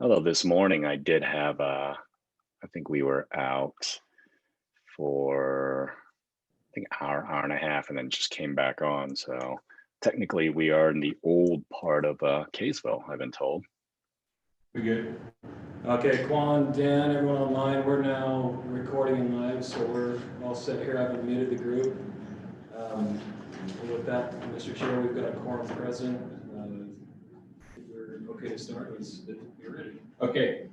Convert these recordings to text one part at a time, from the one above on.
Although this morning I did have, I think we were out for, I think hour and a half, and then just came back on. So technically we are in the old part of Kaysville, I've been told. We good? Okay, Quan, Dan, everyone online, we're now recording in live, so we're all set here. I've muted the group. And with that, Mr. Chair, we've got a quorum present. We're okay to start. You're ready. Okay.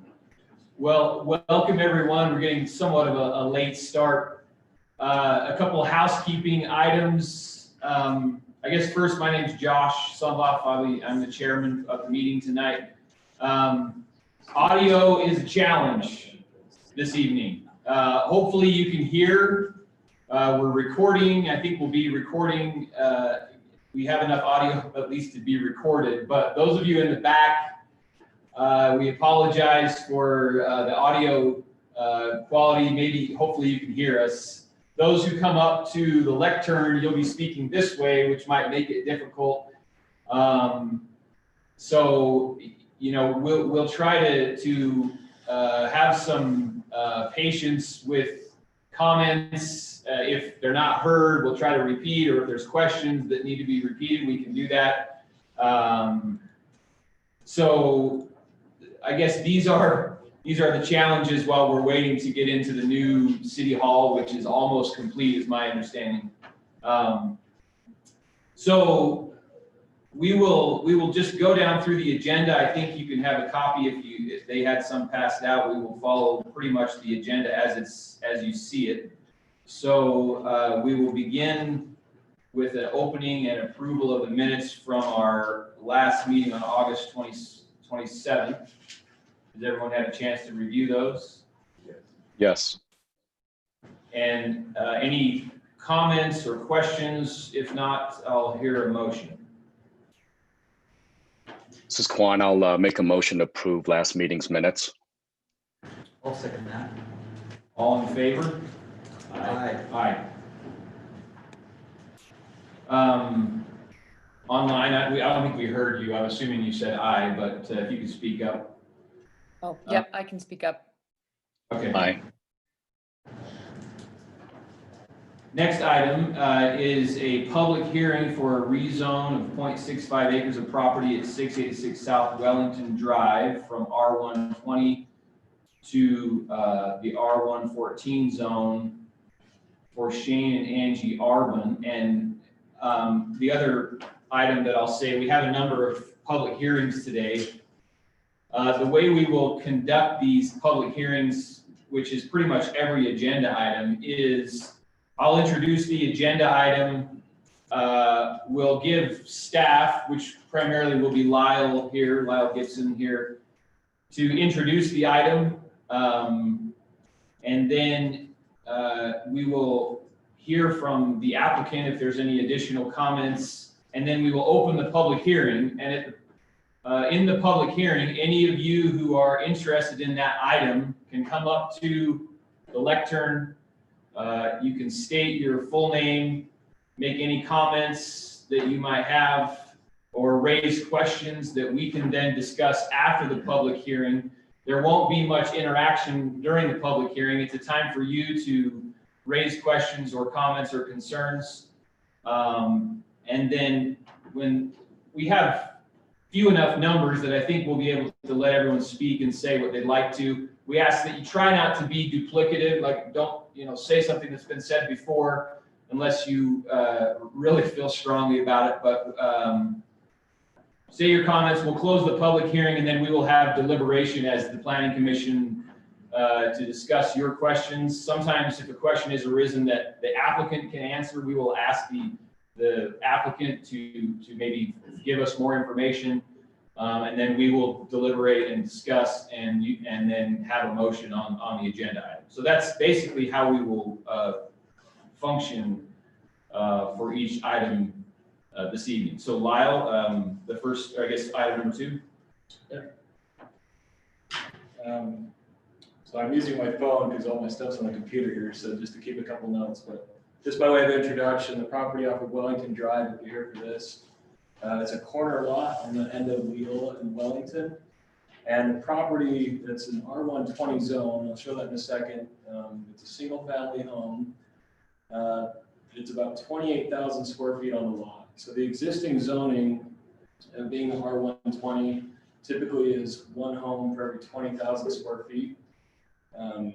Well, welcome everyone. We're getting somewhat of a late start. A couple of housekeeping items. I guess first, my name's Josh Sumboff. I'm the chairman of the meeting tonight. Audio is a challenge this evening. Hopefully you can hear. We're recording. I think we'll be recording. We have enough audio at least to be recorded. But those of you in the back, we apologize for the audio quality. Hopefully you can hear us. Those who come up to the lectern, you'll be speaking this way, which might make it difficult. So, you know, we'll try to have some patience with comments. If they're not heard, we'll try to repeat, or if there's questions that need to be repeated, we can do that. So I guess these are the challenges while we're waiting to get into the new city hall, which is almost complete, is my understanding. So we will just go down through the agenda. I think you can have a copy if they had some passed out. We will follow pretty much the agenda as you see it. So we will begin with an opening and approval of the minutes from our last meeting on August 27th. Has everyone had a chance to review those? Yes. And any comments or questions? If not, I'll hear a motion. This is Quan. I'll make a motion to approve last meeting's minutes. I'll second that. All in favor? Aye. Online, I don't think we heard you. I'm assuming you said aye, but if you could speak up. Oh, yep, I can speak up. Okay. Aye. Next item is a public hearing for a rezone of 0.65 acres of property at 686 South Wellington Drive from R120 to the R114 zone for Shane and Angie Arbin. And the other item that I'll say, we have a number of public hearings today. The way we will conduct these public hearings, which is pretty much every agenda item, is I'll introduce the agenda item. We'll give staff, which primarily will be Lyle Gibson here, to introduce the item. And then we will hear from the applicant if there's any additional comments. And then we will open the public hearing. And in the public hearing, any of you who are interested in that item can come up to the lectern. You can state your full name, make any comments that you might have, or raise questions that we can then discuss after the public hearing. There won't be much interaction during the public hearing. It's a time for you to raise questions or comments or concerns. And then when we have few enough numbers that I think we'll be able to let everyone speak and say what they'd like to. We ask that you try not to be duplicative, like don't, say something that's been said before unless you really feel strongly about it. But say your comments, we'll close the public hearing, and then we will have deliberation as the Planning Commission to discuss your questions. Sometimes if a question has arisen that the applicant can answer, we will ask the applicant to maybe give us more information, and then we will deliberate and discuss and then have a motion on the agenda item. So that's basically how we will function for each item this evening. So Lyle, the first, I guess, item number 2. Yeah. So I'm using my phone because all my stuff's on the computer here, so just to keep a couple notes. But just by way of introduction, the property off of Wellington Drive, if you're here for this, it's a corner lot on the end of Wheeler and Wellington. And the property that's an R120 zone, I'll show that in a second. It's a single family home. It's about 28,000 square feet on the lot. So the existing zoning, being R120, typically is one home for every 20,000 square feet,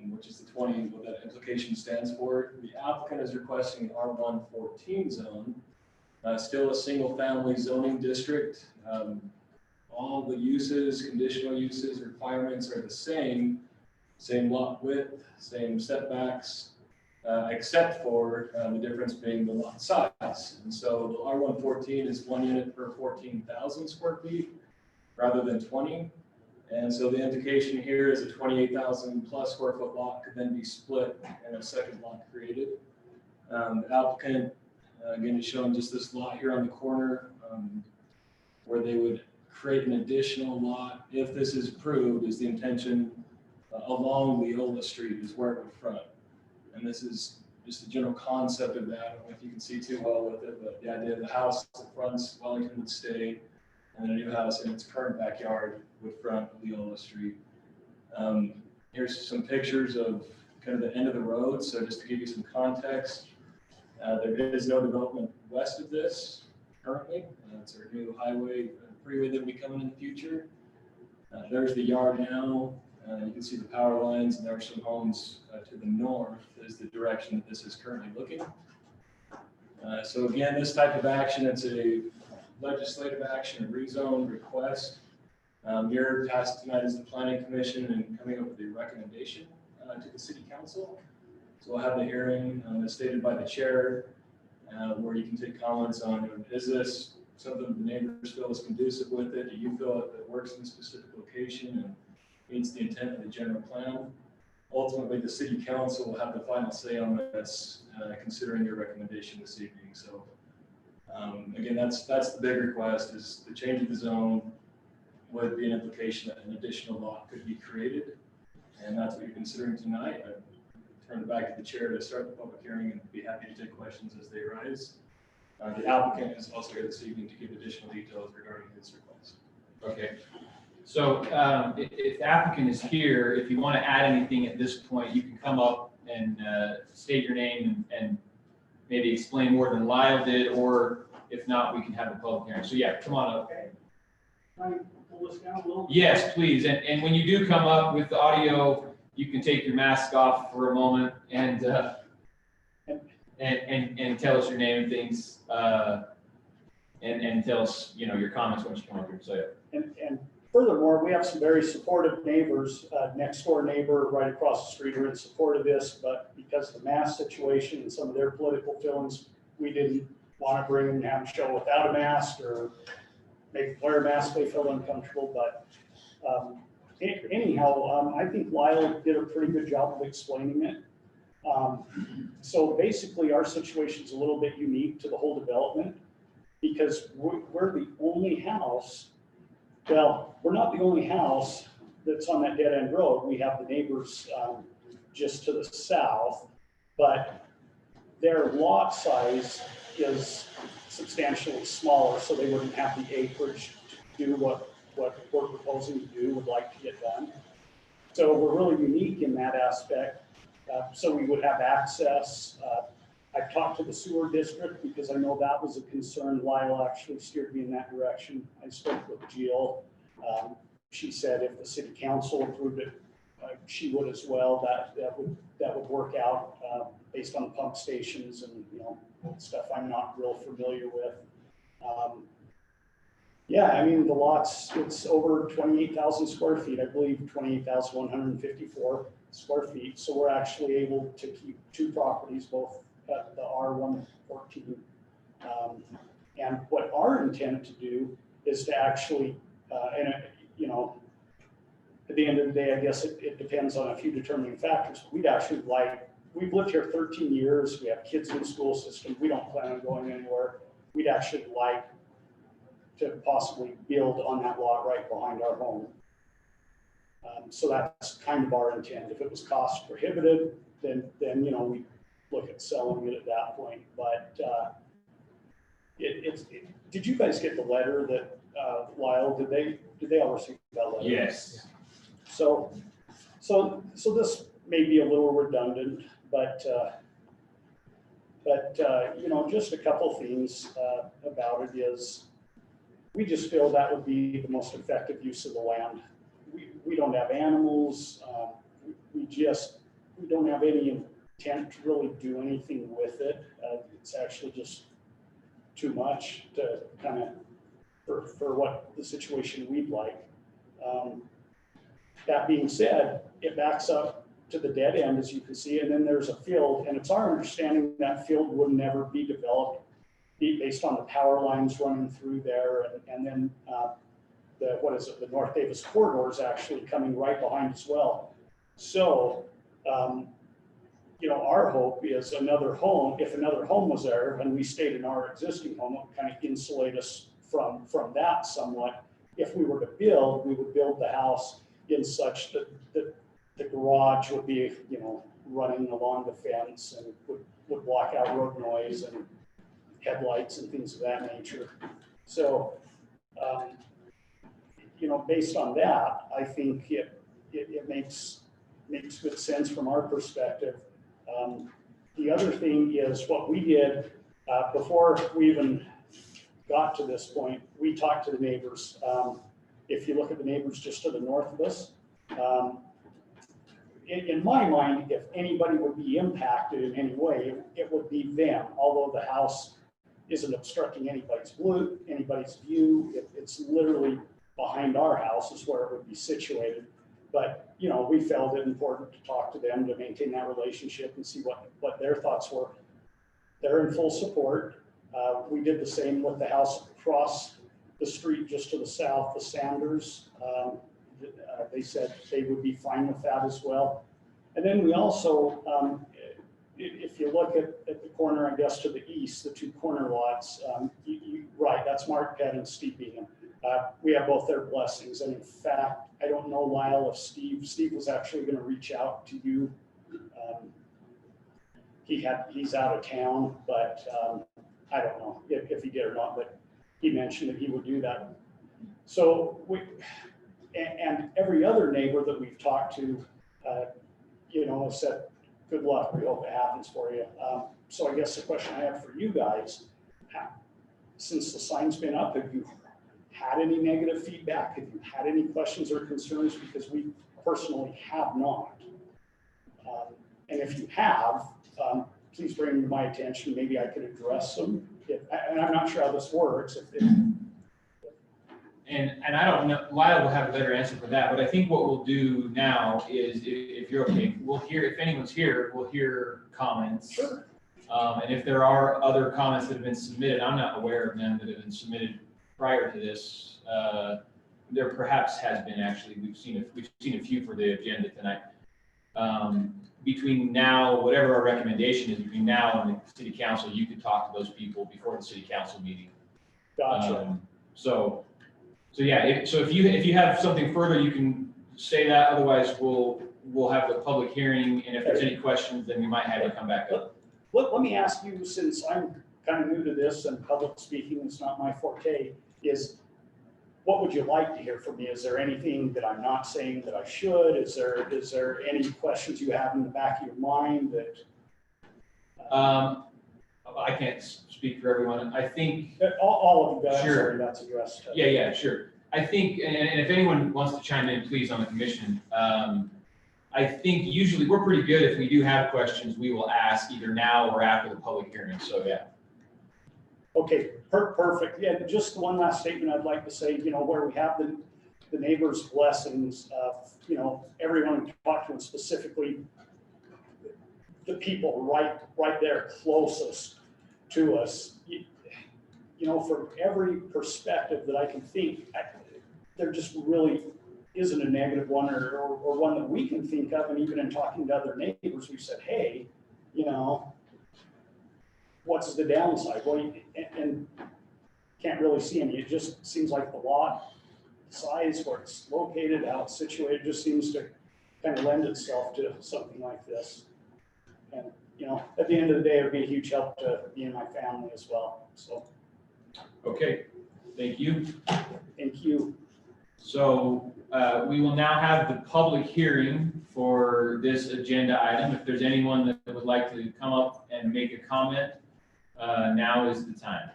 which is the 20, what that implication stands for. The applicant is requesting R114 zone, still a single family zoning district. All the uses, conditional uses, requirements are the same lot width, same setbacks, except for the difference being the lot size. And so the R114 is 1 unit per 14,000 square feet rather than 20. And so the indication here is a 28,000 plus square foot lot could then be split and a second lot created. The applicant, again, is showing just this lot here on the corner where they would create an additional lot. If this is approved, is the intention along Leola Street is where it would front. And this is just the general concept of that. I don't know if you can see too well with it, but the idea of the house that fronts Wellington would stay, and then a new house in its current backyard would front Leola Street. Here's some pictures of kind of the end of the road. So just to give you some context, there is no development west of this currently. It's our new highway, freeway that will be coming in the future. There's the yard now. You can see the power lines, and there are some homes to the north is the direction that this is currently looking. So again, this type of action, it's a legislative action, a rezone request. Your task tonight is the Planning Commission and coming up with a recommendation to the City Council. So we'll have the hearing as stated by the chair, where you can take comments on, is this something the neighbors feel is conducive with it? Do you feel it works in a specific location and meets the intent of the general plan? Ultimately, the City Council will have the final say on this, considering your recommendation this evening. So again, that's the big request, is the change of the zone would be an implication that an additional lot could be created. And that's what you're considering tonight. I turn it back to the chair to start the public hearing and be happy to take questions as they arise. The applicant is also here this evening to give additional details regarding his request. Okay. So if the applicant is here, if you want to add anything at this point, you can come up and state your name and maybe explain more than Lyle did, or if not, we can have a public hearing. So yeah, come on up. Okay. Can I pull this down a little? Yes, please. And when you do come up with the audio, you can take your mask off for a moment and tell us your name and things, and tell us, your comments once you come up here. So yeah. And furthermore, we have some very supportive neighbors. Next door neighbor right across the street are in support of this, but because of the mask situation and some of their political feelings, we didn't want to bring them and have them show without a mask or maybe wear a mask they feel uncomfortable. But anyhow, I think Lyle did a pretty good job of explaining it. So basically our situation is a little bit unique to the whole development because we're the only house. Well, we're not the only house that's on that dead end road. We have the neighbors just to the south, but their lot size is substantially smaller, so they wouldn't have the acreage to do what we're proposing to do, would like to get done. So we're really unique in that aspect. So we would have access. I've talked to the sewer district because I know that was a concern. Lyle actually steered me in that direction. I spoke with Jill. She said if the city council approved it, she would as well. That would work out based on the pump stations and stuff I'm not real familiar with. Yeah, I mean the lots, it's over 28,000 square feet. I believe 28,154 square feet. So we're actually able to keep two properties, both at the R114. And what our intent to do is to actually, at the end of the day, I guess it depends on a few determining factors. We'd actually we've lived here 13 years. We have kids in the school system. We don't plan on going anywhere. We'd actually like to possibly build on that lot right behind our home. So that's kind of our intent. If it was cost prohibitive, then we look at selling it at that point. But did you guys get the letter that Lyle, did they all receive that letter? Yes. So this may be a little redundant, but you know, just a couple things about it is, we just feel that would be the most effective use of the land. We don't have animals. We don't have any intent to really do anything with it. It's actually just too much to kind of, for what the situation we'd like. That being said, it backs up to the dead end, as you can see, and then there's a field, and it's our understanding that field would never be developed based on the power lines running through there, and then the North Davis corridor is actually coming right behind as well. So, you know, our hope is another home, if another home was there and we stayed in our existing home, it would kind of insulate us from that somewhat. If we were to build, we would build the house in such that the garage would be, you know, running along the fence and would block out road noise and headlights and things of that nature. So, you know, based on that, I think it makes good sense from our perspective. The other thing is what we did before we even got to this point, we talked to the neighbors. If you look at the neighbors just to the north of us, in my mind, if anybody would be impacted in any way, it would be them, although the house isn't obstructing anybody's view. It's literally behind our house is where it would be situated. But, you know, we felt it important to talk to them to maintain that relationship and see what their thoughts were. They're in full support. We did the same with the house across the street just to the south, the Sanders. They said they would be fine with that as well. And then we also, if you look at the corner, I guess to the east, the two corner lots, right, that's Mark Penn and Steve Bingham. We have both their blessings. And in fact, I don't know, Lyle, if Steve was actually going to reach out to you. He's out of town, but I don't know if he did or not, but he mentioned that he would do that. So and every other neighbor that we've talked to, you know, said, good luck, we hope it happens for you. So I guess the question I have for you guys, since the sign's been up, have you had any negative feedback? Have you had any questions or concerns? Because we personally have not. And if you have, please bring them to my attention. Maybe I could address them. And I'm not sure how this works. And I don't know, Lyle will have a better answer for that, but I think what we'll do now is, if you're okay, we'll hear, if anyone's here, we'll hear comments. Sure. And if there are other comments that have been submitted, I'm not aware of them that have been submitted prior to this. There perhaps has been, actually, we've seen a few for the agenda tonight. Between now, whatever our recommendation is, between now and the city council, you could talk to those people before the city council meeting. Gotcha. So yeah, so if you have something further, you can say that. Otherwise, we'll have the public hearing, and if there's any questions, then we might have you come back up. Let me ask you, since I'm kind of new to this and public speaking is not my forte, is what would you like to hear from me? Is there anything that I'm not saying that I should? Is there any questions you have in the back of your mind that? I can't speak for everyone. I think all of you guys. Sure. Sorry, that's addressed. Yeah, sure. I think, and if anyone wants to chime in, please, on the commission. I think usually we're pretty good. If we do have questions, we will ask either now or after the public hearing. So yeah. Okay, perfect. Yeah, just one last statement I'd like to say, you know, where we have the neighbors' blessings of, you know, everyone we talked to, and specifically the people right there closest to us. You know, from every perspective that I can think, there just really isn't a negative one or one that we can think of. And even in talking to other neighbors, we said, hey, you know, what's the downside? Well, and can't really see any. It just seems like the lot size, where it's located, how it's situated, just seems to kind of lend itself to something like this. And, you know, at the end of the day, it would be a huge help to me and my family as well. So. Okay. Thank you. Thank you. So we will now have the public hearing for this agenda item. If there's anyone that would like to come up and make a comment, now is the time.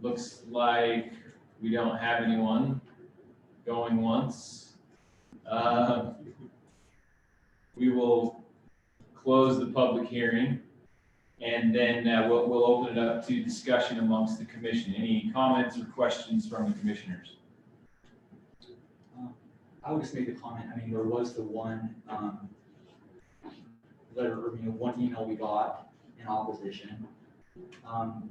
Looks like we don't have anyone going once. We will close the public hearing, and then we'll open it up to discussion amongst the commission. Any comments or questions from the commissioners? I would just make a comment. I mean, there was the one letter, or one email we got in opposition.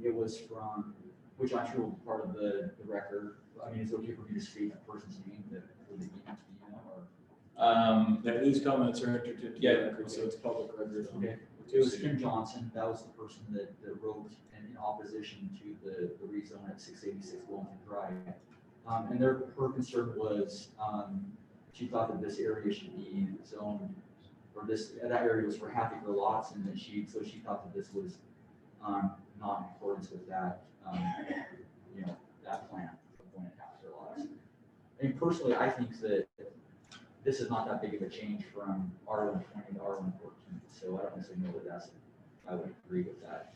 It was from, which I'm sure will be part of the record. I mean, is it okay for me to state that person's name that for the email or? Yeah, these comments are entered into Yeah. the record, so it's public record. Okay. It was Kim Johnson. That was the person that wrote in opposition to the rezone at 686 Wellington Drive. And her concern was, she thought that this area should be zoned, or that area was for half-acre lots, and that she thought that this was not in accordance with that, that plan of going at half-acre lots. I mean, personally, I think that this is not that big of a change from R120 to R114, so I don't necessarily know that I would agree with that.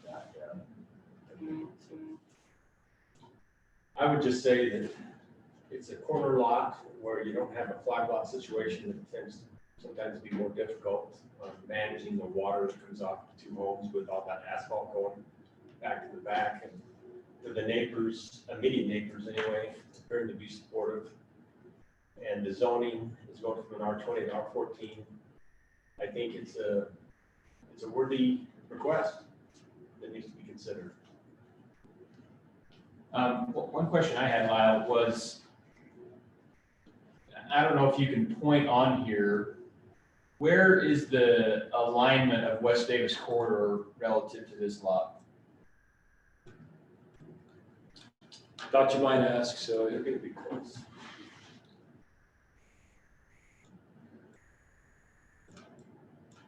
I would just say that it's a corner lot where you don't have a flag lot situation that tends to sometimes be more difficult managing the water that comes off the two homes with all that asphalt going back to the back. And for the neighbors, immediate neighbors anyway, appearing to be supportive. And the zoning is going from an R20 to R14. I think it's a worthy request that needs to be considered. One question I had, Lyle, was, I don't know if you can point on here, where is the alignment of West Davis corridor relative to this lot? Thought you might ask, so you're gonna be close.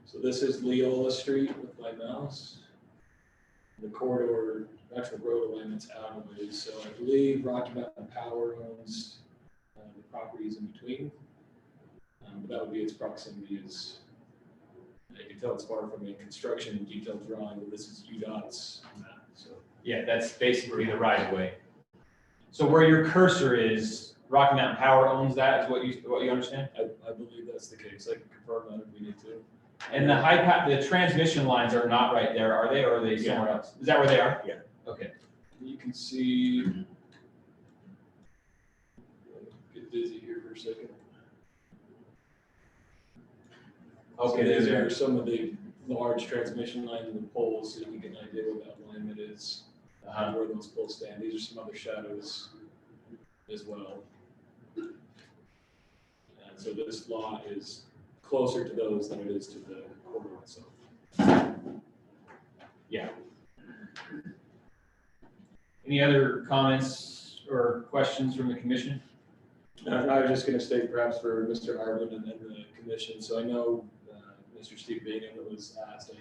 So this is Leola Street with my mouse. The corridor, actual road alignment's out of it, so I believe Rocky Mountain Power owns the properties in between. But that would be its proximity. Is you can tell it's far from a construction detailed drawing, but this is UDOT's map. So Yeah, that's basically the right of way. So where your cursor is, Rocky Mountain Power owns that, is what you understand? I believe that's the case. I can confirm that if we need to. And the transmission lines are not right there, are they, or are they somewhere else? Is that where they are? Yeah. Okay. You can see. Get dizzy here for a second. Okay, So these there. are some of the large transmission lines and the poles, so you can get an idea what that alignment is, where those poles stand. These are some other shadows as well. And so this lot is closer to those than it is to the corridor itself. Yeah. Any other comments or questions from the commission? I was just going to state perhaps for Mr. Harwood and then the commission. So I know Mr. Steve Baden was asked.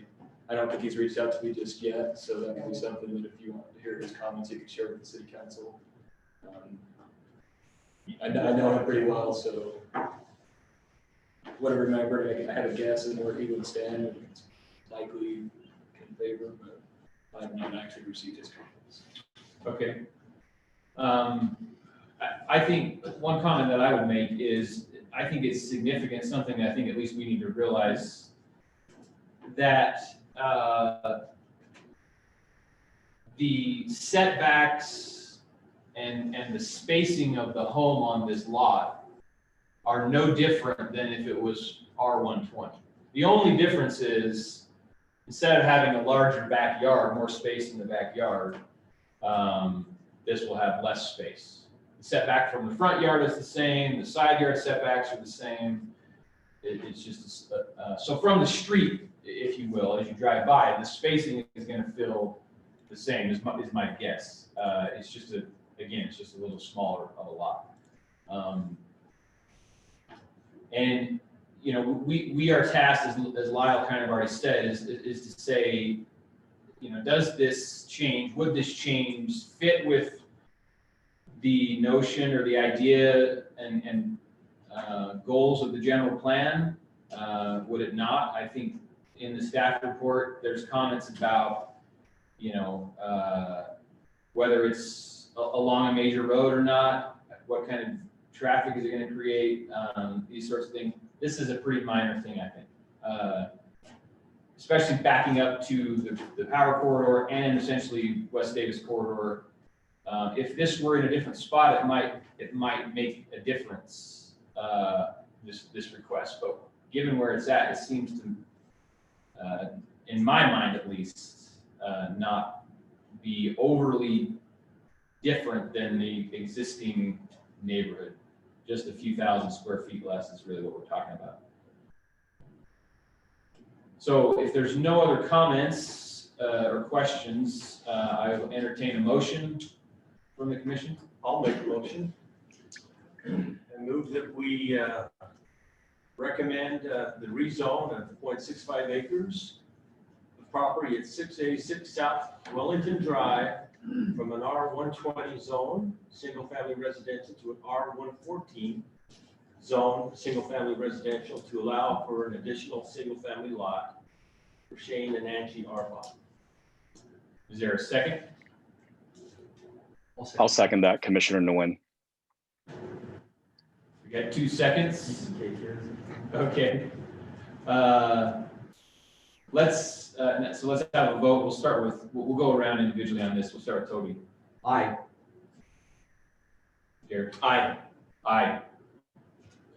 I don't think he's reached out to me just yet. So that could be something that if you want to hear his comments, you could share with the city council. I know him pretty well, so whatever number I had a guess in where he would stand, and it's likely in favor, but I have not actually received his comments. Okay. I think one comment that I would make is, I think it's significant, something that I think at least we need to realize, that the setbacks and the spacing of the home on this lot are no different than if it was R120. The only difference is, instead of having a larger backyard, more space in the backyard, this will have less space. The setback from the front yard is the same, the side yard setbacks are the same. It's just, so from the street, if you will, as you drive by, the spacing is going to feel the same, is my guess. It's just again, it's just a little smaller of a lot. And you know, we are tasked, as Lyle kind of already said, is to say, you know, does this change, would this change fit with the notion or the idea and goals of the general plan? Would it not? I think in the staff report, there's comments about, you know, whether it's along a major road or not, what kind of traffic is it going to create, these sorts of things. This is a pretty minor thing, I think, especially backing up to the power corridor and essentially West Davis corridor. If this were in a different spot, it might make a difference, this request. But given where it's at, it seems to, in my mind at least, not be overly different than the existing neighborhood. Just a few thousand square feet less is really what we're talking about. So if there's no other comments or questions, I will entertain a motion from the commission. I'll make a motion and move that we recommend the rezone of 0.65 acres of property at 686 South Wellington Drive from an R120 zone, single-family residential, to an R114 zone, single-family residential, to allow for an additional single-family lot for Shane and Angie Arbach. Is there a second? I'll second that, Commissioner Nguyen. We got 2 seconds. Okay. Let's have a vote. We'll start with, we'll go around individually on this. We'll start with Toby. Aye. Derek. Aye. Aye.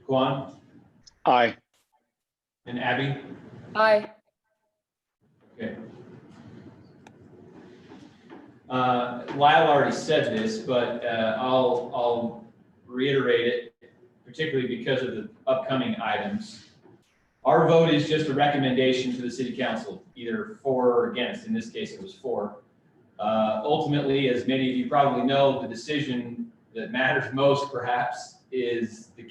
Kwan Aye. and Abby. Aye. Okay. Lyle already said this, but I'll reiterate it, particularly because of the upcoming items. Our vote is just a recommendation to the city council, either for or against. In this case, it was for. Ultimately, as many of you probably know, the decision that matters most, perhaps, is the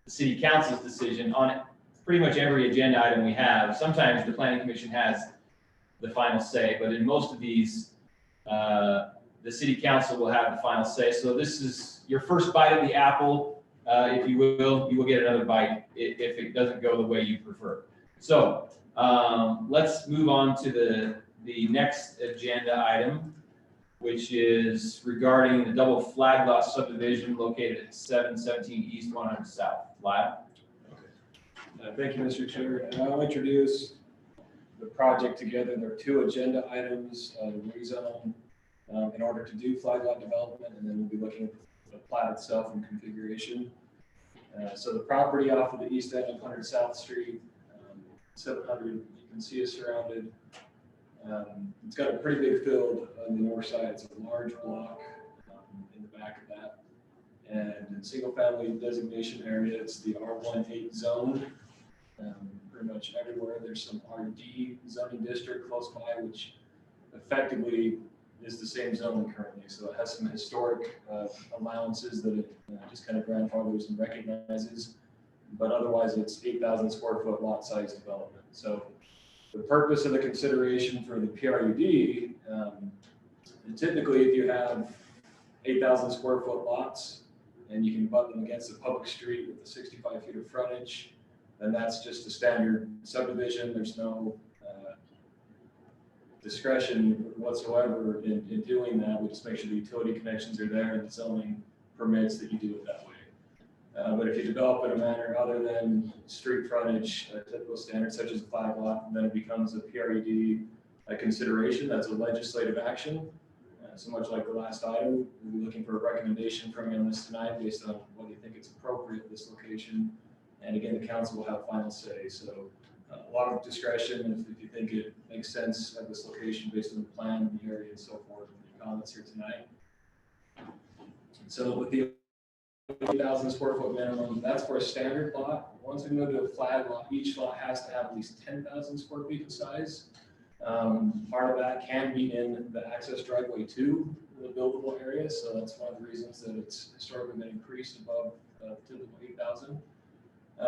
city council's decision on pretty much every agenda item we have. Sometimes the planning commission has the final say, but in most of these, the city council will have the final say. So this is your first bite of the apple. If you will, you will get another bite if it doesn't go the way you prefer. So let's move on to the next agenda item, which is regarding the double flag lot subdivision located at 717 East 100 South. Lyle? Thank you, Mr. Chair. I'll introduce the project together. There are 2 agenda items, rezone in order to do flag lot development, and then we'll be looking at the plat itself and configuration. So the property off of the east end of 100 South Street, 700, you can see is surrounded. It's got a pretty big field on the north side. It's a large block in the back of that. And in single family designation area, it's the R18 zone. Pretty much everywhere. There's some RD zoning district close by, which effectively is the same zone currently. So it has some historic allowances that it just kind of grandfathers and recognizes, but otherwise it's 8,000 square foot lot size development. So the purpose of the consideration for the PRUD, typically if you have 8,000 square foot lots and you can butt them against a public street with the 65 feet of frontage, then that's just a standard subdivision. There's no discretion whatsoever in doing that. We just make sure the utility connections are there and the zoning permits that you do it that way. But if you develop in a manner other than street frontage, typical standards such as a flag lot, then it becomes a PRUD consideration. That's a legislative action. So much like the last item, we'll be looking for a recommendation from you on this tonight based on whether you think it's appropriate at this location. And again, the council will have final say. So a lot of discretion if you think it makes sense at this location based on the plan, the area, and so forth. Any comments here tonight? So with the 8,000 square foot minimum, that's for a standard lot. Once we move to a flag lot, each lot has to have at least 10,000 square feet in size. Part of that can be in the access driveway to the buildable area. So that's one of the reasons that it's historically been increased above typical 8,000.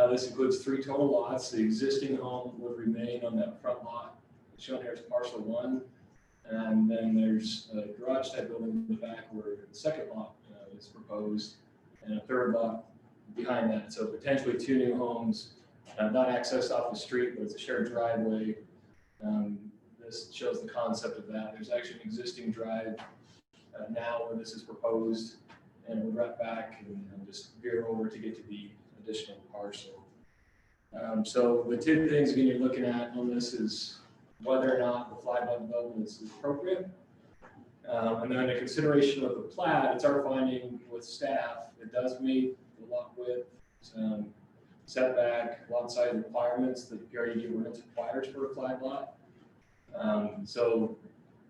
This includes 3 total lots. The existing home would remain on that front lot, shown here as parcel 1. And then there's a garage type building in the back where the second lot is proposed, and a third lot behind that. So potentially 2 new homes, not accessed off the street, but it's a shared driveway. This shows the concept of that. There's actually an existing drive now where this is proposed, and it would wrap back and just veer over to get to the additional parcel. So the 2 things again you're looking at on this is whether or not the flag lot development is appropriate. And then a consideration of the plat, it's our finding with staff, it does meet the lot width, setback, lot size requirements that PRUD ordinance requires for a flag lot. So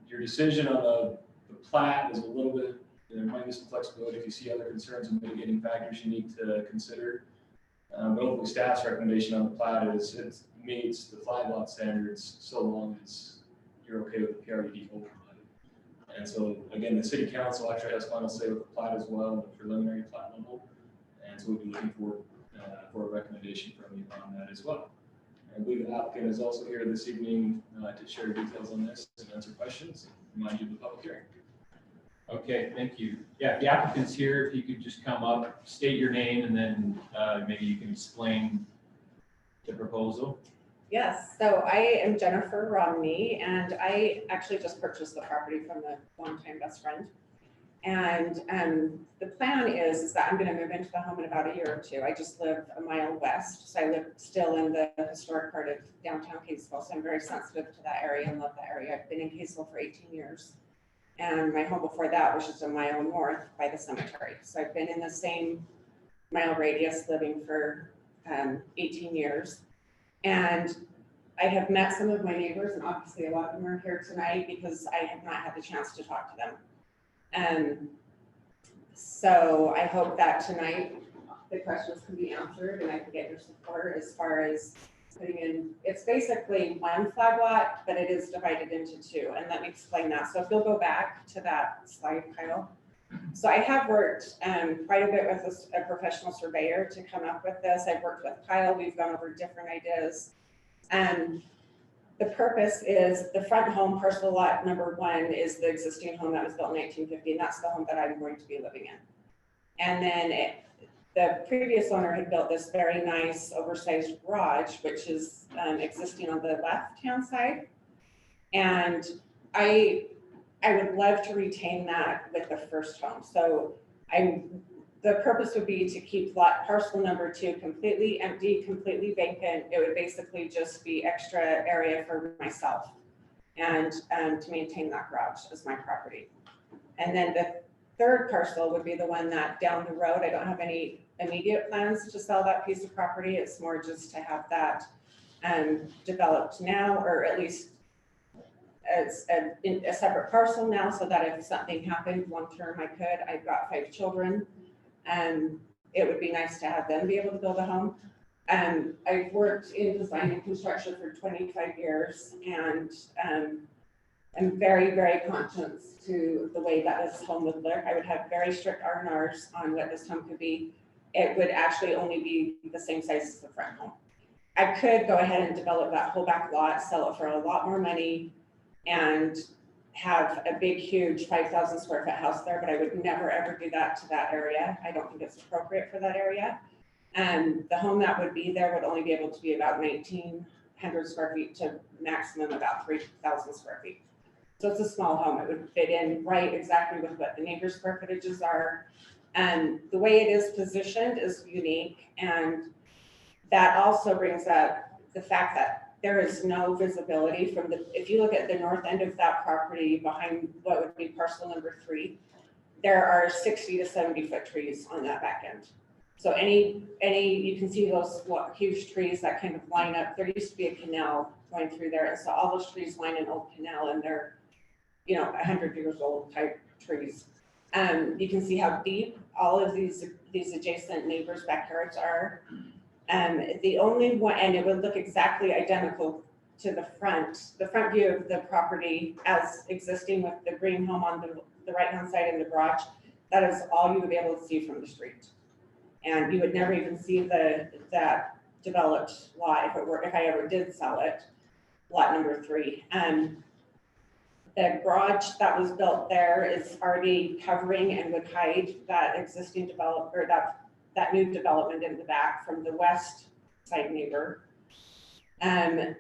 your decision on the plat is a little bit, there might be some flexibility if you see other concerns and mitigating factors you need to consider. But hopefully staff's recommendation on the plat is it meets the flag lot standards so long as you're okay with the PRUD override. And so again, the city council actually has final say with the plat as well, the preliminary plat level. And so we'll be looking for a recommendation from you on that as well. And I believe the applicant is also here this evening to share details on this and answer questions and remind you of the public hearing. Okay, thank you. Yeah, the applicant's here. If you could just come up, state your name, and then maybe you can explain the proposal. Yes, so I am Jennifer Romney, and I actually just purchased the property from a longtime best friend. And the plan is that I'm going to move into the home in about a year or 2. I just live a mile west, so I live still in the historic part of downtown Kaysville, so I'm very sensitive to that area and love that area. I've been in Kaysville for 18 years. And my home before that was just a mile north by the cemetery. So I've been in the same mile radius living for 18 years. And I have met some of my neighbors, and obviously a lot of them are here tonight because I have not had the chance to talk to them. So I hope that tonight the questions can be answered and I can get your support as far as putting in, it's basically 1 flag lot, but it is divided into 2. And let me explain that. So if you'll go back to that slide, Kyle. So I have worked quite a bit with a professional surveyor to come up with this. I've worked with Kyle. We've gone over different ideas. The purpose is the front home, parcel lot number 1, is the existing home that was built in 1950, and that's the home that I'm going to be living in. And then the previous owner had built this very nice oversized garage, which is existing on the left-hand side. And I would love to retain that with the first home. So the purpose would be to keep lot parcel number 2 completely empty, completely vacant. It would basically just be extra area for myself and to maintain that garage as my property. And then the third parcel would be the one that down the road, I don't have any immediate plans to sell that piece of property. It's more just to have that developed now, or at least as a separate parcel now, so that if something happened long-term, I could. I've got 5 children, and it would be nice to have them be able to build a home. I've worked in design and construction for 25 years, and I'm very, very conscious to the way that this home would look. I would have very strict R&Rs on what this home could be. It would actually only be the same size as the front home. I could go ahead and develop that whole back lot, sell it for a lot more money, and have a big, huge 5,000 square foot house there, but I would never, ever do that to that area. I don't think it's appropriate for that area. The home that would be there would only be able to be about 1,900 square feet to maximum about 3,000 square feet. So it's a small home. It would fit in right exactly with what the neighbor's square footages are. And the way it is positioned is unique. And that also brings up the fact that there is no visibility from if you look at the north end of that property behind what would be parcel number 3, there are 60 to 70 foot trees on that back end. So you can see those huge trees that kind of line up. There used to be a canal going through there. And so all those trees line an old canal, and they're, 100 years old type trees. You can see how deep all of these adjacent neighbors' backyards are. The only one, and it would look exactly identical to the front view of the property as existing with the green home on the right-hand side in the garage. That is all you would be able to see from the street. And you would never even see that developed lot if I ever did sell it, lot number 3. The garage that was built there is already covering and would hide that existing that new development in the back from the west side neighbor. I'm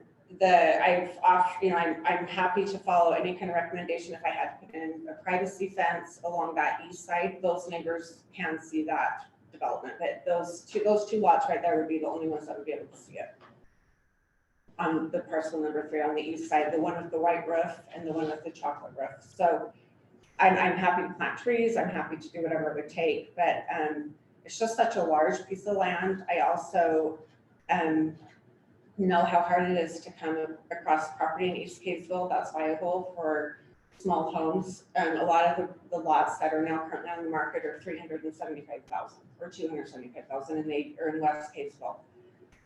happy to follow any kind of recommendation if I had to put in a privacy fence along that east side. Those neighbors can see that development, but those two lots right there would be the only ones that would be able to see it. On the parcel number 3 on the east side, the one with the white roof and the one with the chocolate roof. So I'm happy to plant trees. I'm happy to do whatever it would take, but it's just such a large piece of land. I also know how hard it is to come across property in East Kaysville that's viable for small homes. A lot of the lots that are now currently on the market are 375,000 or 275,000, and they are in West Kaysville.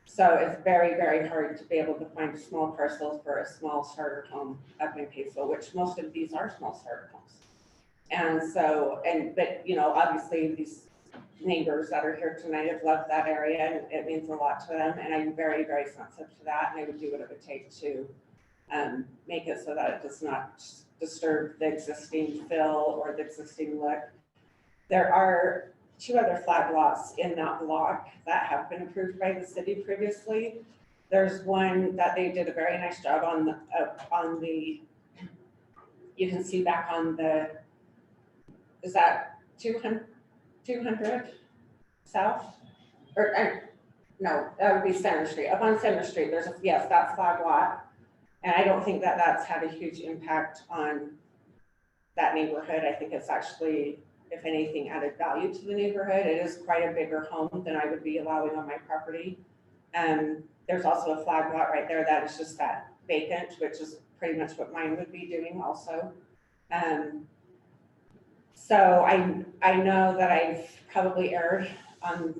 So it's very, very hard to be able to find small parcels for a small starter home up in Kaysville, which most of these are small starter homes. And so, but obviously these neighbors that are here tonight have loved that area, and it means a lot to them. And I'm very, very sensitive to that, and I would do what it would take to make it so that it does not disturb the existing fill or the existing look. There are 2 other flag lots in that block that have been approved by the city previously. There's one that they did a very nice job on the you can see back on the, is that 200 south? Or no, that would be Center Street. Up on Center Street, there's that flag lot. And I don't think that that's had a huge impact on that neighborhood. I think it's actually, if anything, added value to the neighborhood. It is quite a bigger home than I would be allowing on my property. There's also a flag lot right there that is just that vacant, which is pretty much what mine would be doing also. So I know that I've probably erred on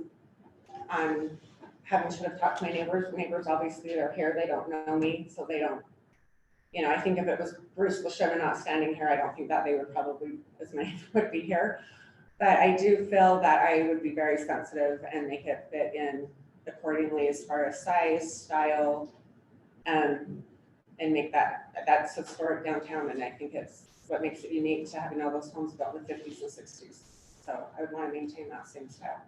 having should have talked to my neighbors. Neighbors, obviously, they're here. They don't know me, so they don't. I think if it was Bruce Lashona not standing here, I don't think that they would probably, as many would be here. But I do feel that I would be very sensitive and make it fit in accordingly as far as size, style, and make that's historic downtown. And I think it's what makes it unique to having all those homes built in the 50s and 60s. So I would want to maintain that same style.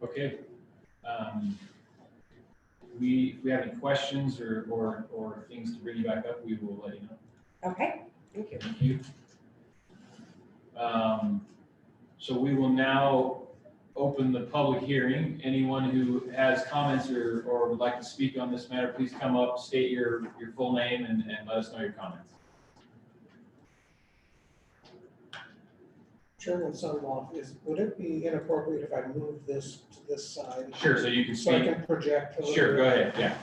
Okay. If we have any questions or things to bring you back up, we will let you know. Okay, thank you. Thank you. So we will now open the public hearing. Anyone who has comments or would like to speak on this matter, please come up, state your full name and let us know your comments. Chairman Sunlaw, would it be inappropriate if I move this to this side? Sure, so you can So I speak. can project. Sure, go ahead, yeah.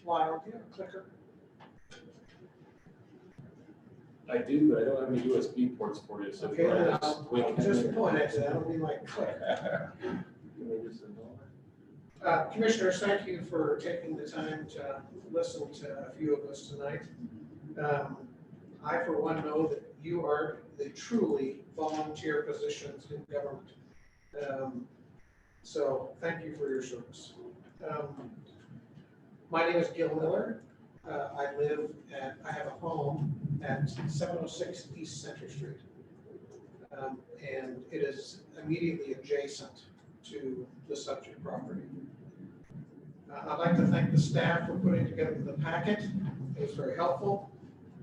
Lyle, do you have a clicker? I do, but I don't have any USB ports for you, so. Okay, then Wait, just point it to that, it'll be my click. Commissioners, thank you for taking the time to listen to a few of us tonight. I, for one, know that you are the truly volunteer positions in government. So thank you for your service. My name is Gail Miller. I have a home at 706 East Center Street. And it is immediately adjacent to the subject property. I'd like to thank the staff for putting together the packet. It was very helpful.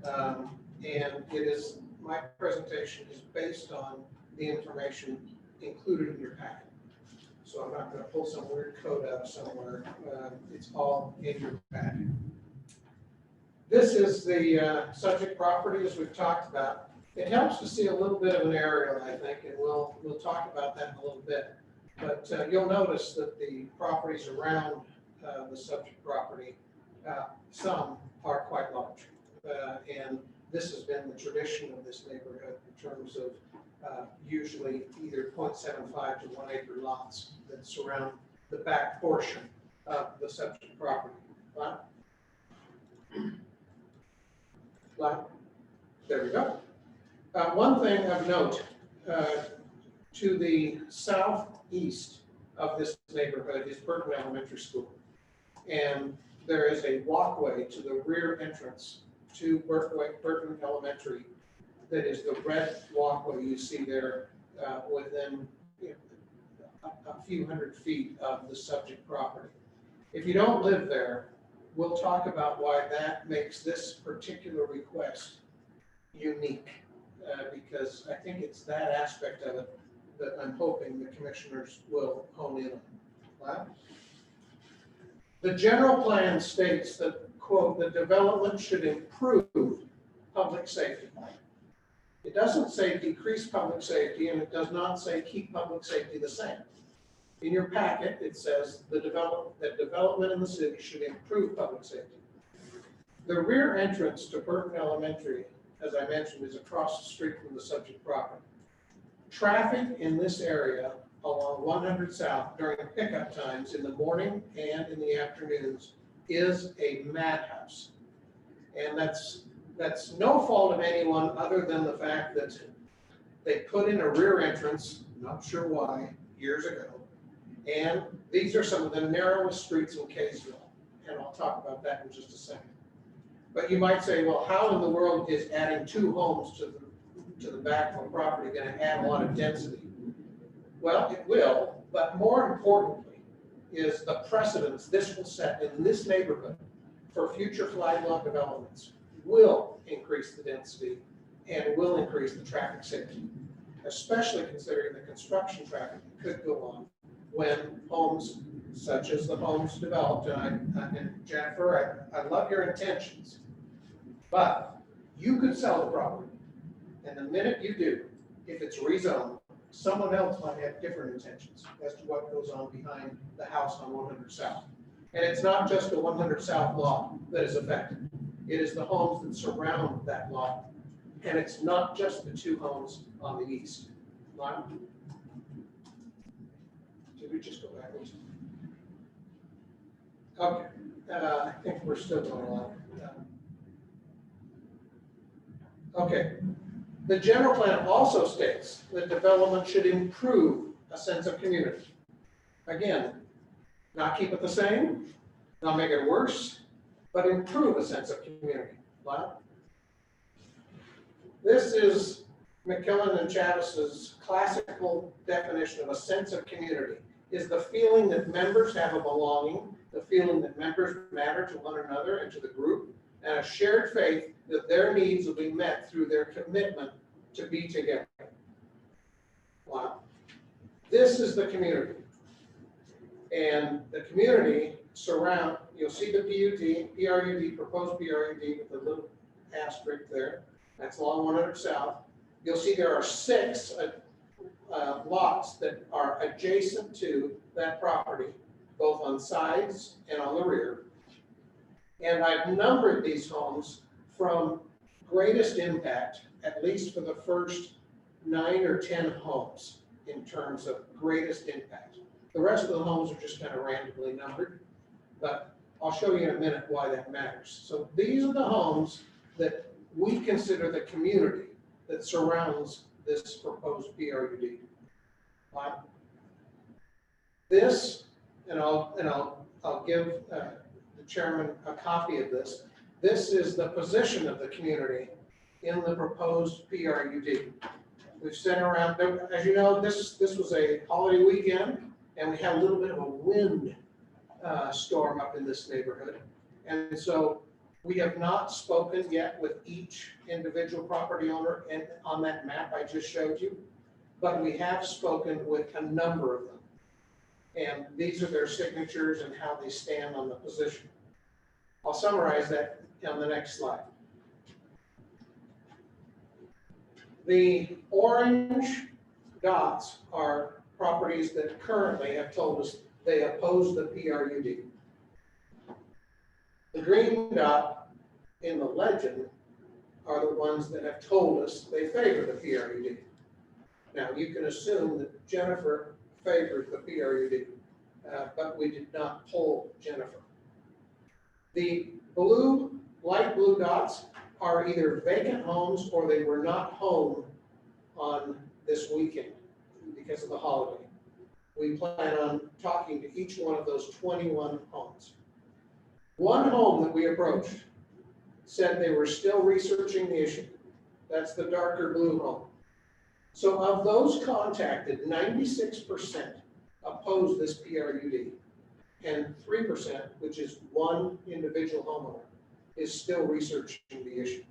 And my presentation is based on the information included in your packet. So I'm not going to pull some weird code out of somewhere. It's all in your packet. This is the subject property, as we've talked about. It helps to see a little bit of an aerial, I think, and we'll talk about that in a little bit. But you'll notice that the properties around the subject property, some are quite large. And this has been the tradition of this neighborhood in terms of usually either 0.75 to 1 acre lots that surround the back portion of the subject property. There we go. One thing of note, to the southeast of this neighborhood is Burton Elementary School. And there is a walkway to the rear entrance to Burton Elementary that is the red walkway you see there within a few hundred feet of the subject property. If you don't live there, we'll talk about why that makes this particular request unique, because I think it's that aspect of it that I'm hoping the commissioners will hone in on. Wow. The general plan states that, quote, the development should improve public safety. It doesn't say decrease public safety, and it does not say keep public safety the same. In your packet, it says that development in the city should improve public safety. The rear entrance to Burton Elementary, as I mentioned, is across the street from the subject property. Traffic in this area along 100 South during pickup times in the morning and in the afternoons is a madhouse. And that's no fault of anyone other than the fact that they put in a rear entrance, not sure why, years ago. And these are some of the narrowest streets in Kaysville. And I'll talk about that in just a second. But you might say, well, how in the world is adding 2 homes to the back of a property going to add a lot of density? Well, it will, but more importantly is the precedence this will set in this neighborhood for future flag lot developments will increase the density and will increase the traffic safety, especially considering the construction traffic that could go on when homes such as the homes developed. And Jennifer, I love your intentions, but you could sell the property. And the minute you do, if it's rezoned, someone else might have different intentions as to what goes on behind the house on 100 South. And it's not just the 100 South lot that is affected. It is the homes that surround that lot. And it's not just the 2 homes on the east. Lyle? Did we just go backwards? Okay, I think we're still going on. Okay. The general plan also states that development should improve a sense of community. Again, not keep it the same, not make it worse, but improve a sense of community. Wow. This is McKillen and Chavis's classical definition of a sense of community, is the feeling that members have a belonging, the feeling that members matter to one another and to the group, and a shared faith that their needs will be met through their commitment to be together. Wow. This is the community. And the community you'll see the PRUD, proposed PRUD with the little asterisk there. That's along 100 South. You'll see there are 6 lots that are adjacent to that property, both on sides and on the rear. And I've numbered these homes from greatest impact, at least for the first 9 or 10 homes in terms of greatest impact. The rest of the homes are just kind of randomly numbered, but I'll show you in a minute why that matters. So these are the homes that we consider the community that surrounds this proposed PRUD. Wow. This, and I'll give the chairman a copy of this. This is the position of the community in the proposed PRUD. We've sent around, as you know, this was a holiday weekend, and we had a little bit of a wind storm up in this neighborhood. And so we have not spoken yet with each individual property owner and on that map I just showed you, but we have spoken with a number of them. And these are their signatures and how they stand on the position. I'll summarize that on the next slide. The orange dots are properties that currently have told us they oppose the PRUD. The green dot in the legend are the ones that have told us they favor the PRUD. Now, you can assume that Jennifer favored the PRUD, but we did not poll Jennifer. The blue, light blue dots are either vacant homes or they were not home on this weekend because of the holiday. We plan on talking to each one of those 21 homes. One home that we approached said they were still researching the issue. That's the darker blue home. So of those contacted, 96% oppose this PRUD, and 3%, which is one individual homeowner, is still researching the issue.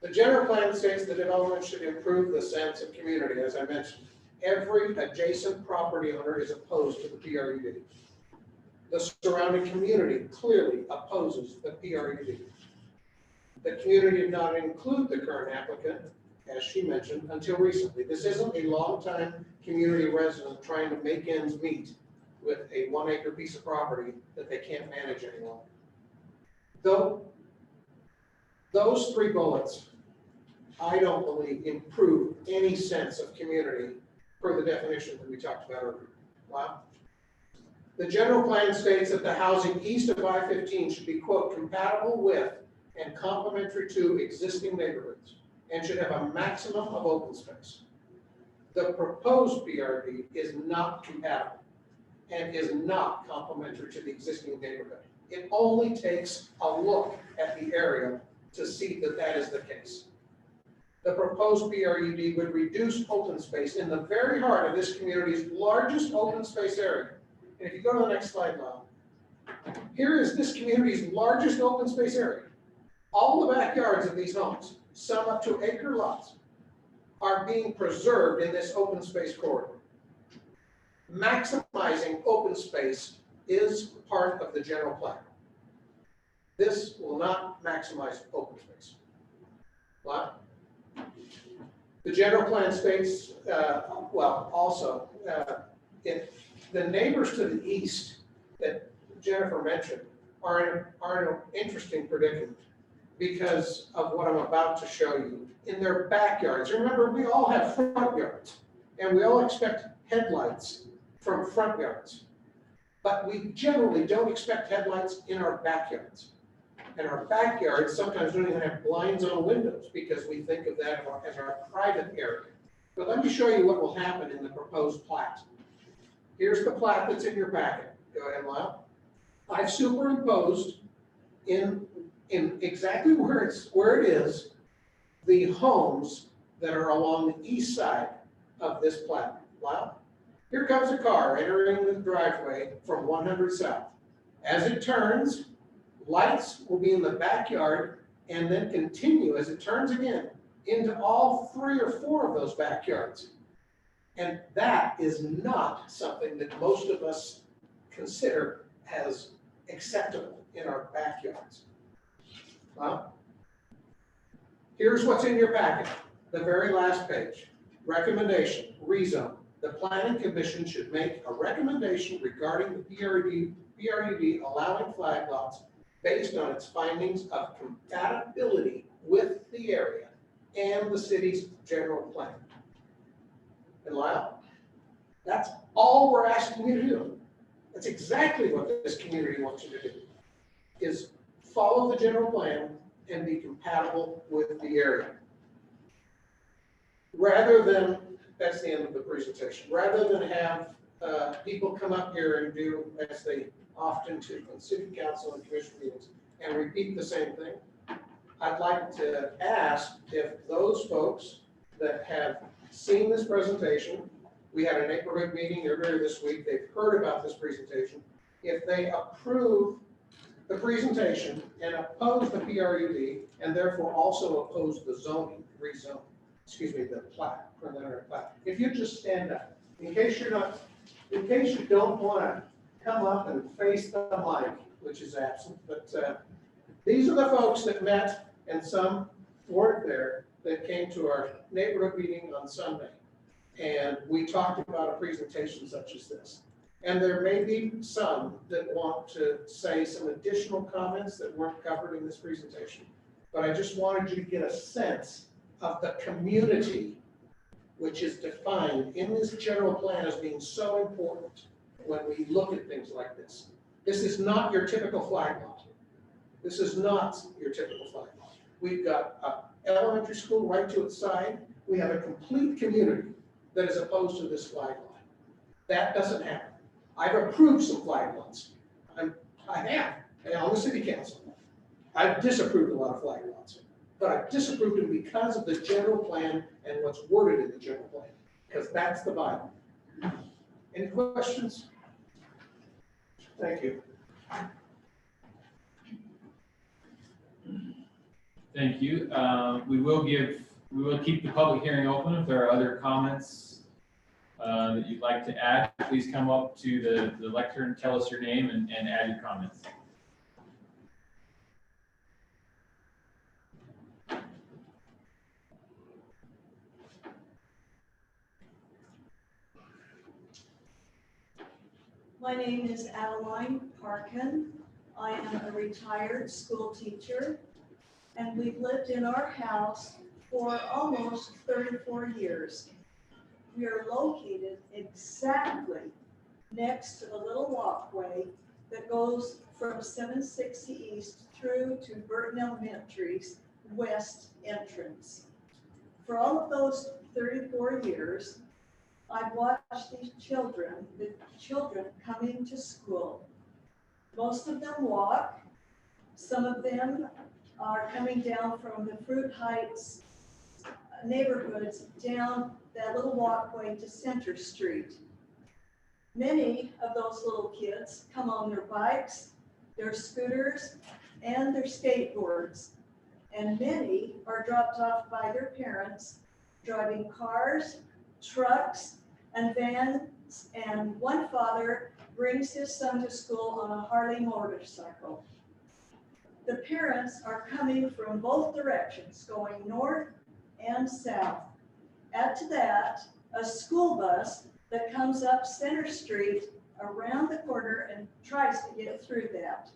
The general plan states the development should improve the sense of community, as I mentioned. Every adjacent property owner is opposed to the PRUD. The surrounding community clearly opposes the PRUD. The community did not include the current applicant, as she mentioned, until recently. This isn't a longtime community resident trying to make ends meet with a 1 acre piece of property that they can't manage any longer. Though those 3 bullets, I don't believe improve any sense of community per the definition that we talked about earlier. Wow. The general plan states that the housing east of I-15 should be, quote, compatible with and complementary to existing neighborhoods and should have a maximum of open space. The proposed PRD is not compatible and is not complementary to the existing neighborhood. It only takes a look at the area to see that that is the case. The proposed PRUD would reduce open space in the very heart of this community's largest open space area. And if you go to the next slide now, here is this community's largest open space area. All the backyards of these homes, some up to acre lots, are being preserved in this open space corridor. Maximizing open space is part of the general plan. This will not maximize open space. What? The general plan states, if the neighbors to the east that Jennifer mentioned are in an interesting predicament because of what I'm about to show you. In their backyards, remember, we all have front yards, and we all expect headlights from front yards. But we generally don't expect headlights in our backyards. And our backyards sometimes don't even have blinds on windows because we think of that as our private area. But let me show you what will happen in the proposed plat. Here's the plat that's in your packet. Go ahead, Lyle. I've superimposed in exactly where it is, the homes that are along the east side of this plat. Lyle, here comes a car entering the driveway from 100 South. As it turns, lights will be in the backyard and then continue as it turns again into all 3 or 4 of those backyards. And that is not something that most of us consider as acceptable in our backyards. Well, here's what's in your packet, the very last page. Recommendation, rezone. The Planning Commission should make a recommendation regarding the PRUD allowing flag lots based on its findings of compatibility with the area and the city's general plan. And Lyle, that's all we're asking you to do. That's exactly what this community wants you to do, is follow the general plan and be compatible with the area. Rather than, that's the end of the presentation, rather than have people come up here and do, as they often do in city council and commission meetings, and repeat the same thing, I'd like to ask if those folks that have seen this presentation, we had a neighborhood meeting earlier this week, they've heard about this presentation, if they approve the presentation and oppose the PRUD and therefore also oppose the zoning, rezone, the plat, preliminary plat. If you just stand up, in case you don't want to come up and face the mic, which is absent, but these are the folks that met and some weren't there that came to our neighborhood meeting on Sunday. And we talked about a presentation such as this. And there may be some that want to say some additional comments that weren't covered in this presentation. But I just wanted you to get a sense of the community, which is defined in this general plan as being so important when we look at things like this. This is not your typical flag lot. This is not your typical flag lot. We've got an elementary school right to its side. We have a complete community that is opposed to this flag lot. That doesn't happen. I've approved some flag lots. I have, and on the city council. I've disapproved a lot of flag lots, but I've disapproved them because of the general plan and what's worded in the general plan, because that's the Bible. Any questions? Thank you. Thank you. We will keep the public hearing open. If there are other comments that you'd like to add, please come up to the lectern, tell us your name and add your comments. My name is Adeline Parkin. I am a retired school teacher, and we've lived in our house for almost 34 years. We are located exactly next to the little walkway that goes from 760 East through to Burton Elementary's west entrance. For all of those 34 years, I've watched the children coming to school. Most of them walk. Some of them are coming down from the Fruit Heights neighborhoods down that little walkway to Center Street. Many of those little kids come on their bikes, their scooters, and their skateboards. And many are dropped off by their parents, driving cars, trucks, and vans, and one father brings his son to school on a Harley motorcycle. The parents are coming from both directions, going north and south. Add to that a school bus that comes up Center Street around the corner and tries to get through that.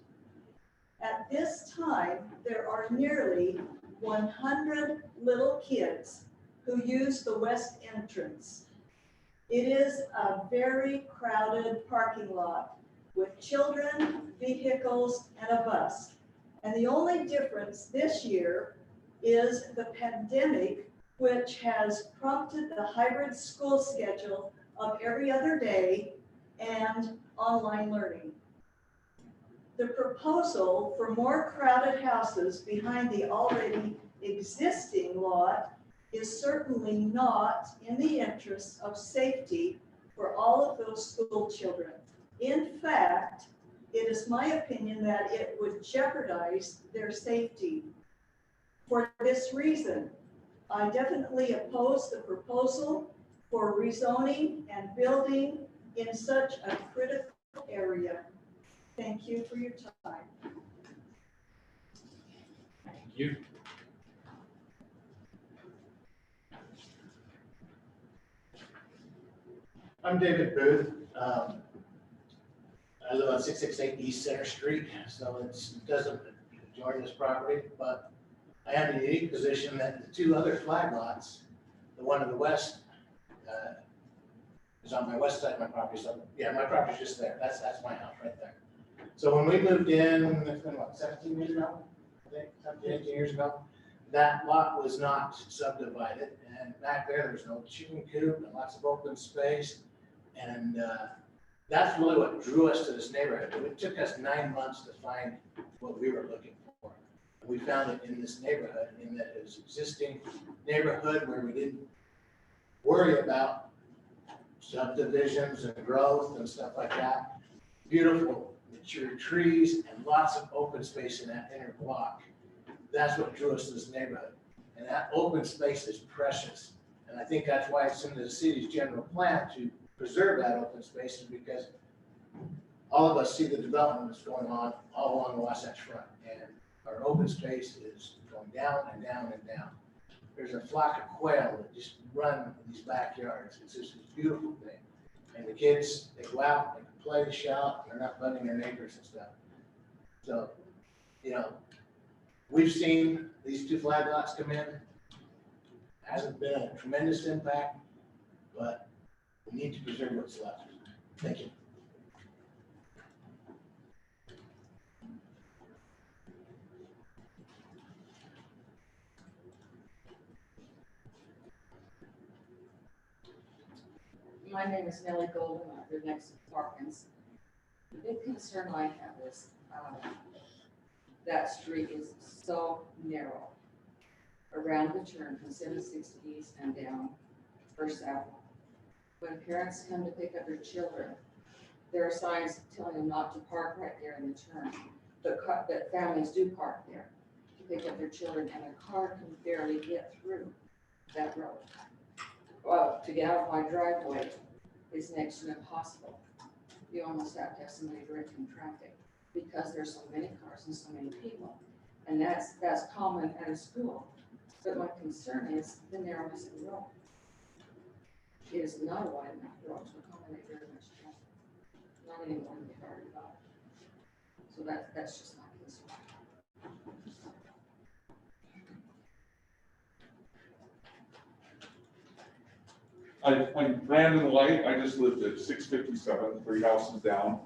At this time, there are nearly 100 little kids who use the west entrance. It is a very crowded parking lot with children, vehicles, and a bus. And the only difference this year is the pandemic, which has prompted the hybrid school schedule of every other day and online learning. The proposal for more crowded houses behind the already existing lot is certainly not in the interest of safety for all of those school children. In fact, it is my opinion that it would jeopardize their safety. For this reason, I definitely oppose the proposal for rezoning and building in such a critical area. Thank you for your time. Thank you. I'm David Booth. I live on 668 East Center Street, so it doesn't join this property, but I have the unique position that the two other flag lots, the one in the west is on my west side of my property. So yeah, my property's just there. That's my house right there. So when we moved in, it's been what, 17 years ago? I think 17, 18 years ago. That lot was not subdivided, and back there was no chicken coop and lots of open space. And that's really what drew us to this neighborhood. It took us 9 months to find what we were looking for. We found it in this neighborhood, in that it was an existing neighborhood where we didn't worry about subdivisions and growth and stuff like that. Beautiful, mature trees and lots of open space in that inner block. That's what drew us to this neighborhood. And that open space is precious. And I think that's why it's in the city's general plan to preserve that open space, is because all of us see the development that's going on all along the Wasatch Front. And our open space is going down and down and down. There's a flock of quail that just run in these backyards. It's just a beautiful thing. And the kids, they go out, they can play, they shout, and they're not bugging their neighbors and stuff. So, you know, we've seen these two flag lots come in. Hasn't been a tremendous impact, but we need to preserve what's left. Thank you. My name is Nellie Golden, I live next to Parkins. The big concern I have is, that street is so narrow around the turn from 760 East and down or south. When parents come to pick up their children, there are signs telling them not to park right there in the turn, but families do park there to pick up their children, and a car can barely get through that road. Well, to get out of my driveway is next to impossible. You almost have to have somebody directing traffic because there's so many cars and so many people. And that's common at a school. But my concern is the narrowness of the road. It is not a wide enough road to accommodate very much traffic. Not any more than 35. So that's just my concern. I'm Brandon White. I just lived at 657, 3 houses down,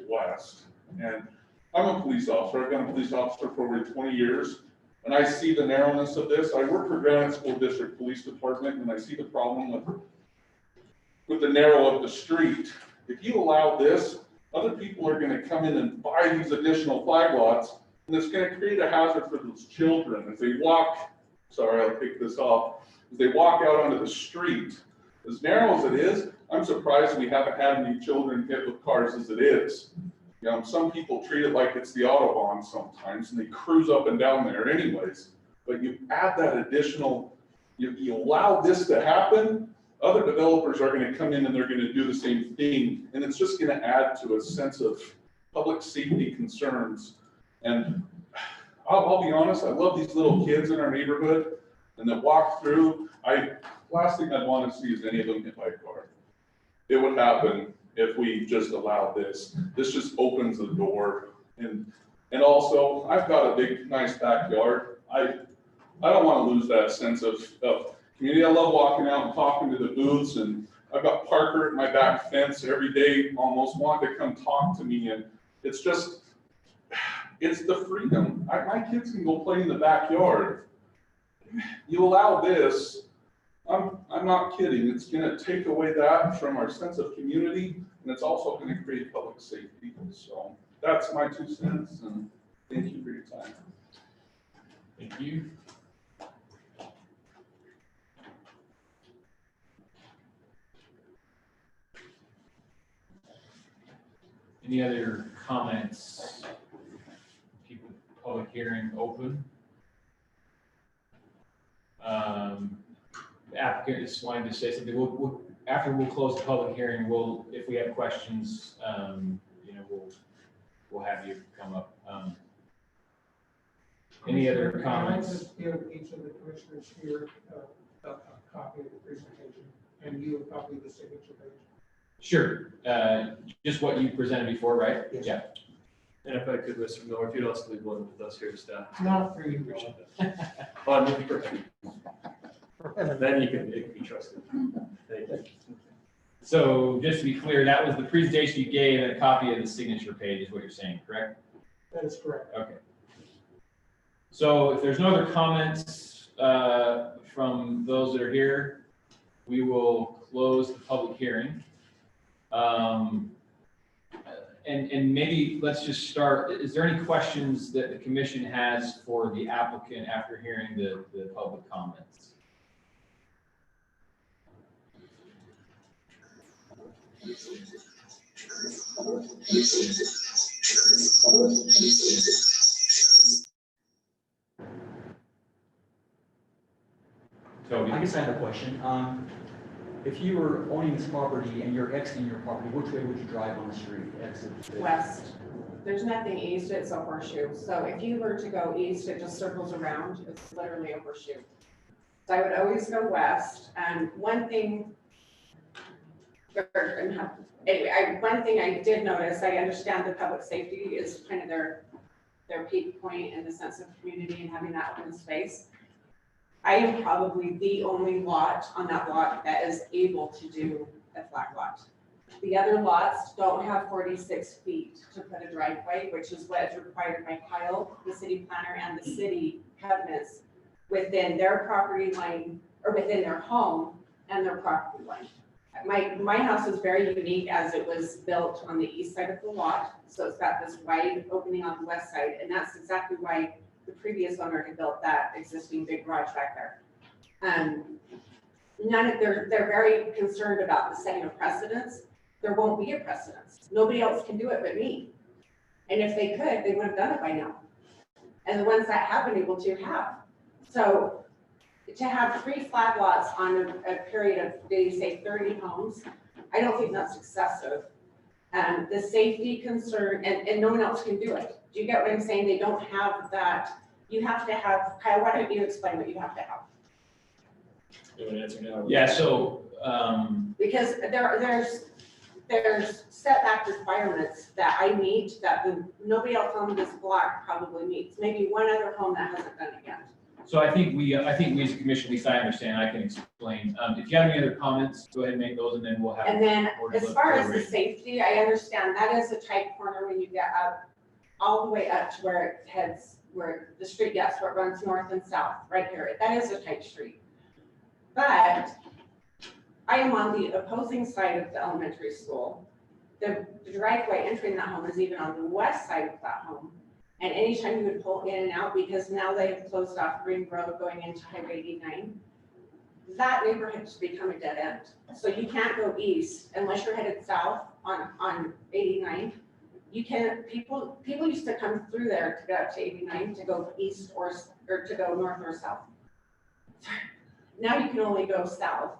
west. And I'm a police officer. I've been a police officer for over 20 years. And I see the narrowness of this. I work for Granite School District Police Department, and I see the problem with the narrow of the street. If you allow this, other people are going to come in and buy these additional flag lots, and it's going to create a hazard for those children as they walk. Sorry, I'll take this off. As they walk out onto the street, as narrow as it is, I'm surprised we haven't had any children hit with cars as it is. You know, some people treat it like it's the Autobahn sometimes, and they cruise up and down there anyways. But you add that additional, you allow this to happen, other developers are going to come in and they're going to do the same thing, and it's just going to add to a sense of public safety concerns. And I'll be honest, I love these little kids in our neighborhood, and that walk through. Last thing I'd want to see is any of them hit by a car. It would happen if we just allowed this. This just opens the door. And also, I've got a big, nice backyard. I don't want to lose that sense of community. I love walking out and talking to the booths, and I've got Parker at my back fence every day, almost wanting to come talk to me. And it's just, it's the freedom. My kids can go play in the backyard. You allow this, I'm not kidding, it's going to take away that from our sense of community, and it's also going to create public safety. So that's my 2 cents, and thank you for your time. Thank you. Any other comments? Keep the public hearing open. The applicant just wanted to say something. After we'll close the public hearing, if we have questions, we'll have you come up. Any other comments? Can I just give each of the commissioners here a copy of the presentation, and you a copy of the signature page? Sure. Just what you presented before, right? Yes. Yeah. And if I could, Mr. Miller, if you'd also leave one with us here to staff. Not for you. Appreciate that. Oh, no, perfect. Then it can be trusted. Thank you. So just to be clear, that was the presentation you gave and a copy of the signature page is what you're saying, correct? That is correct. Okay. So if there's no other comments from those that are here, we will close the public hearing. And maybe let's just start. Is there any questions that the commission has for the applicant after hearing the public comments? Toby? I guess I have a question. If you were owning this property and you're exiting your property, which way would you drive on the street? Exit? West. There's nothing east, it's a horseshoe. So if you were to go east, it just circles around. It's literally a horseshoe. So I would always go west. And one thing I did notice, I understand the public safety is kind of their peak point in the sense of community and having that open space. I am probably the only lot on that block that is able to do a flag lot. The other lots don't have 46 feet to put a driveway, which is what is required by Kyle, the city planner, and the city covenants within their property line or within their home and their property line. my house is very unique as it was built on the east side of the lot. So it's got this wide opening on the west side, and that's exactly why the previous owner had built that existing big garage back there. They're very concerned about the setting of precedents. There won't be a precedence. Nobody else can do it but me. And if they could, they would have done it by now. And the ones that have been able to have. So to have 3 flag lots on a period of, they say 30 homes, I don't think that's excessive. The safety concern, and no one else can do it. Do you get what I'm saying? They don't have that. You have to have, Kyle, why don't you explain what you have to have? You want to answer now? Yeah, so, Because there's setback requirements that I meet that nobody else on this block probably meets. Maybe one other home that hasn't done it yet. so I think we as a commission, at least I understand, I can explain. If you have any other comments, go ahead and make those, and then we'll have. And then board as far as the deliberate. safety, I understand that is a tight corner when you get up, all the way up to where it heads, where the street gets, where it runs north and south, right here. That is a tight street. But I am on the opposing side of the elementary school. The driveway entering that home is even on the west side of that home. And anytime you would pull in and out, because now they have closed off Green Road going into Highway 89, that neighborhood has become a dead end. So you can't go east unless you're headed south on 89. You can, people used to come through there to get up to 89 to go east or to go north or south. Now you can only go south.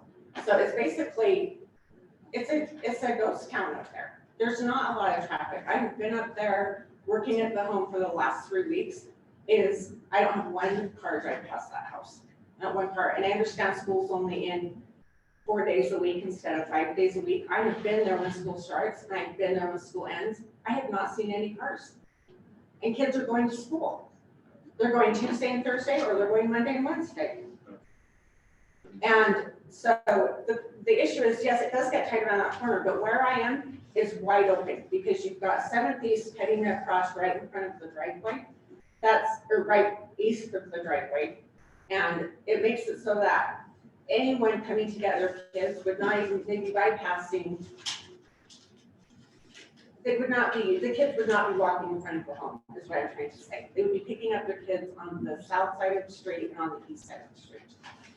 So it's basically, it's a ghost town up there. There's not a lot of traffic. I've been up there working at the home for the last 3 weeks. I don't have one car drive past that house, not one car. And I understand school's only in 4 days a week instead of 5 days a week. I have been there when school starts and I've been there when school ends. I have not seen any cars. And kids are going to school. They're going Tuesday and Thursday, or they're going Monday and Wednesday. And so the issue is, yes, it does get tight around that corner, but where I am is wide open because you've got 7th East heading across right in front of the driveway. Or right east of the driveway. And it makes it so that anyone coming to get their kids would not even, they'd be bypassing. The kids would not be walking in front of the home, is what I'm trying to say. They would be picking up their kids on the south side of the street and on the east side of the street,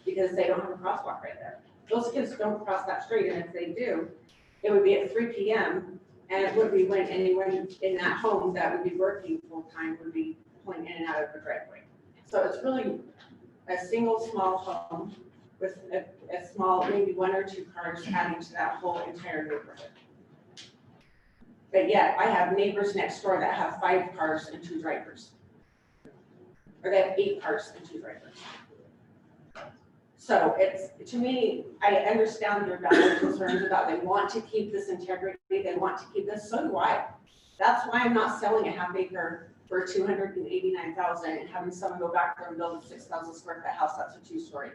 because they don't have a crosswalk right there. Those kids don't cross that street, and if they do, it would be at 3 p.m. and it would be when anyone in that home that would be working full-time would be pulling in and out of the driveway. So it's really a single small home with a small, maybe 1 or 2 cars adding to that whole entire neighborhood. But yet I have neighbors next door that have 5 cars and 2 drivers. Or they have 8 cars and 2 drivers. So it's, to me, I understand their valid concerns about they want to keep this integrity, they want to keep this, so do I. That's why I'm not selling a half acre for $289,000 and having someone go back there and build a 6,000 square foot house that's a 2-story.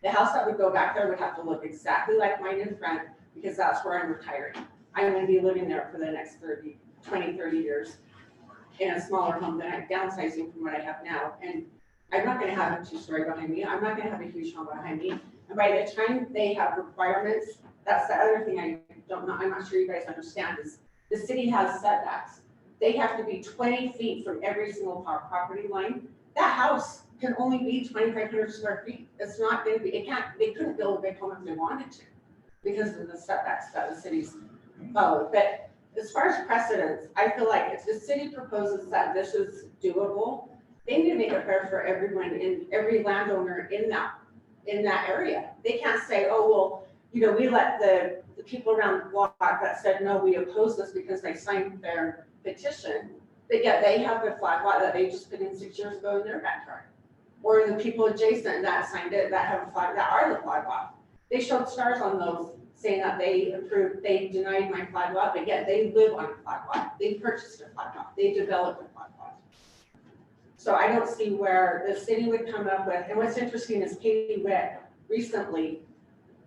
The house that would go back there would have to look exactly like mine in front, because that's where I'm retiring. I'm gonna be living there for the next 20, 30 years in a smaller home than I'm downsizing from what I have now. And I'm not gonna have a 2-story behind me. I'm not gonna have a huge home behind me. And by the time they have requirements, that's the other thing I don't know, I'm not sure you guys understand, is the city has setbacks. They have to be 20 feet from every single property line. That house can only be 2,500 square feet. It's not gonna be, they couldn't build a big home if they wanted to because of the setbacks that the city's followed. But as far as precedents, I feel like if the city proposes that this is doable, they need to make it fair for everyone in every landowner in that area. They can't say, oh, well, we let the people around the block that said, no, we oppose this because they signed their petition, but yet they have a flag lot that they just put in 6 years ago in their backyard. Or the people adjacent that signed it that have a flag, that are the flag lot. They showed stars on those saying that they denied my flag lot, but yet they live on a flag lot. They purchased a flag lot. They developed a flag lot. So I don't see where the city would come up with, and what's interesting is Katie Witt recently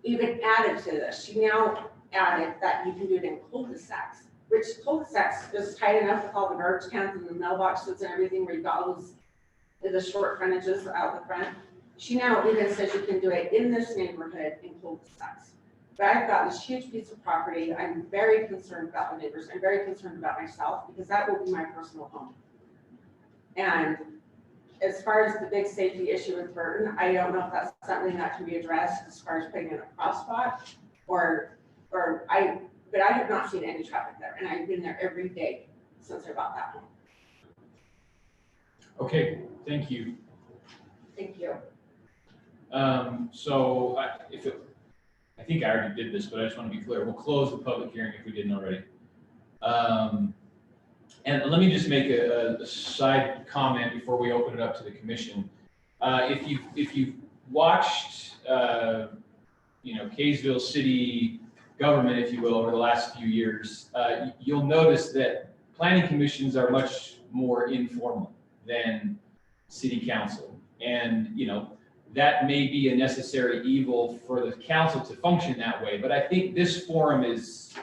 even added to this. She now added that you can do it in cul-de-sacs, which cul-de-sacs is tight enough with all the garbage cans and the mailboxes and everything where you've got all those, the short frontages out the front. She now even says you can do it in this neighborhood in cul-de-sacs. but I've got this huge piece of property. I'm very concerned about the neighbors. I'm very concerned about myself because that will be my personal home. And as far as the big safety issue with Burton, I don't know if that's something that can be addressed as far as putting in a cross spot but I have not seen any traffic there, and I've been there every day since I bought that home. Okay, thank you. Thank you. So I think I already did this, but I just want to be clear. We'll close the public hearing if we didn't already. And let me just make a side comment before we open it up to the commission. If you've watched, Kaysville city government, if you will, over the last few years, you'll notice that planning commissions are much more informal than city council. And, that may be a necessary evil for the council to function that way, but I think this forum is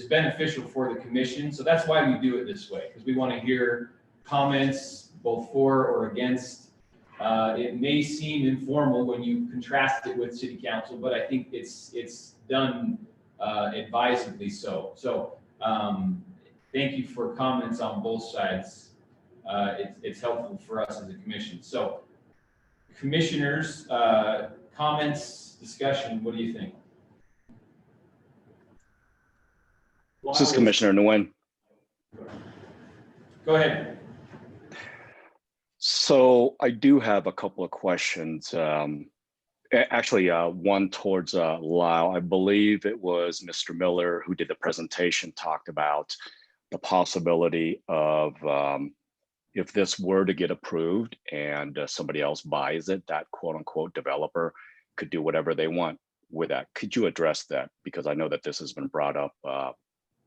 beneficial for the commission. So that's why we do it this way, because we want to hear comments both for or against. It may seem informal when you contrast it with city council, but I think it's done advisedly so. So thank you for comments on both sides. It's helpful for us as a commission. So commissioners, comments, discussion, what do you think? This is Commissioner Nguyen. Go ahead. So I do have a couple of questions. Actually, one towards Lyle. I believe it was Mr. Miller who did the presentation, talked about the possibility of if this were to get approved and somebody else buys it, that quote unquote developer could do whatever they want with that. Could you address that? Because I know that this has been brought up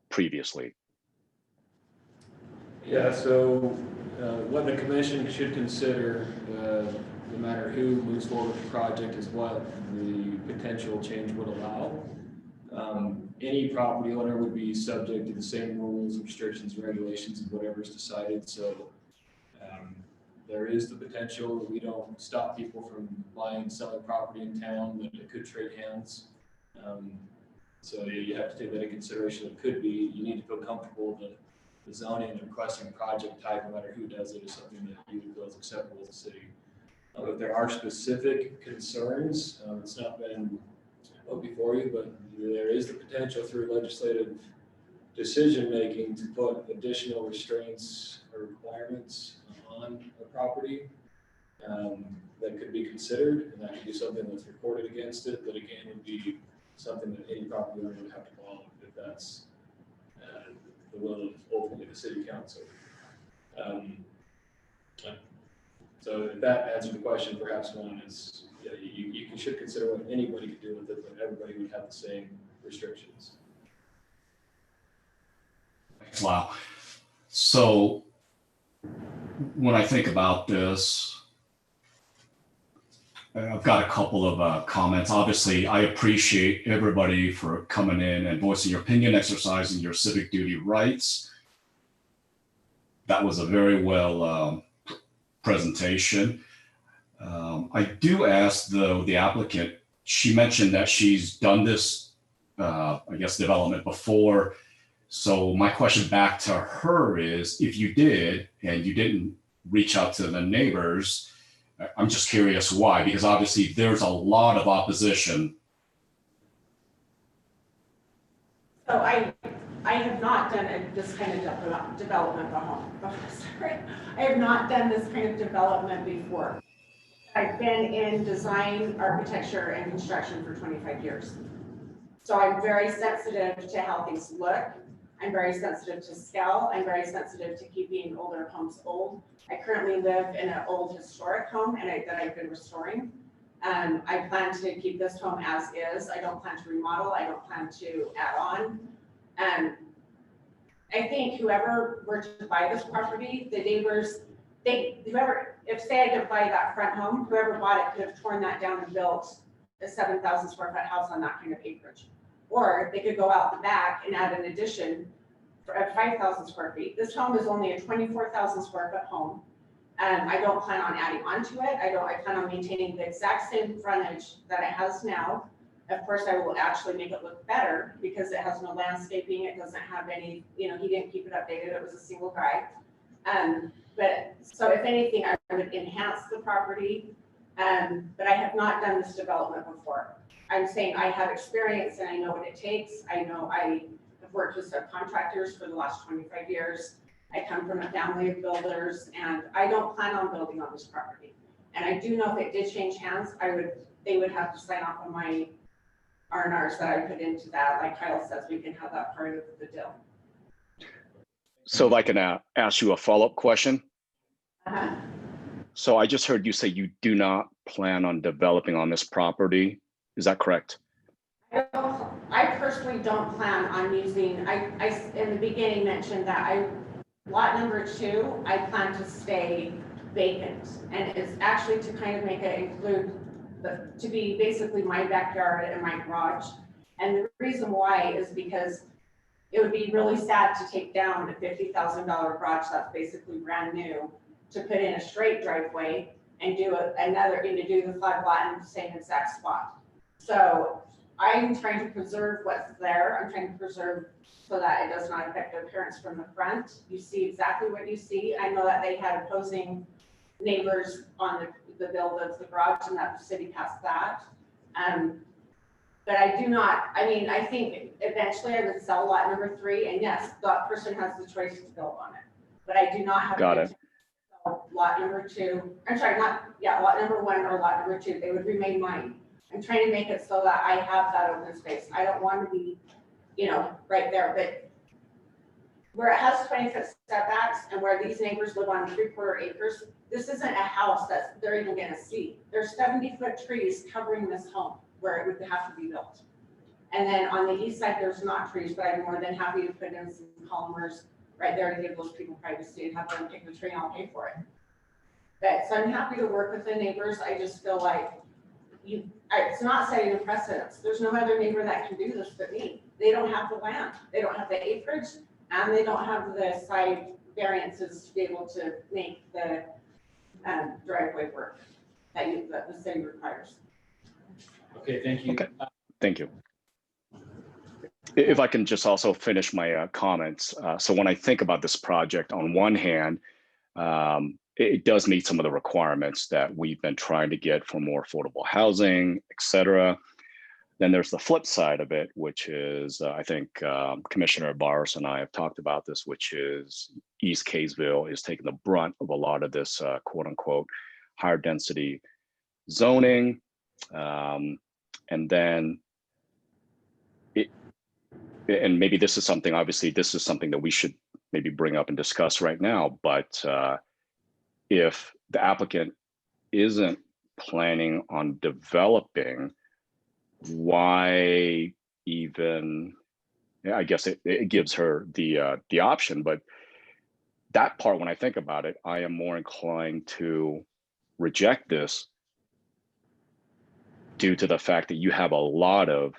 previously. Yeah, so what the commission should consider, no matter who moves forward with the project, is what the potential change would allow. Any property owner would be subject to the same rules, restrictions, regulations, and whatever is decided. So there is the potential that we don't stop people from buying and selling property in town, but it could trade hands. So you have to take that into consideration. It could be, you need to feel comfortable that the zoning and requesting project type, no matter who does it, is something that you would feel is acceptable as a city. If there are specific concerns, it's not been put before you, but there is the potential through legislative decision-making to put additional restraints or requirements on a property that could be considered, and that could be something that's recorded against it, but again, would be something that any property owner would have to follow if that's the will of ultimately the city council. So if that answers the question, perhaps one is, yeah, you should consider what anybody could do with it, but everybody would have the same restrictions. Wow. So when I think about this, I've got a couple of comments. Obviously, I appreciate everybody for coming in and voicing your opinion, exercising your civic duty rights. That was a very well presentation. I do ask, though, the applicant, she mentioned that she's done this, I guess, development before. So my question back to her is, if you did and you didn't reach out to the neighbors, I'm just curious why, because obviously there's a lot of opposition. So I have not done this kind of development before. Sorry. I have not done this kind of development before. I've been in design, architecture, and construction for 25 years. So I'm very sensitive to how things look. I'm very sensitive to scale. I'm very sensitive to keeping older homes old. I currently live in an old historic home that I've been restoring. I plan to keep this home as is. I don't plan to remodel. I don't plan to add on. I think whoever were to buy this property, the neighbors, if say I didn't buy that front home, whoever bought it could have torn that down and built a 7,000 square foot house on that kind of acreage. Or they could go out the back and add an addition at 5,000 square feet. This home is only a 24,000 square foot home. I don't plan on adding onto it. I plan on maintaining the exact same frontage that it has now. Of course, I will actually make it look better because it has no landscaping, it doesn't have any, you know, he didn't keep it updated, it was a single guy. But, so if anything, I would enhance the property, but I have not done this development before. I'm saying I have experience and I know what it takes. I know I have worked with subcontractors for the last 25 years. I come from a family of builders and I don't plan on building on this property. And I do know if it did change hands, they would have to sign off on my R&Rs that I put into that. Like Kyle says, we can have that part of the deal. So if I can ask you a follow-up question. Uh-huh. So I just heard you say you do not plan on developing on this property. Is that correct? I personally don't plan on using, I in the beginning mentioned that lot number 2, I plan to stay vacant. And it's actually to kind of make it include, to be basically my backyard and my garage. And the reason why is because it would be really sad to take down a $50,000 garage that's basically brand new to put in a straight driveway and do the flag lot in the same exact spot. So I'm trying to preserve what's there. I'm trying to preserve so that it does not affect the appearance from the front. You see exactly what you see. I know that they had opposing neighbors on the build of the garage and that the city passed that. But I do not, I mean, I think eventually I would sell lot number 3 and yes, that person has the choice to build on it. But I do not have to sell lot number 2. I'm sorry, lot number 1 or lot number 2. They would remain mine. I'm trying to make it so that I have that open space. I don't want to be, you know, right there, but where it has 20-foot setbacks and where these neighbors live on 3/4 acres, this isn't a house that they're even gonna see. There's 70-foot trees covering this home where it would have to be built. And then on the east side, there's not trees, but I'm more than happy to put in some columers right there to give those people privacy and have them take the tree and I'll pay for it. But so I'm happy to work with the neighbors. I just feel like it's not setting a precedence. There's no other neighbor that can do this but me. They don't have the land, they don't have the acreage, and they don't have the side variances to be able to make the driveway work that the city requires. Okay, thank you. Okay, thank you. If I can just also finish my comments. So when I think about this project, on one hand, it does meet some of the requirements that we've been trying to get for more affordable housing, et cetera. Then there's the flip side of it, which is, I think Commissioner Barros and I have talked about this, which is East Kaysville is taking the brunt of a lot of this quote unquote higher density zoning. And then and maybe this is something, obviously this is something that we should maybe bring up and discuss right now, but if the applicant isn't planning on developing, why even, I guess it gives her the option, but that part, when I think about it, I am more inclined to reject this due to the fact that you have a lot of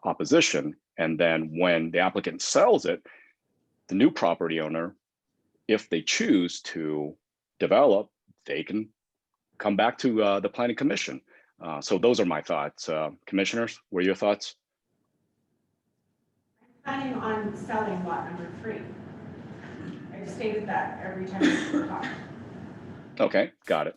opposition. And then when the applicant sells it, the new property owner, if they choose to develop, they can come back to the Planning Commission. So those are my thoughts. Commissioners, what are your thoughts? I'm planning on selling lot number 3. I've stated that every time we talk. Okay, got it.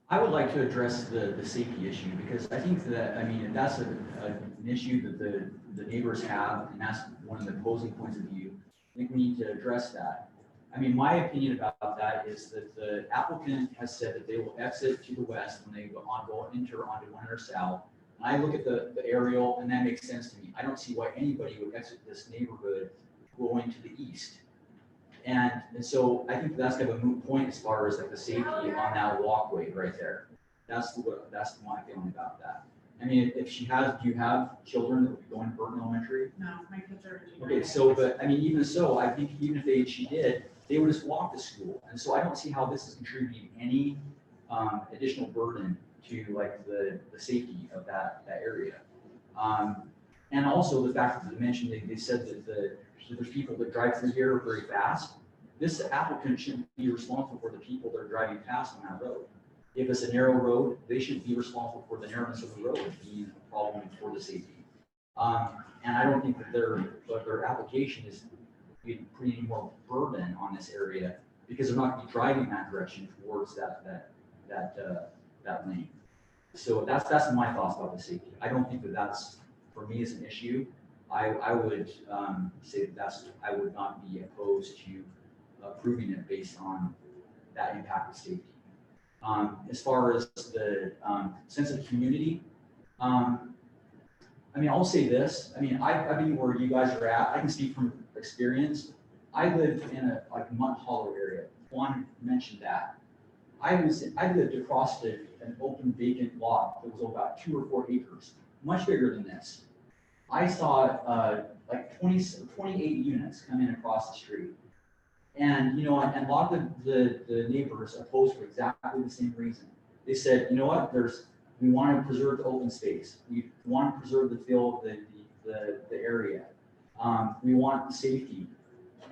I would like to address the safety issue because I think that, I mean, that's an issue that the neighbors have, and that's one of the opposing points of view. I think we need to address that. I mean, my opinion about that is that the applicant has said that they will exit to the west when they enter onto 100 South. And I look at the aerial and that makes sense to me. I don't see why anybody would exit this neighborhood going to the east. And so I think that's kind of a moot point as far as like the safety on that walkway right there. That's my feeling about that. I mean, if she has, do you have children that would be going to Burton Elementary? No, my kids are. Okay, so, but I mean, even so, I think even if she did, they would just walk to school. And so I don't see how this is contributing any additional burden to like the safety of that area. And also the fact that they mentioned, they said that there's people that drive through here very fast. This applicant shouldn't be responsible for the people that are driving past on that road. If it's a narrow road, they should be responsible for the narrowness of the road being a problem for the safety. And I don't think that their application is putting any more burden on this area because they're not going to be driving that direction towards that lane. So that's my thoughts about the safety. I don't think that that's, for me, is an issue. I would say I would not be opposed to approving it based on that impact of safety. As far as the sense of community, I mean, I'll say this. I mean, I've been where you guys are at. I can speak from experience. I lived in a Mount Hollow area. Juan mentioned that. I lived across an open vacant lot that was about 2 or 4 acres, much bigger than this. I saw like 28 units come in across the street. And, you know, and a lot of the neighbors opposed for exactly the same reason. They said, you know what, we want to preserve the open space. We want to preserve the feel of the area. We want safety.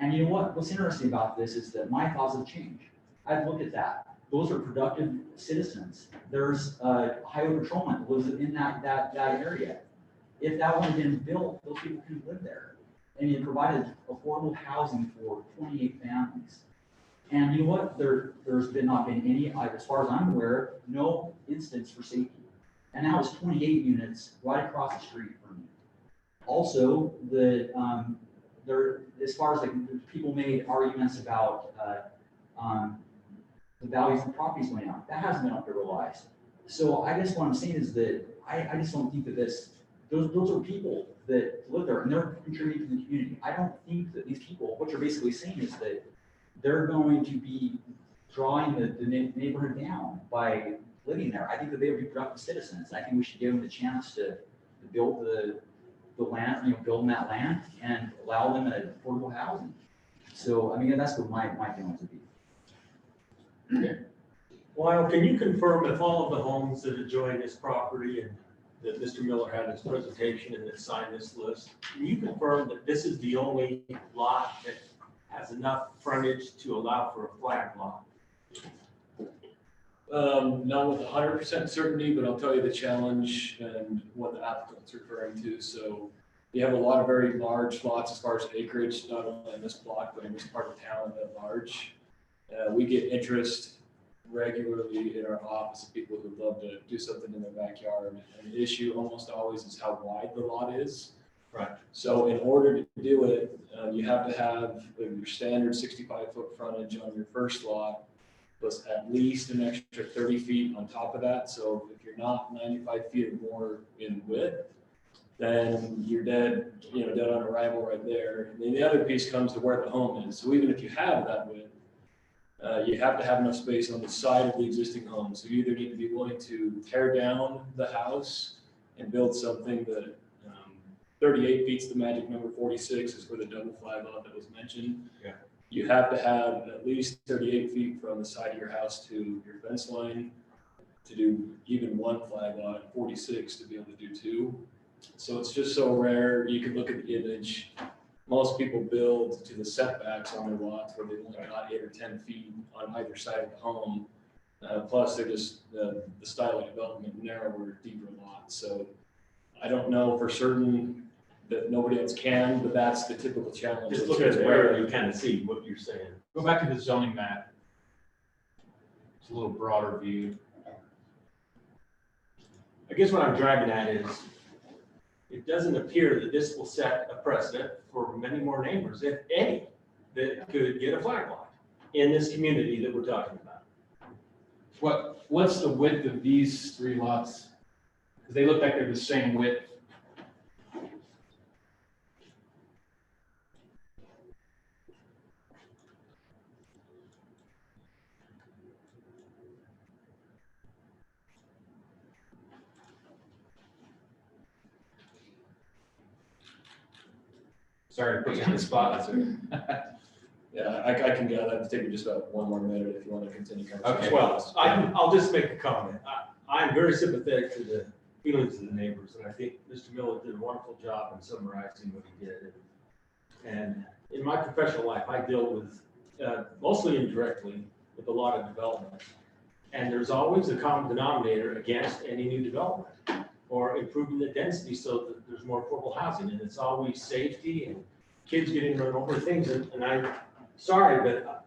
And you know what, what's interesting about this is that my thoughts have changed. I've looked at that. Those are productive citizens. There's a highway patrolman that lives in that area. If that would have been built, those people could live there. And it provided affordable housing for 28 families. And you know what? There's not been any, as far as I'm aware, no instance for safety. And that was 28 units right across the street from me. Also, as far as like people made arguments about the values of properties going up, that hasn't been up-realized. So I guess what I'm saying is that I just don't think that those are people that live there and they're contributing to the community. I don't think that these people, what you're basically saying is that they're going to be drawing the neighborhood down by living there. I think that they would be productive citizens. I think we should give them the chance to build the land, you know, build that land and allow them affordable housing. So, I mean, that's what my feelings would be. Okay. Lyle, can you confirm if all of the homes that adjoin this property and that Mr. Miller had his presentation and that signed this list, can you confirm that this is the only lot that has enough frontage to allow for a flag lot? Not with 100% certainty, but I'll tell you the challenge and what the applicant's referring to. So you have a lot of very large lots as far as acreage, not only in this block, but in this part of town at large. We get interest regularly in our office of people who would love to do something in their backyard. And the issue almost always is how wide the lot is. Right. So in order to do it, you have to have your standard 65-foot frontage on your first lot, plus at least an extra 30 feet on top of that. So if you're not 95 feet or more in width, then you're dead on arrival right there. And then the other piece comes to where the home is. So even if you have that width, you have to have enough space on the side of the existing home. So you either need to be willing to tear down the house and build something that 38 feet's the magic number, 46 is for the double flag lot that was mentioned. Yeah. You have to have at least 38 feet from the side of your house to your fence line to do even one flag lot, 46 to be able to do 2. So it's just so rare. You can look at the image. Most people build to the setbacks on their lots where they've only got 8 or 10 feet on either side of the home. Plus they're just the style of development, narrower, deeper lots. So I don't know for certain that nobody else can, but that's the typical challenge. Just look at it where you kind of see what you're saying. Go back to the zoning map. It's a little broader view. I guess what I'm driving at is, it doesn't appear that this will set a precedent for many more neighbors, if any, that could get a flag lot in this community that we're talking about. What's the width of these 3 lots? Because they look like they're the same width. Sorry to put you on the spot. Yeah, I can get that. It's taking just about 1 more minute if you want to continue. Okay, well, I'll just make a comment. I'm very sympathetic to the feelings of the neighbors, and I think Mr. Miller did a wonderful job in summarizing what he did. And in my professional life, I deal with, mostly indirectly, with a lot of development. And there's always a common denominator against any new development. or improving the density so that there's more affordable housing, and it's always safety and kids getting run over things, and I'm sorry, but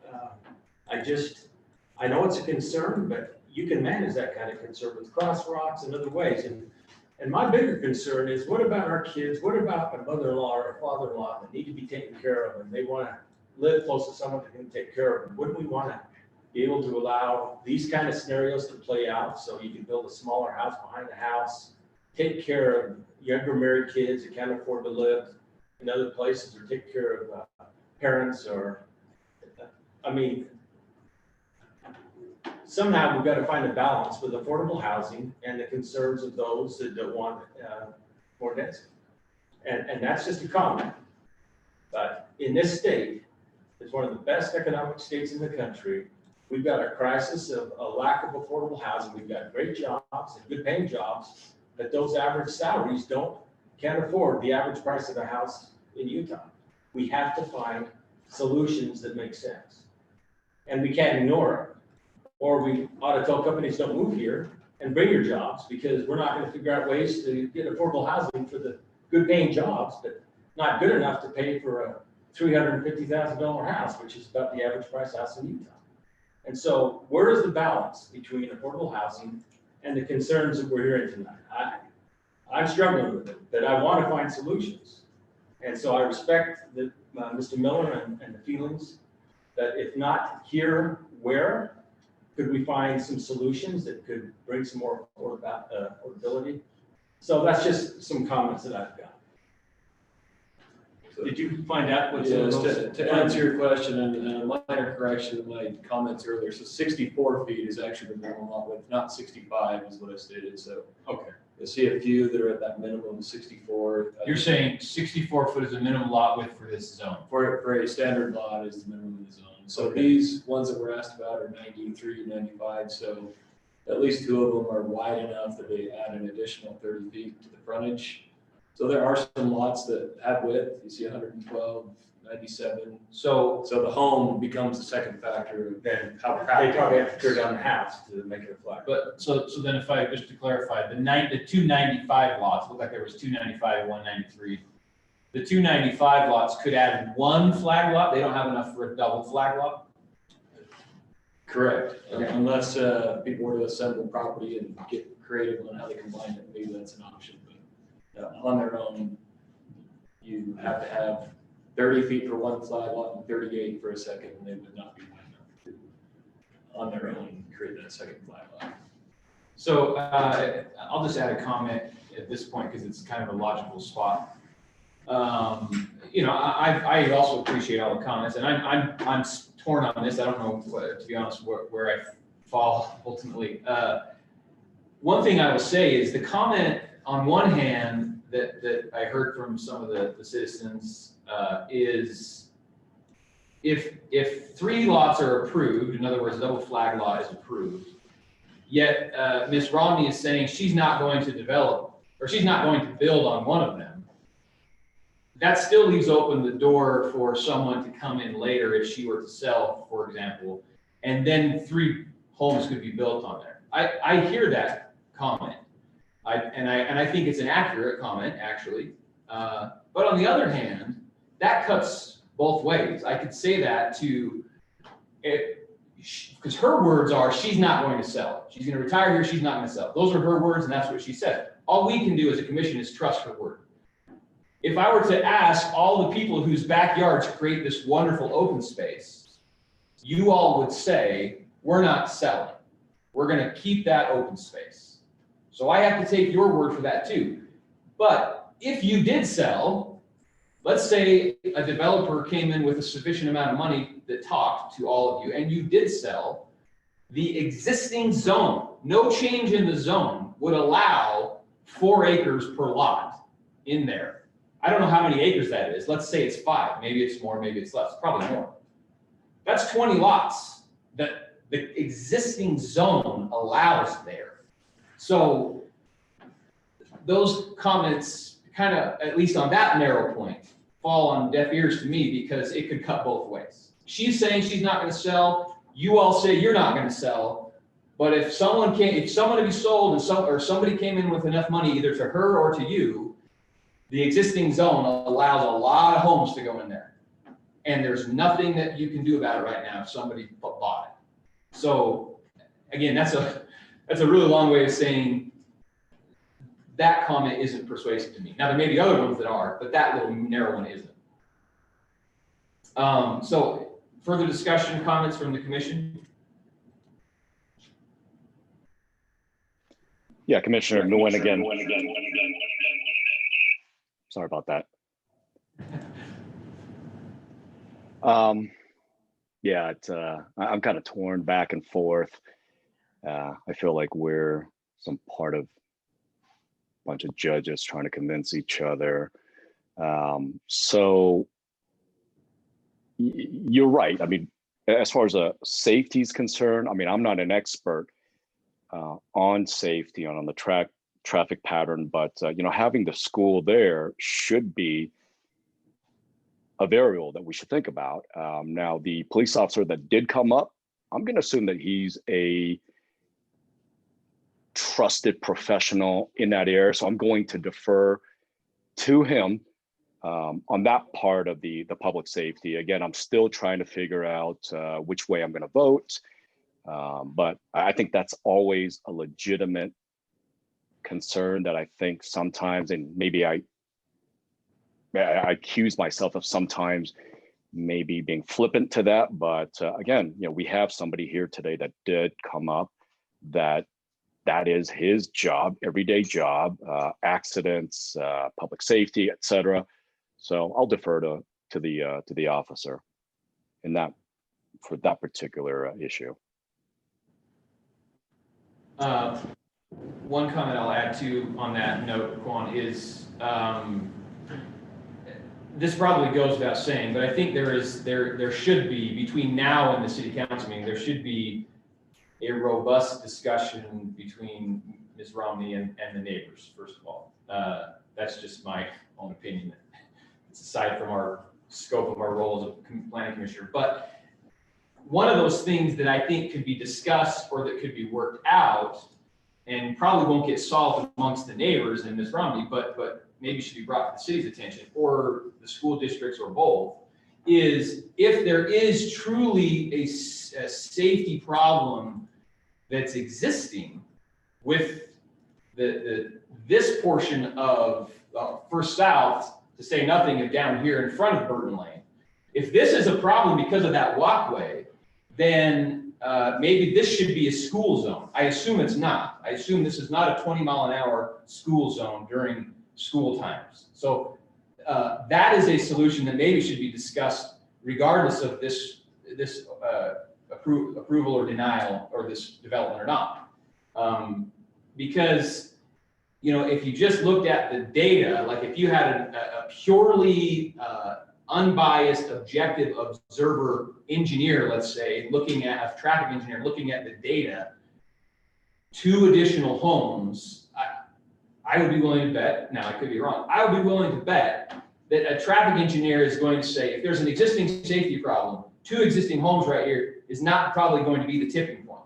I know it's a concern, but you can manage that kind of concern with crosswalks and other ways, and my bigger concern is, what about our kids, what about a mother-in-law or a father-in-law that need to be taken care of, and they wanna live close to someone that can take care of them? Wouldn't we wanna be able to allow these kind of scenarios to play out, so you can build a smaller house behind the house, take care of younger married kids that can't afford to live in other places, or take care of parents, or, I mean, somehow we've got to find a balance with affordable housing and the concerns of those that don't want more density. And that's just a comment. But in this state, it's one of the best economic states in the country. We've got a crisis of a lack of affordable housing. We've got great jobs and good paying jobs, but those average salaries can't afford the average price of a house in Utah. We have to find solutions that make sense. And we can't ignore it. Or we ought to tell companies, don't move here and bring your jobs, because we're not going to figure out ways to get affordable housing for the good paying jobs, but not good enough to pay for a $350,000 house, which is about the average price house in Utah. And so where is the balance between affordable housing and the concerns that we're hearing tonight? I'm struggling with it, but I want to find solutions. And so I respect Mr. Miller and the feelings that if not here, where could we find some solutions that could bring some more affordability? So that's just some comments that I've got. Did you find out what? Yes, to answer your question, and a minor correction of my comments earlier, so 64 feet is actually the minimum lot width, not 65 is what I stated, so. Okay. You'll see a few that are at that minimum 64. You're saying 64 foot is the minimum lot width for this zone? For a standard lot is the minimum in the zone. So Okay. these ones that were asked about are 93, 95, so at least two of them are wide enough that they add an additional 30 feet to the frontage. So there are some lots that have width, you see 112, 97. So the home becomes the second factor of Then how they practical. probably have to tear down the house to make it a flat. But so then if I, just to clarify, the 295 lots, looked like there was 295 and 193. The 295 lots could add one flag lot. They don't have enough for a double flag lot. Correct. Okay. Unless people were to assemble property and get creative on how they combine it, maybe that's an option. But on their own, you have to have 30 feet for one flag lot and 38 for a second, and they would not be wide enough to, on their own, create that second flag lot. So I'll just add a comment at this point because it's kind of a logical spot. You know, I also appreciate all the comments, and I'm torn on this. I don't know, to be honest, where I fall ultimately. One thing I will say is the comment on one hand that I heard from some of the citizens is if 3 lots are approved, in other words, a double flag lot is approved, yet Ms. Romney is saying she's not going to develop, or she's not going to build on one of them, that still leaves open the door for someone to come in later if she were to sell, for example, and then 3 homes could be built on there. I hear that comment. And I think it's an accurate comment, actually. But on the other hand, that cuts both ways. I could say that to it, because her words are, she's not going to sell. She's going to retire here, she's not going to sell. Those are her words, and that's what she said. All we can do as a commission is trust her word. If I were to ask all the people whose backyards create this wonderful open space, you all would say, we're not selling. We're going to keep that open space. So I have to take your word for that too. But if you did sell, let's say a developer came in with a sufficient amount of money that talked to all of you, and you did sell, the existing zone, no change in the zone, would allow 4 acres per lot in there. I don't know how many acres that is. Let's say it's 5. Maybe it's more, maybe it's less, probably more. That's 20 lots that the existing zone allows there. So those comments kind of, at least on that narrow point, fall on deaf ears to me because it could cut both ways. She's saying she's not going to sell. You all say you're not going to sell. But if someone to be sold or somebody came in with enough money either to her or to you, the existing zone allows a lot of homes to go in there. And there's nothing that you can do about it right now if somebody bought it. So again, that's a really long way of saying that comment isn't persuasive to me. Now, there may be other ones that are, but that little narrow one isn't. So further discussion, comments from the commission? Yeah, Commissioner Nguyen again. Sorry about that. Yeah, I'm kind of torn back and forth. I feel like we're some part of a bunch of judges trying to convince each other. So you're right. I mean, as far as safety is concerned, I mean, I'm not an expert on safety on the traffic pattern, but you know, having the school there should be a variable that we should think about. Now, the police officer that did come up, I'm going to assume that he's a trusted professional in that area, so I'm going to defer to him on that part of the public safety. Again, I'm still trying to figure out which way I'm going to vote. But I think that's always a legitimate concern that I think sometimes, and maybe I accuse myself of sometimes maybe being flippant to that. But again, you know, we have somebody here today that did come up that is his job, everyday job, accidents, public safety, etc. So I'll defer to the officer in that for that particular issue. One comment I'll add to on that note, Quan, is this probably goes without saying, but I think there should be, between now and the city council meeting, there should be a robust discussion between Ms. Romney and the neighbors, first of all. That's just my own opinion. It's aside from our scope of our role as a planning commissioner. But one of those things that I think could be discussed or that could be worked out and probably won't get solved amongst the neighbors and Ms. Romney, but maybe should be brought to the city's attention or the school districts or both, is if there is truly a safety problem that's existing with this portion of First South, to say nothing of down here in front of Burton Lane. If this is a problem because of that walkway, then maybe this should be a school zone. I assume it's not. I assume this is not a 20-mile-an-hour school zone during school times. So that is a solution that maybe should be discussed regardless of this approval or denial or this development or not. Because, you know, if you just looked at the data, like if you had a purely unbiased, objective observer engineer, let's say, looking at a traffic engineer, looking at the data, 2 additional homes, I would be willing to bet, now I could be wrong, I would be willing to bet that a traffic engineer is going to say, if there's an existing safety problem, 2 existing homes right here is not probably going to be the tipping point.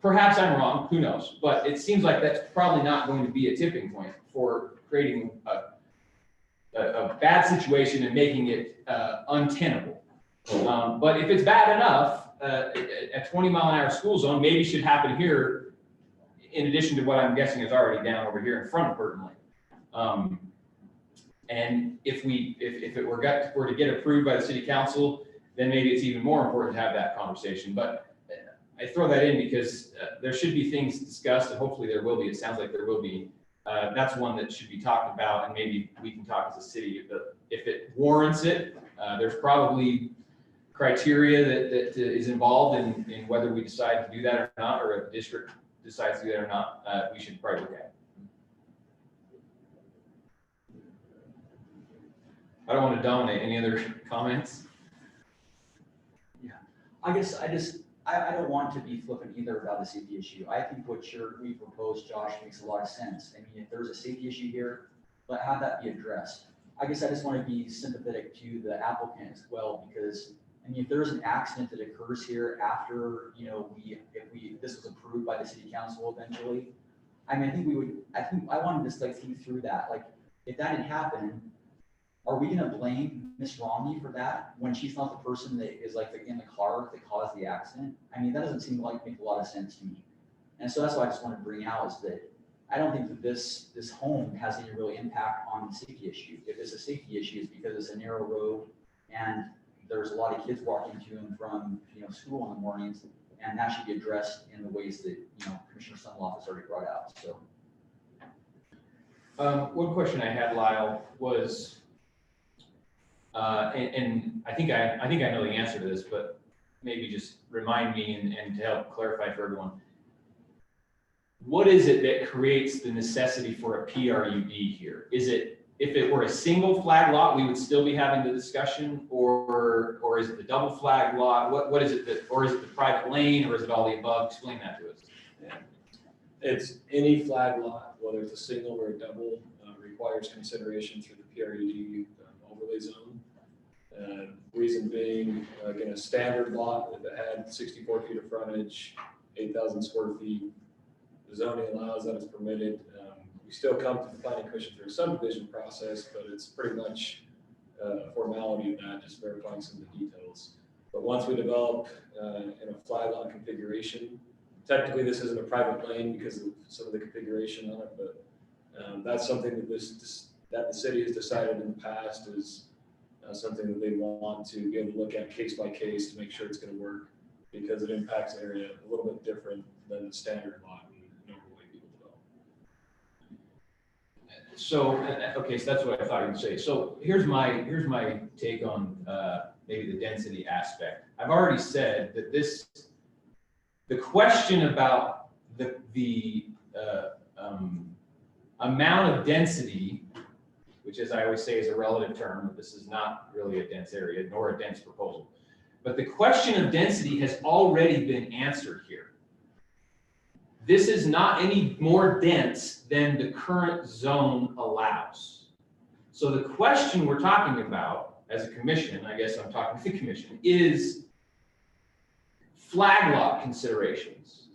Perhaps I'm wrong, who knows? But it seems like that's probably not going to be a tipping point for creating a bad situation and making it untenable. But if it's bad enough, a 20-mile-an-hour school zone maybe should happen here in addition to what I'm guessing is already down over here in front of Burton Lane. And if it were to get approved by the city council, then maybe it's even more important to have that conversation. But I throw that in because there should be things discussed, and hopefully there will be. It sounds like there will be. That's one that should be talked about, and maybe we can talk as a city. But if it warrants it, there's probably criteria that is involved in whether we decide to do that or not, or if the district decides to do that or not. We should probably look at it. I don't want to dominate. Any other comments? Yeah, I guess I don't want to be flippant either about the safety issue. I think what we proposed, Josh, makes a lot of sense. I mean, if there's a safety issue here, have that be addressed. I guess I just want to be sympathetic to the applicant as well, because I mean, if there's an accident that occurs here after, if this was approved by the city council eventually, I mean, I wanted to just like think through that. Like, if that had happened, are we gonna blame Miss Romney for that when she's not the person that is like in the car that caused the accident? I mean, that doesn't seem like make a lot of sense to me. And so that's what I just want to bring out is that I don't think that this home has any real impact on the safety issue. If it's a safety issue, it's because it's a narrow road and there's a lot of kids walking to and from, school in the mornings, and that should be addressed in the ways that, Commissioner Sunloff has already brought out, so. One question I had, Lyle, was, and I think I know the answer to this, but maybe just remind me and to help clarify for everyone. What is it that creates the necessity for a PRUD here? Is it, if it were a single flag lot, we would still be having the discussion, or is it the double flag lot? What is it that, or is it the private lane, or is it all the above? Explain that to us. Yeah. It's any flag lot, whether it's a single or a double, requires consideration through the PRUD overlay zone. Reason being, again, a standard lot, if it had 64 feet of frontage, 8,000 square feet, the zoning allows that, it's permitted. We still come to the planning commission through a subdivision process, but it's pretty much a formality of that, just verifying some of the details. But once we develop in a flag lot configuration, technically this isn't a private lane because of some of the configuration on it, but that's something that that the city has decided in the past is something that they want to be able to look at case by case to make sure it's going to work, because it impacts the area a little bit different than the standard lot and normal way people develop. So, okay, so that's what I thought you would say. So here's my take on maybe the density aspect. I've already said that the question about the amount of density, which, as I always say, is a relative term. This is not really a dense area nor a dense proposal. But the question of density has already been answered here. This is not any more dense than the current zone allows. So the question we're talking about as a commission, I guess I'm talking to the commission, is flag lot considerations.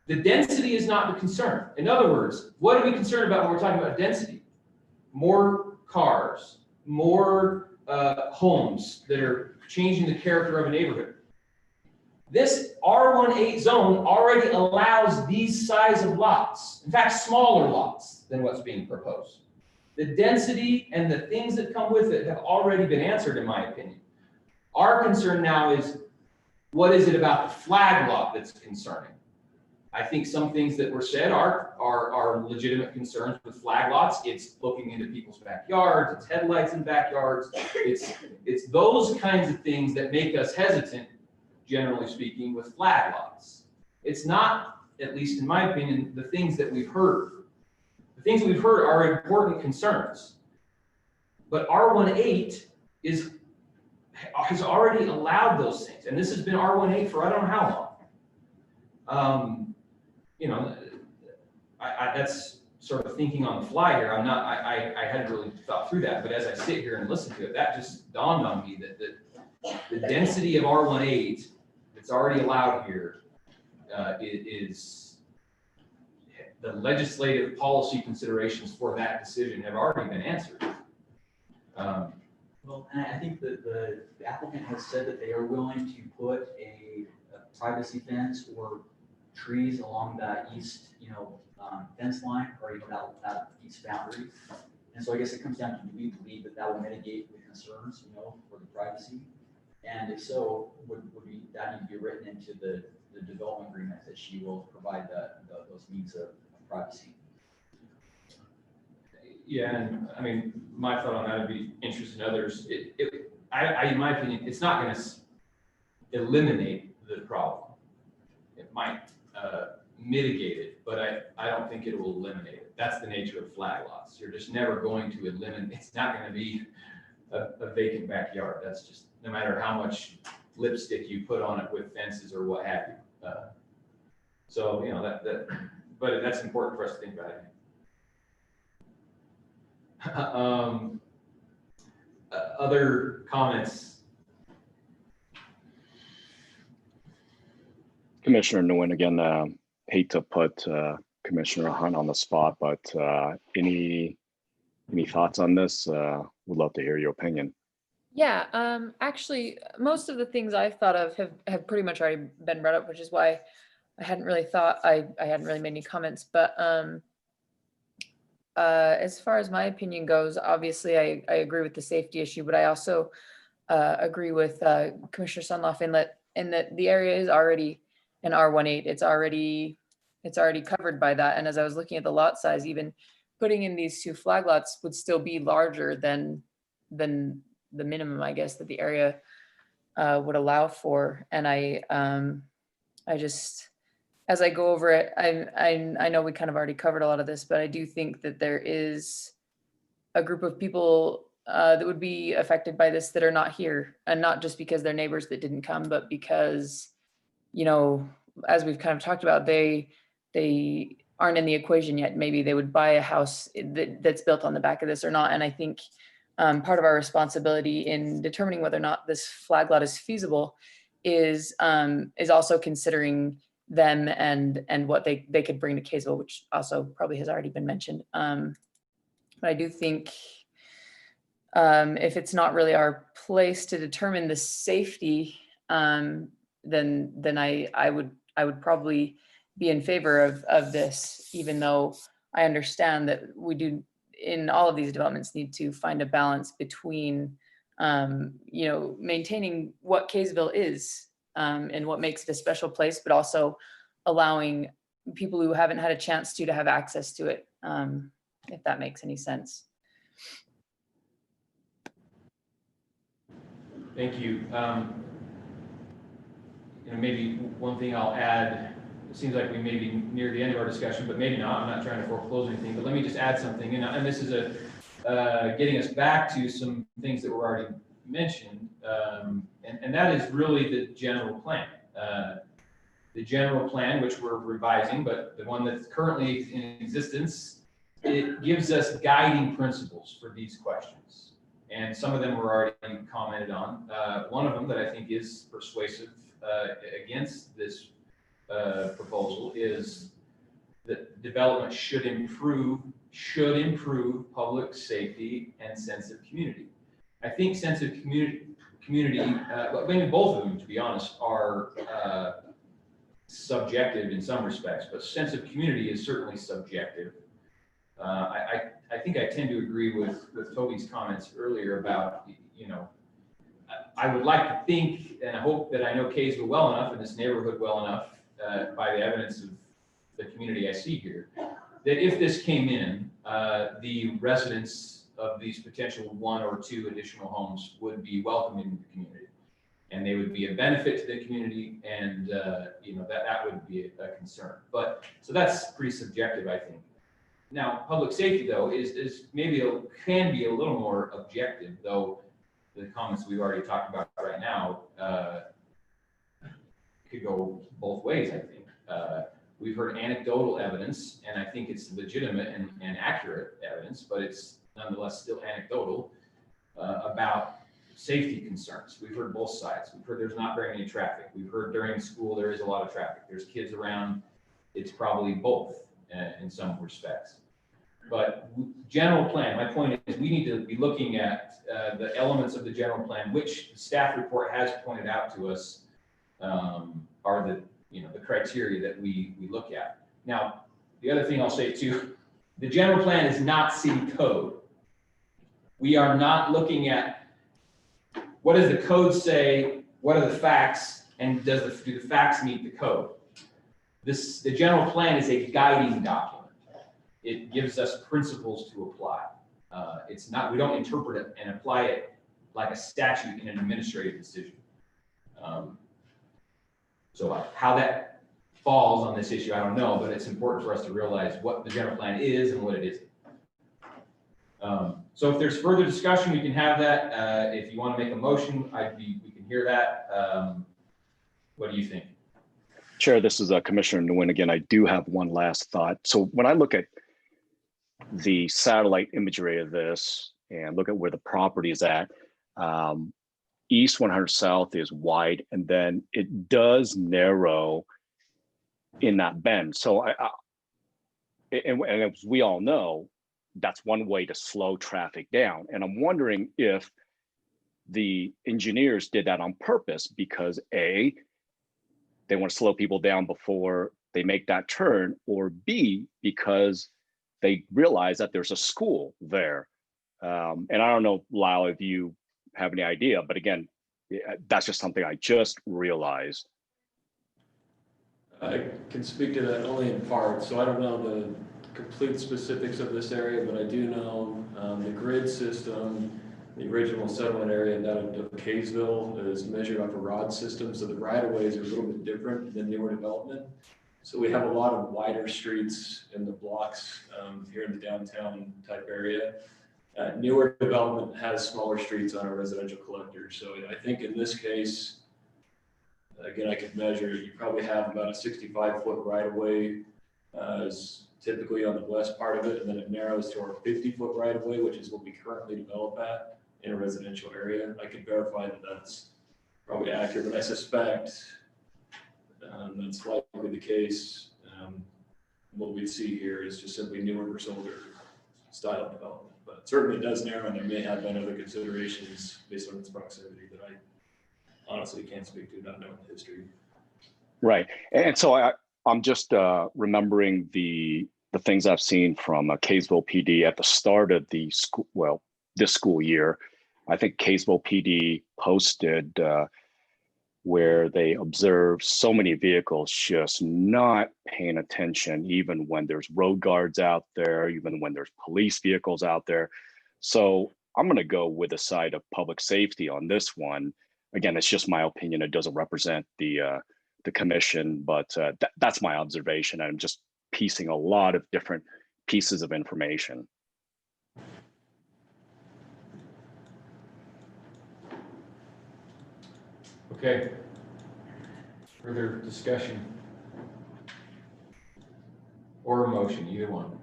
The density is not the concern. In other words, what are we concerned about when we're talking about density? More cars, more homes that are changing the character of a neighborhood. This R18 zone already allows these size of lots, in fact, smaller lots than what's being proposed. The density and the things that come with it have already been answered, in my opinion. Our concern now is, what is it about the flag lot that's concerning? I think some things that were said are legitimate concerns with flag lots. It's looking into people's backyards, it's headlights in backyards. It's those kinds of things that make us hesitant, generally speaking, with flag lots. It's not, at least in my opinion, the things that we've heard. The things we've heard are important concerns. But R18 has already allowed those things. And this has been R18 for I don't know how long. That's sort of thinking on the fly here. I hadn't really thought through that, but as I sit here and listen to it, that just dawned on me that the density of R18 that's already allowed here is the legislative policy considerations for that decision have already been answered. Well, and I think that the applicant has said that they are willing to put a privacy fence or trees along that east, fence line, or that east boundary. And so I guess it comes down to, do we believe that that will mitigate the concerns, for the privacy? And if so, would that need to be written into the development agreement that she will provide those means of privacy? Yeah, and I mean, my thought on that would be interested in others. In my opinion, it's not going to eliminate the problem. It might mitigate it, but I don't think it will eliminate it. That's the nature of flag lots. You're just never going to eliminate. It's not going to be a vacant backyard. That's just, no matter how much lipstick you put on it with fences or what have you. So but that's important for us to think about it. Other comments? Commissioner Nguyen, again, hate to put Commissioner Hunt on the spot, but any thoughts on this? Would love to hear your opinion. Yeah, actually, most of the things I've thought of have pretty much already been brought up, which is why I hadn't really thought, I hadn't really made any comments, but as far as my opinion goes, obviously I agree with the safety issue, but I also agree with Commissioner Sunloff in that the area is already an R18. It's already covered by that. And as I was looking at the lot size, even putting in these 2 flag lots would still be larger than the minimum, I guess, that the area would allow for. And I just, as I go over it, I know we kind of already covered a lot of this, but I do think that there is a group of people that would be affected by this that are not here, and not just because they're neighbors that didn't come, but because, you know, as we've kind of talked about, they aren't in the equation yet. Maybe they would buy a house that's built on the back of this or not. And I think part of our responsibility in determining whether or not this flag lot is feasible is also considering them and what they could bring to Kaysville, which also probably has already been mentioned. But I do think if it's not really our place to determine the safety, then I would probably be in favor of this, even though I understand that we do in all of these developments need to find a balance between you know, maintaining what Kaysville is and what makes it a special place, but also allowing people who haven't had a chance to have access to it, if that makes any sense. Thank you. You know, maybe one thing I'll add, it seems like we may be near the end of our discussion, but maybe not. I'm not trying to foreclose anything, but let me just add something. And this is getting us back to some things that were already mentioned. And that is really the general plan. The general plan, which we're revising, but the one that's currently in existence, it gives us guiding principles for these questions. And some of them were already commented on. One of them that I think is persuasive against this proposal is that development should improve public safety and sense of community. I think sense of community, maybe both of them, to be honest, are subjective in some respects, but sense of community is certainly subjective. I think I tend to agree with Toby's comments earlier about, you know, I would like to think, and I hope that I know Kaysville well enough and this neighborhood well enough by the evidence of the community I see here, that if this came in, the residents of these potential 1 or 2 additional homes would be welcomed into the community. And they would be a benefit to the community, and you know, that would be a concern. But so that's pretty subjective, I think. Now, public safety though is maybe can be a little more objective, though the comments we've already talked about right now could go both ways, I think. We've heard anecdotal evidence, and I think it's legitimate and accurate evidence, but it's nonetheless still anecdotal about safety concerns. We've heard both sides. We've heard there's not very many traffic. We've heard during school there is a lot of traffic. There's kids around. It's probably both in some respects. But general plan, my point is we need to be looking at the elements of the general plan, which the staff report has pointed out to us are the criteria that we look at. Now, the other thing I'll say too, the general plan is not city code. We are not looking at what does the code say, what are the facts, and do the facts meet the code? The general plan is a guiding document. It gives us principles to apply. It's not, we don't interpret it and apply it like a statute in an administrative decision. So how that falls on this issue, I don't know, but it's important for us to realize what the general plan is and what it isn't. So if there's further discussion, we can have that. If you want to make a motion, we can hear that. What do you think? Chair, this is Commissioner Nguyen again. I do have one last thought. So when I look at the satellite imagery of this and look at where the property is at, East 100 South is wide, and then it does narrow in that bend. So and as we all know, that's one way to slow traffic down. And I'm wondering if the engineers did that on purpose because A, they want to slow people down before they make that turn, or B, because they realize that there's a school there. And I don't know, Lyle, if you have any idea, but again, that's just something I just realized. I can speak to that only in part, so I don't know the complete specifics of this area, but I do know the grid system, the original settlement area down of Kaysville is measured off a rod system, so the right-of-ways are a little bit different than newer development. So we have a lot of wider streets in the blocks here in the downtown type area. Newer development has smaller streets on our residential collectors. So I think in this case, again, I could measure, you probably have about a 65-foot right-of-way typically on the west part of it, and then it narrows to our 50-foot right-of-way, which is what we currently develop at in a residential area. I can verify that that's probably accurate, but I suspect that's likely the case. What we see here is just simply newer versus older style of development, but certainly it does narrow, and there may have been other considerations based on its proximity that I honestly can't speak to, not knowing the history. Right, and so I'm just remembering the things I've seen from Kaysville PD at the start of the school, well, this school year. I think Kaysville PD posted where they observed so many vehicles just not paying attention, even when there's road guards out there, even when there's police vehicles out there. So I'm going to go with the side of public safety on this one. Again, it's just my opinion. It doesn't represent the commission, but that's my observation. I'm just piecing a lot of different pieces of information. Okay. Further discussion? Or a motion, either one.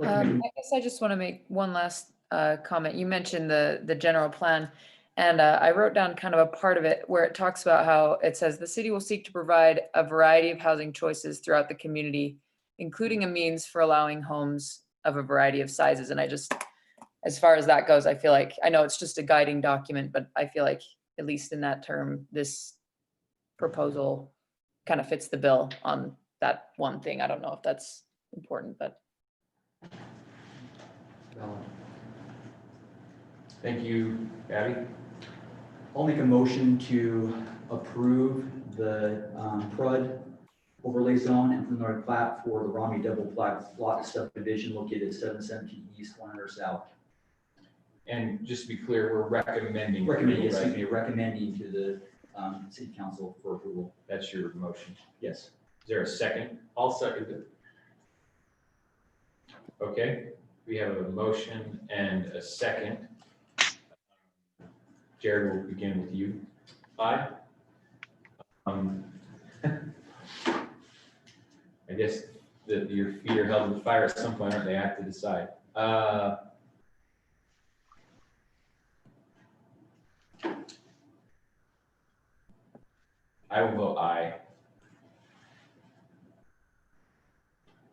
I guess I just want to make one last comment. You mentioned the general plan, and I wrote down kind of a part of it where it talks about how it says the city will seek to provide a variety of housing choices throughout the community, including a means for allowing homes of a variety of sizes. And I just, as far as that goes, I feel like, I know it's just a guiding document, but I feel like at least in that term, this proposal kind of fits the bill on that one thing. I don't know if that's important, but. Thank you, Abby. I'll make a motion to approve the PRUD overlay zone and preliminary plat for the Romney double plat lot subdivision located at 717 East, 100 South. And just to be clear, we're recommending. Recommending to the city council for approval. That's your motion. Yes. Is there a second? I'll second it. Okay, we have a motion and a second. Jared, we'll begin with you. Aye. I guess that your feet are held to the fire at some point, aren't they? I have to decide. I will vote aye.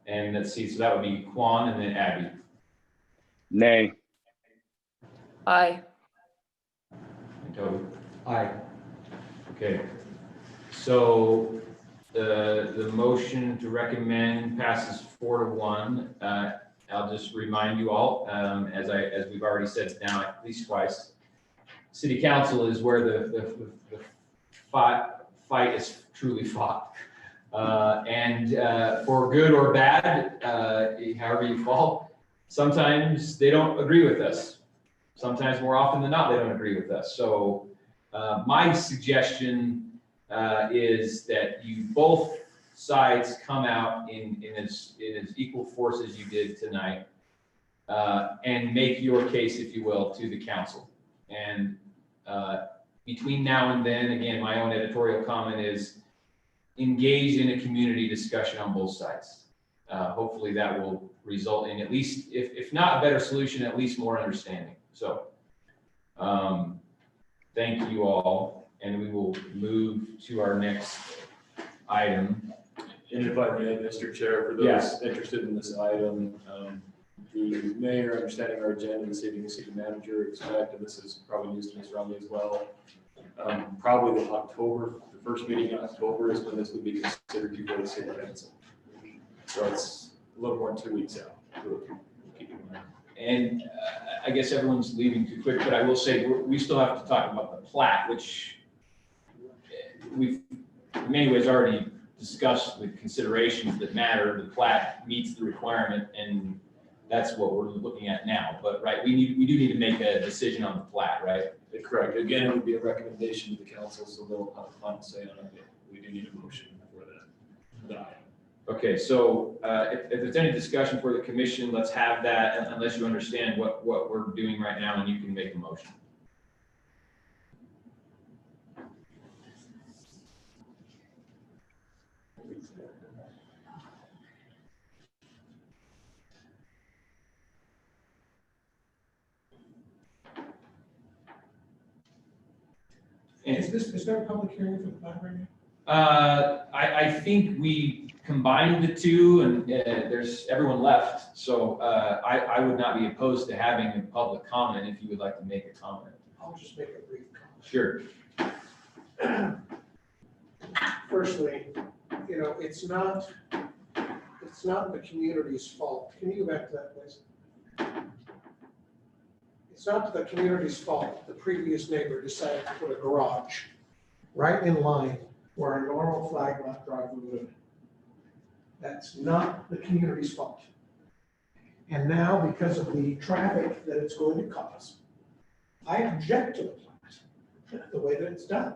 And let's see, so that would be Quan and then Abby. Nay. Aye. And Toby. Aye. Okay. So the motion to recommend passes 4-1. I'll just remind you all, as we've already said now at least twice, City Council is where the fight is truly fought. And for good or bad, however you fall, sometimes they don't agree with us. Sometimes more often than not, they don't agree with us. So my suggestion is that you both sides come out in as equal force as you did tonight and make your case, if you will, to the council. And between now and then, again, my own editorial comment is engage in a community discussion on both sides. Hopefully that will result in at least, if not a better solution, at least more understanding. So thank you all. and we will move to our next item. And if I may, Mr. Chair, for those interested in this item, the mayor, understanding our agenda this evening, the city manager expect, and this is probably news to Ms. Romney as well, probably the first meeting in October is when this would be considered before the city council. So it's a little more than 2 weeks out. Keep in mind. And I guess everyone's leaving too quick, but I will say, we still have to talk about the plat, which we've in many ways already discussed the considerations that matter. The plat meets the requirement, and that's what we're looking at now. But right, we do need to make a decision on the plat, right? Correct. Again, it would be a recommendation to the council, so they'll have a final say on it. We do need a motion for that item. Okay, so if there's any discussion for the commission, let's have that, unless you understand what we're doing right now, and you can make a motion. Is there a public hearing for the plat right now? I think we combined the two, and there's everyone left, so I would not be opposed to having a public comment if you would like to make a comment. I'll just make a brief comment. Sure. Firstly, it's not the community's fault. Can you go back to that, please? It's not the community's fault. The previous neighbor decided to put a garage right in line where a normal flag lot driveway would have been. That's not the community's fault. And now, because of the traffic that it's going to cause, I object to the plat, the way that it's done.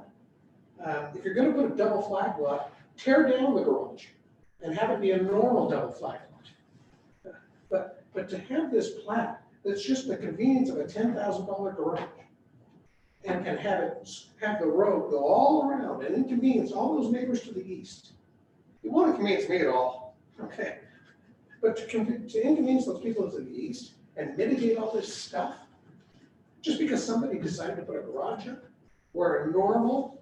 If you're going to put a double flag lot, tear down the garage and have it be a normal double flag lot. But to have this plat that's just the convenience of a $10,000 garage and can have the road go all around and inconvenience all those neighbors to the east. You want to convenience me at all, okay? But to inconvenience those people to the east and mitigate all this stuff, just because somebody decided to put a garage up where a normal,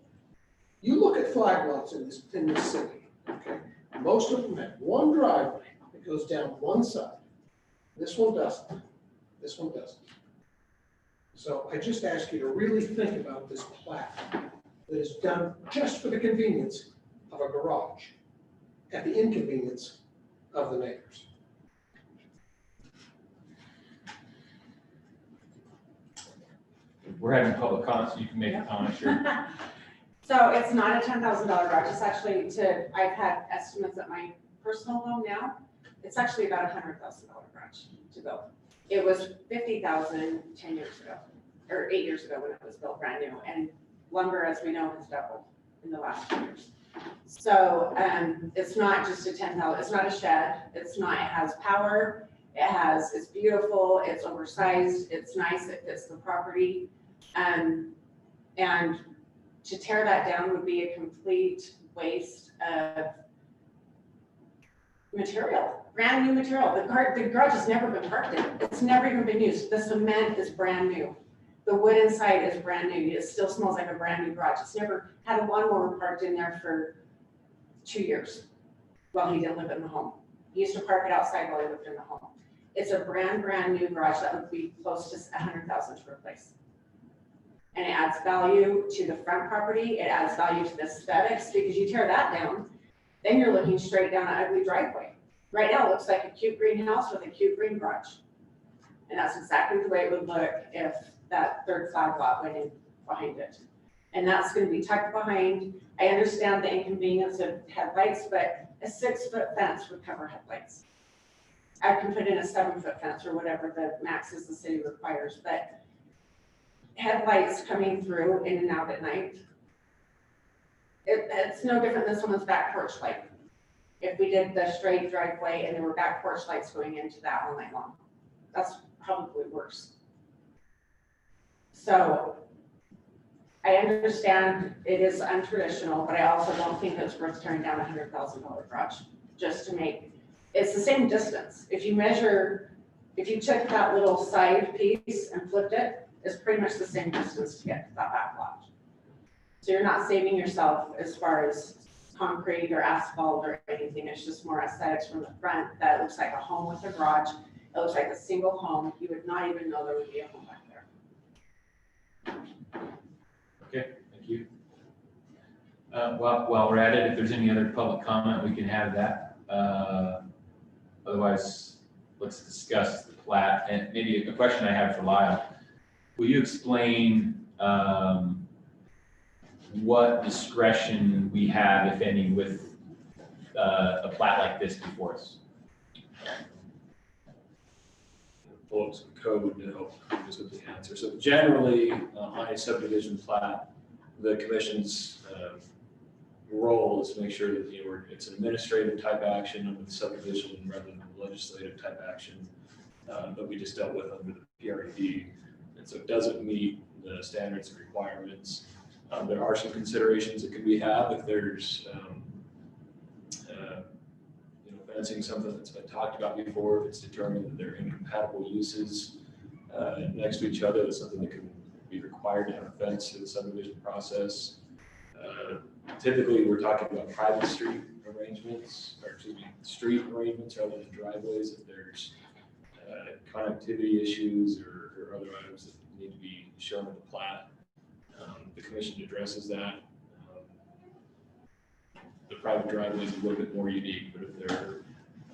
you look at flag lots in this city, okay? Most of them have one driveway that goes down one side. This one doesn't. This one doesn't. So I just ask you to really think about this plat that is done just for the convenience of a garage at the inconvenience of the neighbors. We're having public comments, so you can make a comment, sure. So it's not a $10,000 garage. It's actually I've had estimates at my personal home now. It's actually about a $100,000 garage to build. It was $50,000 10 years ago, or 8 years ago when it was built brand new. And lumber, as we know, has doubled in the last 2 years. So it's not just a $10,000, it's not a shed. It has power. It's beautiful. It's oversized. It's nice. It fits the property. And to tear that down would be a complete waste of material, brand new material. The garage has never been parked in. It's never even been used. The cement is brand new. The wood inside is brand new. It still smells like a brand new garage. It's never had a lawnmower parked in there for 2 years while he didn't live in the home. He used to park it outside while he lived in the home. It's a brand new garage that would be close to $100,000 to replace. And it adds value to the front property. It adds value to the aesthetics, because you tear that down, then you're looking straight down an ugly driveway. Right now, it looks like a cute greenhouse with a cute green garage. And that's exactly the way it would look if that third flag lot went in behind it. And that's going to be tucked behind. I understand the inconvenience of headlights, but a 6-foot fence would cover headlights. I can put in a 7-foot fence or whatever the max is the city requires, but headlights coming through in and out at night, it's no different than someone's back porch light. If we did the straight driveway and there were back porch lights going into that all night long, that's probably worse. So I understand it is untraditional, but I also don't think it's worth tearing down a $100,000 garage just to make, it's the same distance. If you took that little side piece and flipped it, it's pretty much the same distance to get to that back lot. So you're not saving yourself as far as concrete or asphalt or anything. It's just more aesthetics from the front that looks like a home with a garage. It looks like a single home. You would not even know there would be a home back there. Okay, thank you. While we're at it, if there's any other public comment, we can have that. Otherwise, let's discuss the plat. And maybe a question I have for Lyle. Will you explain what discretion we have, if any, with a plat like this before us? Pull up some code to help us with the answer. So generally, on a subdivision plat, the commission's role is to make sure that, it's an administrative type action under the subdivision rather than a legislative type action that we just dealt with under the PRED. And so it doesn't meet the standards and requirements. There are some considerations that we have if there's fencing, something that's been talked about before. If it's determined that they're incompatible uses next to each other, that's something that can be required to have a fence in the subdivision process. Typically, we're talking about private street arrangements, or excuse me, street arrangements rather than driveways. If there's connectivity issues or other items that need to be shown in the plat, the commission addresses that. The private driveway is a little bit more unique, but if there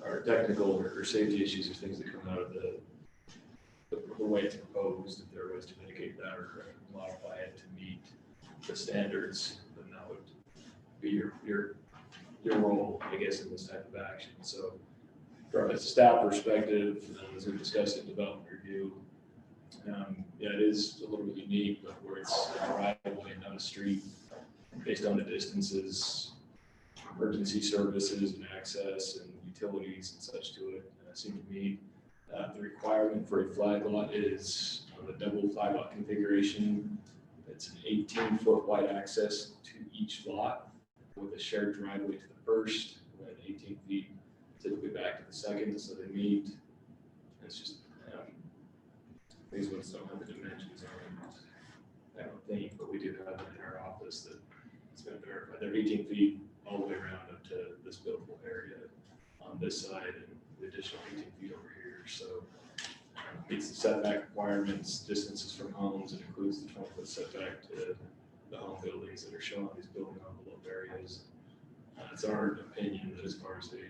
are technical or safety issues or things that come out of the way it's proposed, if there are ways to mitigate that or modify it to meet the standards, then that would be your role, I guess, in this type of action. So from a staff perspective, as we discussed in development review, it is a little bit unique, but where it's a driveway and not a street, based on the distances, emergency services and access and utilities and such to it, seem to meet. The requirement for a flag lot is a double flag lot configuration. It's an 18-foot wide access to each lot with a shared driveway to the first, and then 18 feet typically back to the second, so they meet. It's just, these ones don't have the dimensions on it, I don't think, but we do have them in our office that it's been verified. They're 18 feet all the way around up to this buildable area on this side and the additional 18 feet over here. So meets the setback requirements, distances from homes. It includes the 20-foot setback to the home buildings that are shown on these building envelope areas. It's our opinion that as far as the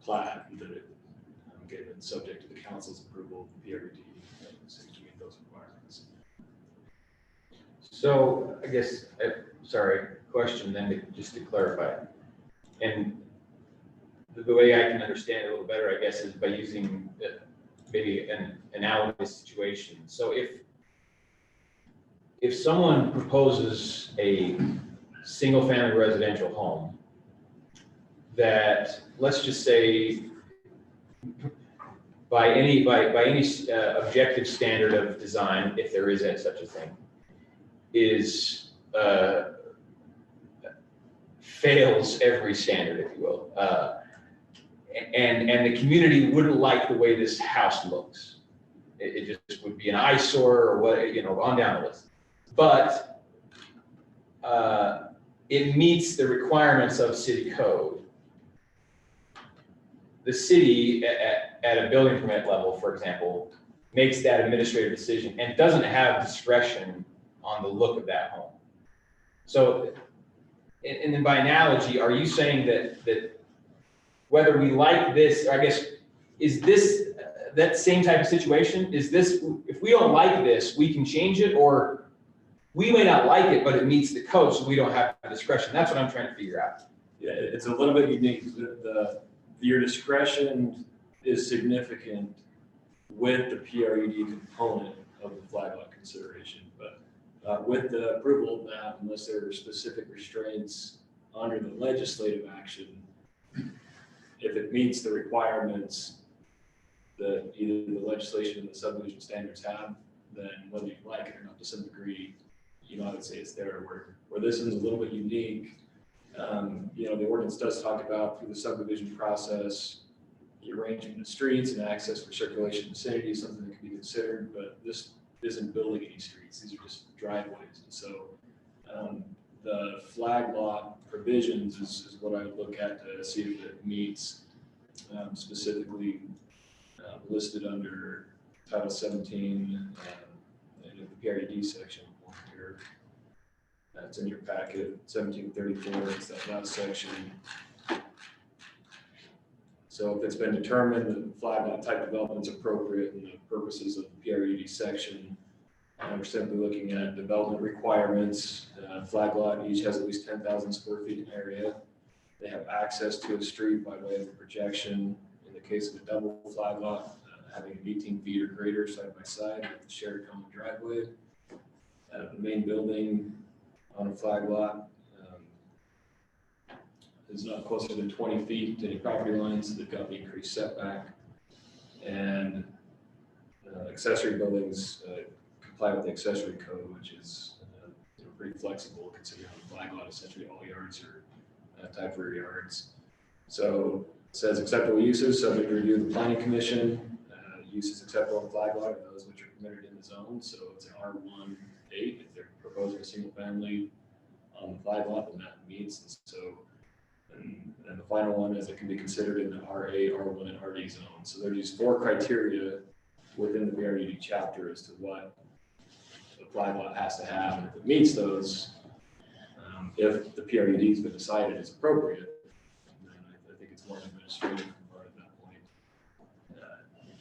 plat, that it, given subject to the council's approval, the PRD seems to meet those requirements. So I guess, question then, just to clarify. And the way I can understand it a little better, I guess, is by using maybe an analogous situation. So if someone proposes a single family residential home that, let's just say, by any objective standard of design, if there is such a thing, is fails every standard, if you will, and the community wouldn't like the way this house looks. It just would be an eyesore or what, on down the list. But it meets the requirements of city code. The city at a building permit level, for example, makes that administrative decision and doesn't have discretion on the look of that home. So, and then by analogy, are you saying that whether we like this, I guess, is this that same type of situation? Is this, if we don't like this, we can change it, or we may not like it, but it meets the code, so we don't have discretion? That's what I'm trying to figure out. Yeah, it's a little bit unique. Your discretion is significant with the PRED component of the flag lot consideration, but with the approval of that, unless there are specific restraints under the legislative action, if it meets the requirements that either the legislation and the subdivision standards have, then whether you like it or not to some degree, I would say it's there. Where this is a little bit unique, the ordinance does talk about through the subdivision process, the arrangement of streets and access for circulation vicinity is something that can be considered, but this isn't building any streets. These are just driveways. And so The flag lot provisions is what I would look at to see if it meets specifically listed under Title 17 in the PRED section here. That's in your packet, 1734, it's that last section. So if it's been determined that flag lot type development is appropriate in the purposes of the PRED section, we're simply looking at development requirements. Flag lot each has at least 10,000 square feet in area. They have access to a street by way of a projection. In the case of a double flag lot, having 18 feet or greater side by side with a shared common driveway. The main building on a flag lot is not closer than 20 feet to any property lines. They've got the increased setback. And accessory buildings comply with the accessory code, which is pretty flexible considering on a flag lot, essentially all yards are type rear yards. So it says acceptable uses, subject to review of the planning commission. Uses acceptable on flag lot are those which are permitted in the zone. So it's an R1-8. If they're proposing a single family on the flag lot, then that meets. And so, and the final one is it can be considered in the RA, R1, and RD zone. So there's these 4 criteria within the PRED chapter as to what the flag lot has to have. And if it meets those, if the PRED has been decided is appropriate, then I think it's more administrative part at that point,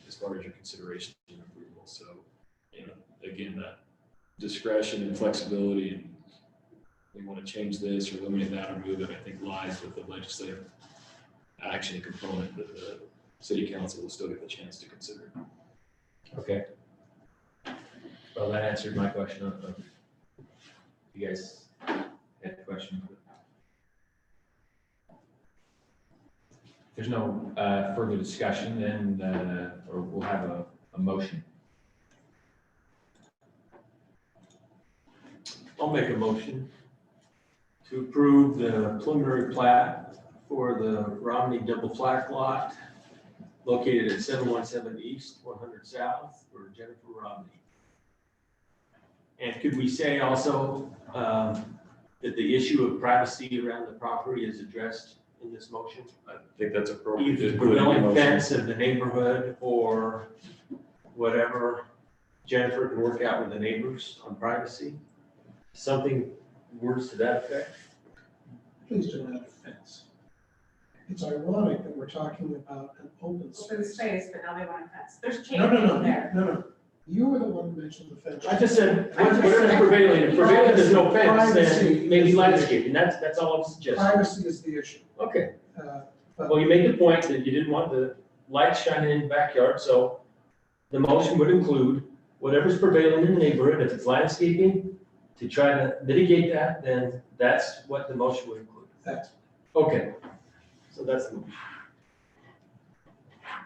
as far as your consideration and approval. So, again, that discretion and flexibility, and we want to change this or eliminate that or move it, I think lies with the legislative action component that the city council will still get the chance to consider. Okay. Well, that answered my question. You guys had a question? If there's no further discussion, then or we'll have a motion. I'll make a motion to approve the preliminary plat for the Romney double flag lot located at 717 East, 100 South for Jennifer Romney. And could we say also that the issue of privacy around the property is addressed in this motion? I think that's appropriate. Either the prevailing fence of the neighborhood or whatever Jennifer can work out with the neighbors on privacy. Something, words to that effect? Please do not offense. It's ironic that we're talking about an open space. Open space, but now they want a fence. There's chain No, no, link no, there. no. You were the one who mentioned the fence. I just said, whatever's prevailing, if prevailing there's no fence, then maybe landscaping, that's all I'm suggesting. Privacy is the issue. Okay, But well, you made the point that you didn't want the lights shining in the backyard, so the motion would include whatever's prevailing in the neighborhood. If it's landscaping, to try to mitigate that, then that's what the motion would include. that's, Okay, so that's the motion.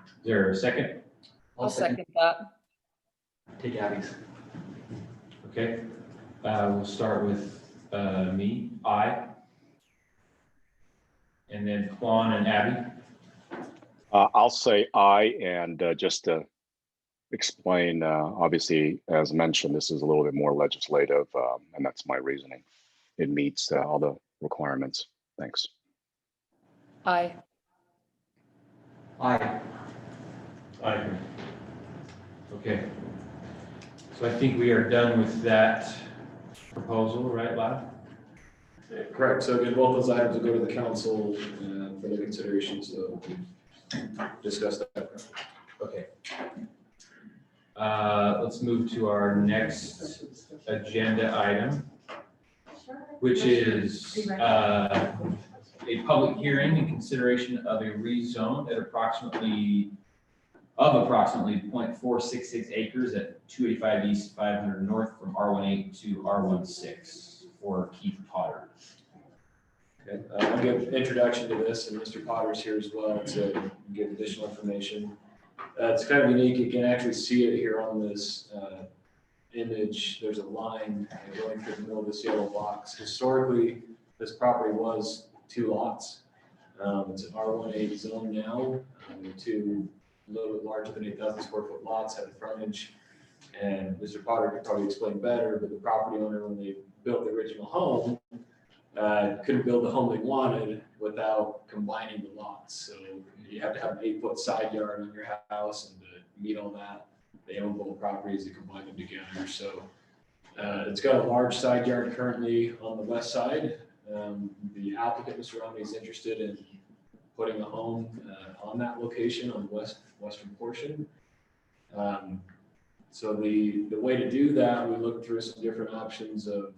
Is there a second? I'll second that. Take Abby's. Okay. We'll start with me, I. And then Quan and Abby. I'll say aye, and just to explain, obviously, as mentioned, this is a little bit more legislative, and that's my reasoning. It meets all the requirements. Thanks. Aye. Aye. I agree. Okay. So I think we are done with that proposal, right, Lyle? Correct. So again, both those items will go to the council for the consideration. So discuss that. Okay. Let's move to our next agenda item, which is a public hearing in consideration of a rezone at approximately 0.466 acres at 285 East, 500 North from R18 to R16 for Keith Potter. Okay. I'll give an introduction to this, and Mr. Potter's here as well to give additional information. It's kind of unique. You can actually see it here on this image. There's a line going through the middle of this yellow box. Historically, this property was 2 lots. It's an R18 zone now. The 2 a little bit larger than 8,000 square foot lots have frontage And Mr. Potter could probably explain better, but the property owner, when they built the original home, couldn't build the home they wanted without combining the lots. So you have to have an 8-foot side yard on your house, and to meet all that, they own both properties, they combine them together. So it's got a large side yard currently on the west side. The applicant, Mr. Romney, is interested in putting a home on that location on the western portion. So the way to do that, we looked through some different options of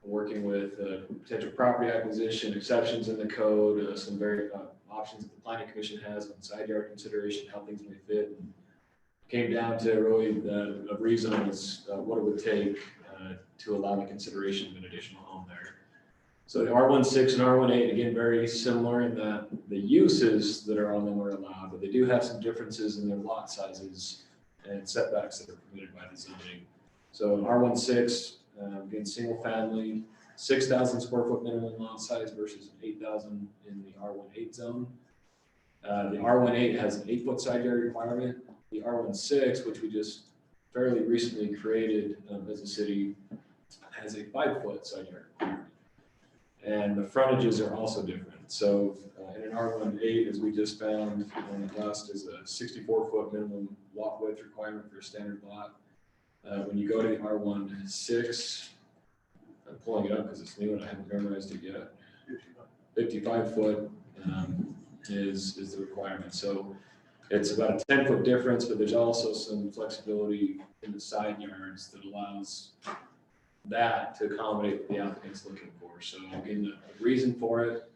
working with potential property acquisition, exceptions in the code, some very options that the planning commission has on side yard consideration, how things may fit. And came down to really a reason is what it would take to allow the consideration of an additional home there. So the R16 and R18, again, very similar in that the uses that are on them are allowed, but they do have some differences in their lot sizes and setbacks that are permitted by the zoning. So R16, again, single family, 6,000 square foot minimum lot size versus 8,000 in the R18 zone. The R18 has an 8-foot side yard requirement. The R16, which we just fairly recently created as a city, has a 5-foot side yard requirement. And the frontages are also different. So in an R18, as we just found on the list, is a 64-foot minimum lot width requirement for a standard lot. When you go to the R16, I'm pulling it up because it's new and I haven't memorized it yet. 55 foot is the requirement. So it's about a 10-foot difference, but there's also some flexibility in the side yards that allows that to accommodate what the applicant's looking for. So again, the reason for it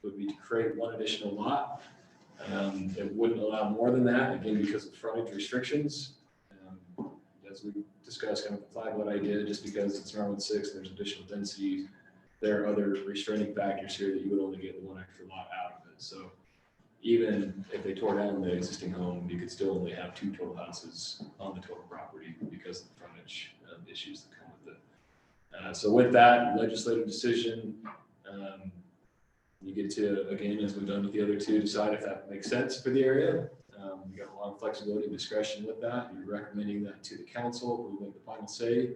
would be to create one additional lot. It wouldn't allow more than that, again, because of frontage restrictions. As we discussed, kind of the flag lot idea, just because it's an R16, there's additional density. There are other restraining factors here that you would only get the one extra lot out of it. So even if they tore down the existing home, you could still only have 2 total houses on the total property because of the frontage issues that come with it. So with that legislative decision, you get to, again, as we've done with the other 2, decide if that makes sense for the area. You got a lot of flexibility and discretion with that. You're recommending that to the council who will make the final say.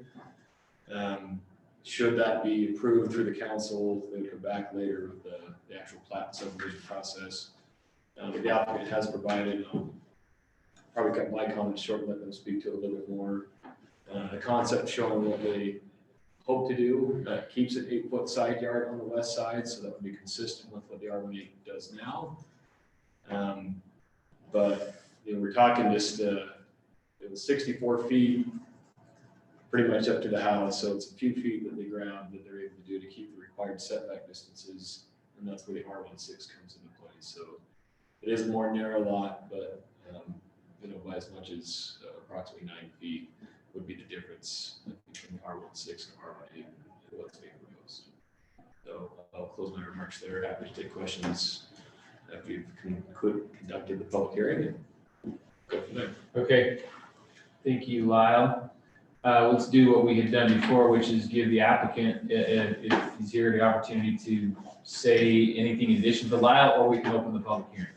Should that be approved through the council, they would come back later with the actual plat subdivision process. But the applicant has provided, probably cut my comments short and let them speak to it a little bit more. The concept showing what they hope to do, keeps an 8-foot side yard on the west side, so that would be consistent with what the R18 does now. But you know, we're talking just it was 64 feet pretty much up to the house, so it's a few feet that they grabbed that they're able to do to keep the required setback distances, and that's where the R16 comes into play. So it is a more narrow lot, but you know, by as much as approximately 9 feet would be the difference between R16 and R18 and what's being proposed. So I'll close my remarks there. Happy to take questions after you've conducted the public hearing and go from there. Okay, thank you, Lyle. Let's do what we had done before, which is give the applicant, if he's here, the opportunity to say anything in addition to Lyle, or we can open the public hearing.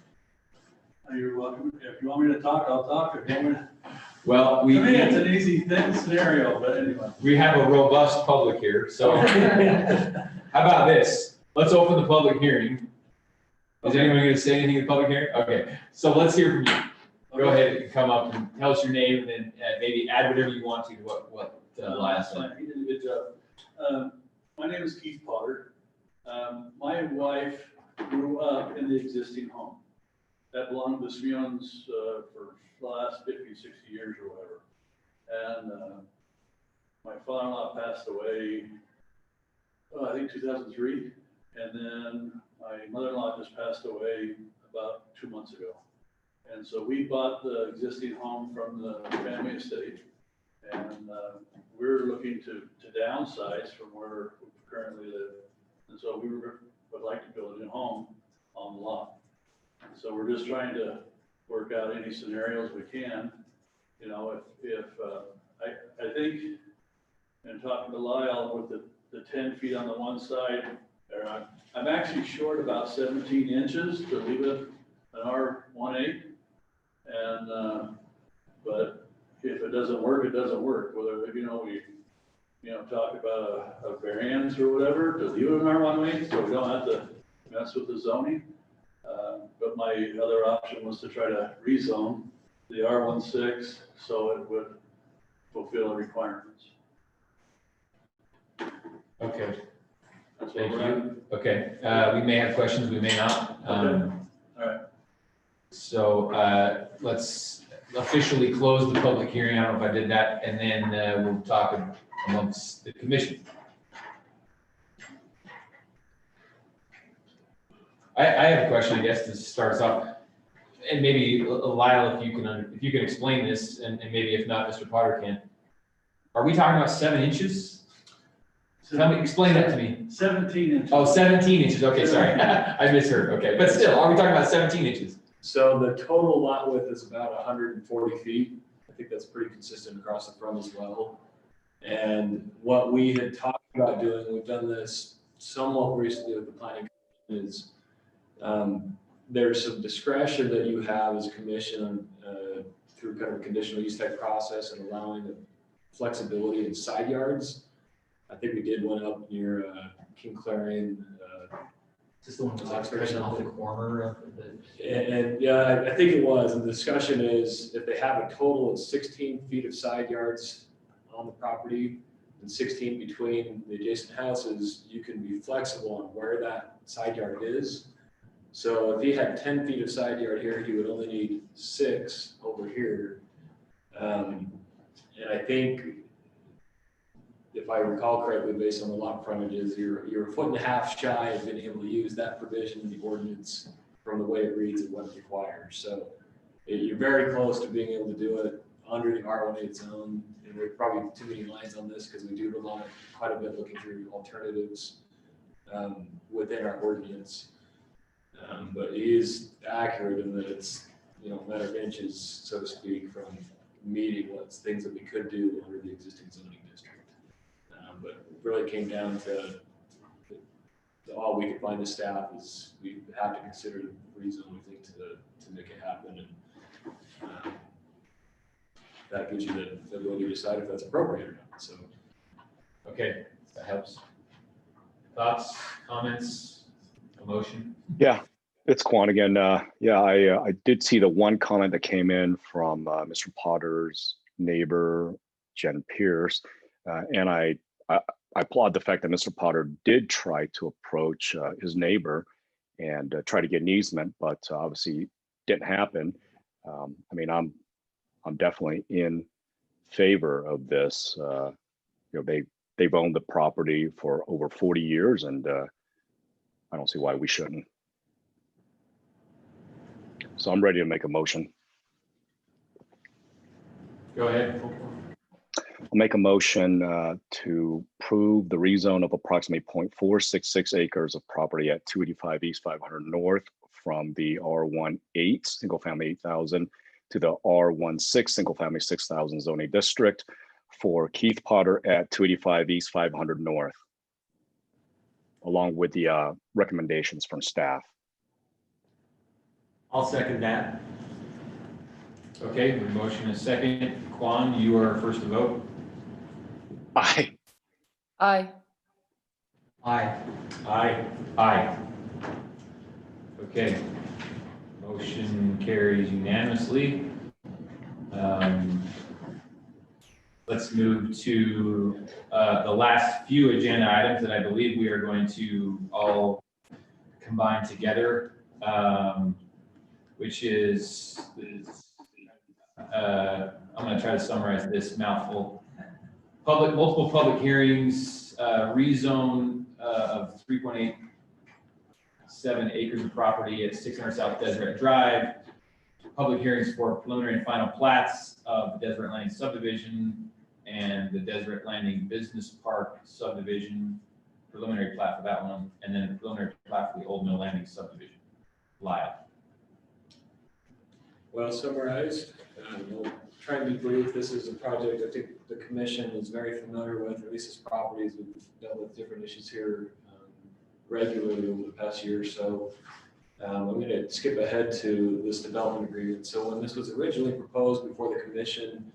You're welcome. If you want me to talk, I'll talk. If you want me to. Well, To me, it's an easy scenario, but anyway. We have a robust public here, so how about this? Let's open the public hearing. Is anyone going to say anything in the public hearing? Okay, so let's hear from you. Go ahead and come up and tell us your name, and then maybe add whatever you want to what Lyle said. He did a good job. My name is Keith Potter. My wife grew up in the existing home. That belonged to the Smeons for the last 50, 60 years or whatever. And my father-in-law passed away, I think 2003. And then my mother-in-law just passed away about 2 months ago. And so we bought the existing home from the family estate. And we're looking to downsize from where we currently live. And so we would like to build a new home on the lot. So we're just trying to work out any scenarios we can. You know, if I think, and talking to Lyle with the 10 feet on the one side, I'm actually short about 17 inches to leave it an R18. And But if it doesn't work, it doesn't work, whether, we, talk about a variance or whatever, to leave it in R1 so we don't have to mess with the zoning. But my other option was to try to rezone the R16 so it would fulfill the requirements. Okay, That's what thank we're at. you. Okay, we may have questions, we may not. Okay. All right. So let's officially close the public hearing. I don't know if I did that, and then we'll talk amongst the commission. I have a question, I guess, to start us off. And maybe Lyle, if you can explain this, and maybe if not, Mr. Potter can. Are we talking about 7 inches? Explain that to me. 17 inches. Oh, 17 inches. Okay, sorry. I misheard. Okay, but still, are we talking about 17 inches? So the total lot width is about 140 feet. I think that's pretty consistent across the front as well. And what we had talked about doing, we've done this somewhat recently with the planning commission, is there's some discretion that you have as a commission through kind of a conditional use type process and allowing the flexibility in side yards. I think we did one up near King Clarion. Is this the one that's like off the corner of the? And yeah, I think it was. And the discussion is if they have a total of 16 feet of side yards on the property and 16 between the adjacent houses, you can be flexible on where that side yard is. So if he had 10 feet of side yard here, he would only need 6 over here. And I think, if I recall correctly, based on the lot frontages, you're 1.5 feet shy of being able to use that provision in the ordinance from the way it reads and what it requires. So you're very close to being able to do it under the R18 zone. And there's probably too many lines on this because we do rely quite a bit looking through alternatives within our ordinance. But he is accurate in that it's, a matter of inches, so to speak, from meeting what's things that we could do under the existing zoning district. But it really came down to all we could find the staff is we have to consider the rezone, we think, to make it happen. And that gives you the ability to decide if that's appropriate or not. So, Okay, that helps. Thoughts, comments, emotion? Yeah, it's Quan again. I did see the one comment that came in from Mr. Potter's neighbor, Jen Pierce, and I applaud the fact that Mr. Potter did try to approach his neighbor and try to get an easement, but obviously didn't happen. I'm definitely in favor of this. They've owned the property for over 40 years, and I don't see why we shouldn't. So I'm ready to make a motion. Go ahead. I'll make a motion to approve the rezone of approximately 0.466 acres of property at 285 East 500 North from the R18 single family 8,000 to the R16 single family 6,000 zoning district for Keith Potter at 285 East 500 North, along with the recommendations from staff. I'll second that. Okay, the motion is second. Quan, you are first to vote. Aye. Aye. Aye. Aye. Aye. Okay. Motion carries unanimously. Let's move to the last few agenda items that I believe we are going to all combine together, which is I'm going to try to summarize this mouthful. Multiple public hearings, rezone of 3.87 acres of property at 600 South Deseret Drive. Public hearings for preliminary and final plats of the Deseret Landing subdivision and the Deseret Landing Business Park subdivision. Preliminary plat for that one, and then the preliminary plat for the Old Mill Landing subdivision. Lyle. well summarized. We'll try and be brief. This is a project I think the commission is very familiar with, at least as properties. We've dealt with different issues here regularly over the past year or so. I'm going to skip ahead to this development agreement. So when this was originally proposed before the commission,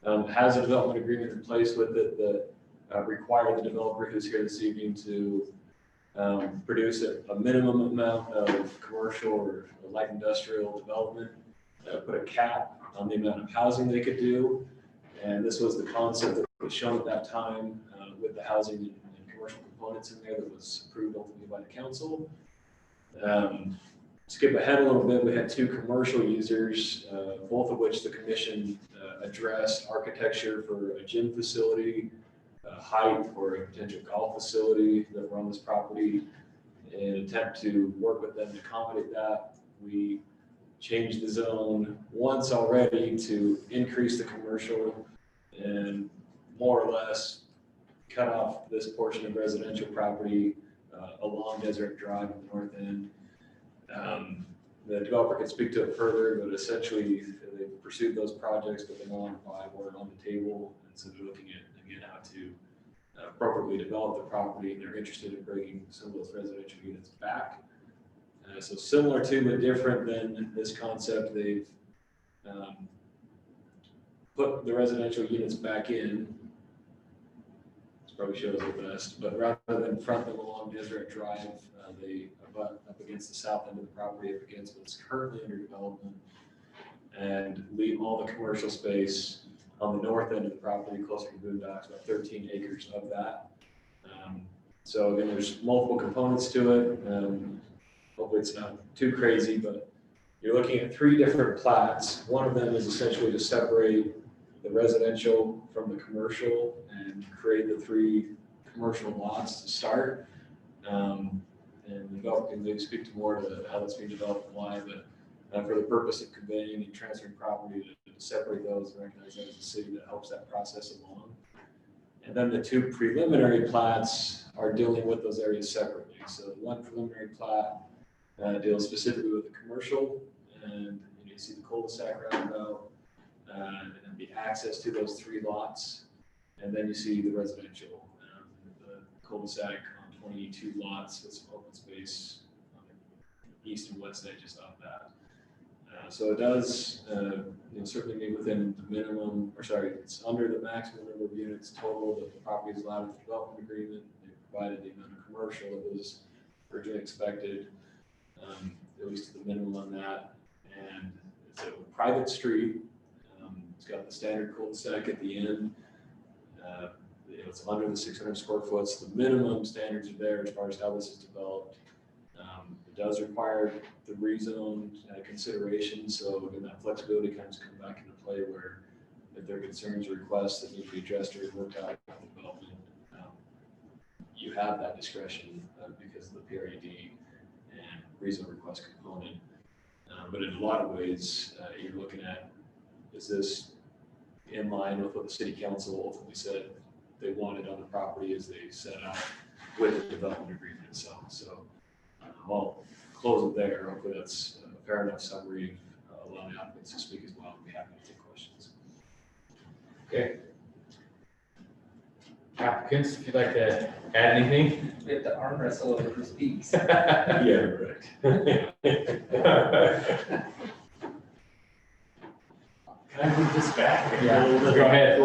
has a development agreement in place with it that required the developer who's here this evening to produce a minimum amount of commercial or light industrial development, put a cap on the amount of housing they could do. And this was the concept that was shown at that time with the housing and commercial components in there that was approved ultimately by the council. Skip ahead a little bit, we had two commercial users, both of which the commission addressed: architecture for a gym facility, height for a potential golf facility that were on this property. In an attempt to work with them to accommodate that, we changed the zone once already to increase the commercial and more or less cut off this portion of residential property along Desert Drive in the north end. The developer could speak to it further, but essentially they pursued those projects, but they're no longer viable or on the table. And so they're looking at, again, how to appropriately develop the property. They're interested in bringing some of those residential units back. So similar to, but different than this concept, they've put the residential units back in. This probably shows it best, but rather than front them along Deseret Drive, they abut up against the south end of the property, up against what's currently under development, and leave all the commercial space on the north end of the property, closer to boondocks, about 13 acres of that. So again, there's multiple components to it. Hopefully it's not too crazy, but you're looking at 3 different plats. One of them is essentially to separate the residential from the commercial and create the 3 commercial lots to start. And the developer can maybe speak to more to how that's being developed and why, but for the purpose of conveying and transferring property to separate those and recognize that as a city that helps that process along. And then the 2 preliminary plats are dealing with those areas separately. So one preliminary plat deals specifically with the commercial, and you see the cul-de-sac roundabout, and then the access to those 3 lots. And then you see the residential, the cul-de-sac on 22 lots with some open space on the east and west edges of that. So it does certainly be within the minimum, or sorry, it's under the maximum number of units total that the property is allowed in the development agreement. They provided the amount of commercial that was originally expected, at least to the minimum on that. And it's a private street. It's got the standard cul-de-sac at the end. It's under the 600 square foot. So the minimum standards are there as far as how this is developed. It does require the rezone consideration. So again, that flexibility kind of come back into play where if there are concerns or requests that need to be addressed or worked out in the development, you have that discretion because of the PRAD and rezone request component. But in a lot of ways, you're looking at, is this in line with what the city council ultimately said they wanted on the property as they set out with the development agreement itself. So I'll close it there. Hopefully that's a fair enough summary. Allow the applicants to speak as well. I'll be happy to take questions. Okay. Applicants, if you'd like to add anything? We have to arm wrestle over who speaks. Yeah, right. Can I move this back? Yeah, go ahead.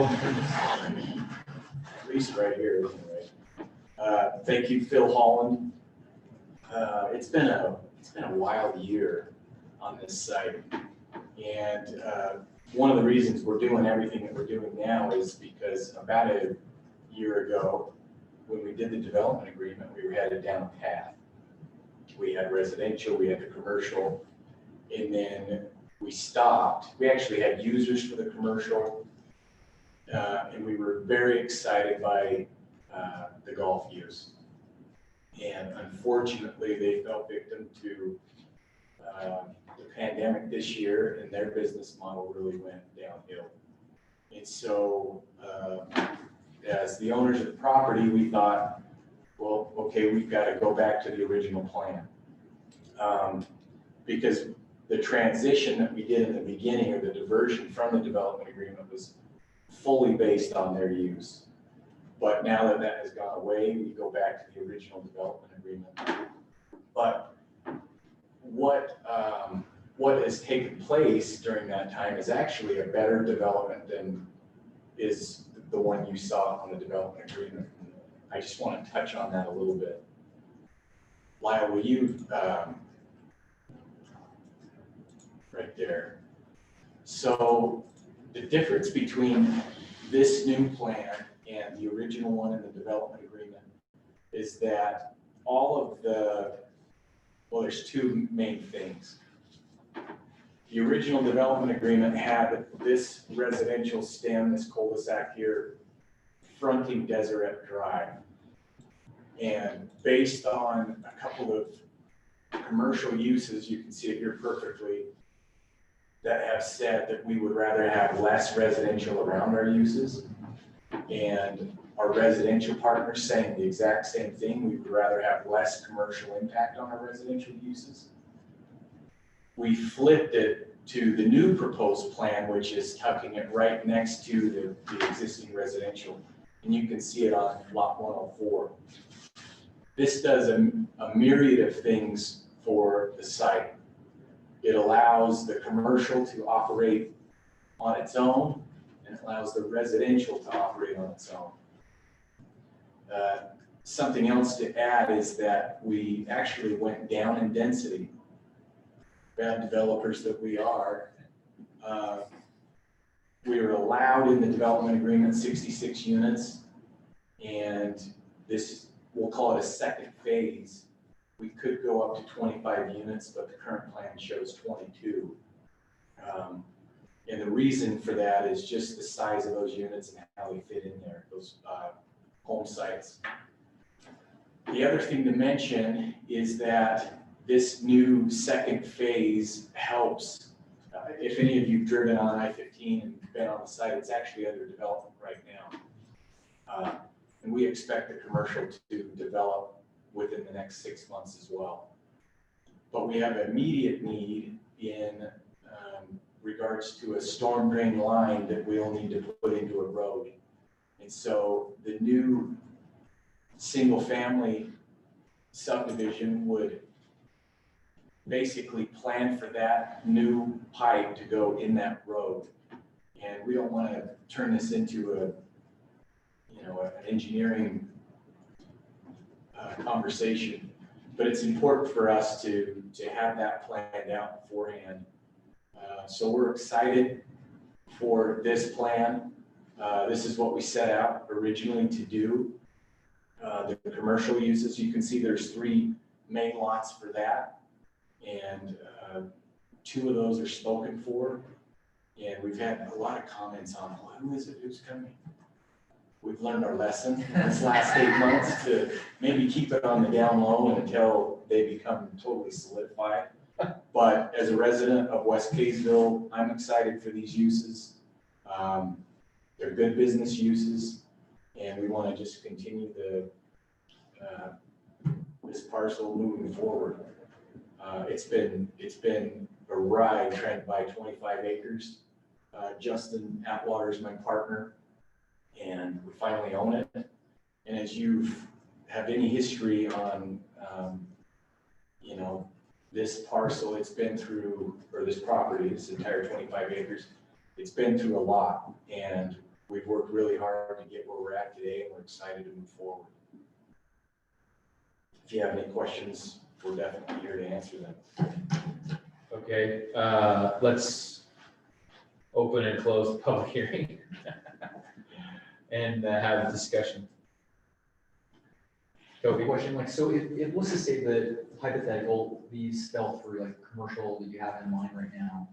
At least right here, right? Thank you, Phil Holland. It's been a wild year on this site. And one of the reasons we're doing everything that we're doing now is because about a year ago, when we did the development agreement, we were headed down a path. We had residential, we had the commercial, and then we stopped. We actually had users for the commercial, and we were very excited by the golf use. And unfortunately, they fell victim to the pandemic this year, and their business model really went downhill. And so, as the owners of the property, we thought, well, okay, we've got to go back to the original plan. Because the transition that we did in the beginning, or the diversion from the development agreement, was fully based on their use. But now that that has gone away, we go back to the original development agreement. But what has taken place during that time is actually a better development than is the one you saw on the development agreement. I just want to touch on that a little bit. Lyle, will you, right there. So the difference between this new plan and the original one in the development agreement is that all of well, there's two main things. The original development agreement had this residential stem, this cul-de-sac here, fronting Deseret Drive. And based on a couple of commercial uses, you can see it here perfectly, that have said that we would rather have less residential around our uses. And our residential partners saying the exact same thing. We would rather have less commercial impact on our residential uses. We flipped it to the new proposed plan, which is tucking it right next to the existing residential. And you can see it on lot 104. This does a myriad of things for the site. It allows the commercial to operate on its own, and it allows the residential to operate on its own. Something else to add is that we actually went down in density. Bad developers that we are, we were allowed in the development agreement 66 units, and this, we'll call it a second phase. We could go up to 25 units, but the current plan shows 22. And the reason for that is just the size of those units and how they fit in there, those home sites. The other thing to mention is that this new second phase helps. If any of you have driven on I-15 and been on the site, it's actually under development right now. And we expect the commercial to develop within the next 6 months as well. But we have immediate need in regards to a storm drain line that we'll need to put into a road. And so the new single family subdivision would basically plan for that new pipe to go in that road. And we don't want to turn this into an engineering conversation, but it's important for us to have that planned out beforehand. So we're excited for this plan. This is what we set out originally to do. The commercial uses, you can see there's 3 main lots for that, and 2 of those are spoken for. And we've had a lot of comments on, well, who is it who's coming? We've learned our lesson this last 8 months to maybe keep it on the down low until they become totally solidified. But as a resident of West Kaysville, I'm excited for these uses. They're good business uses, and we want to just continue this parcel moving forward. It's been a ride trying to buy 25 acres. Justin Atwater is my partner, and we finally own it. And as you have any history on, this parcel, it's been through, or this property, this entire 25 acres, it's been through a lot, and we've worked really hard to get where we're at today, and we're excited to move forward. If you have any questions, we're definitely here to answer them. Okay, let's open and close the public hearing and have a discussion. Toby, question, like, so if let's just say that hypothetical, these fell through, like commercial that you have in mind right now,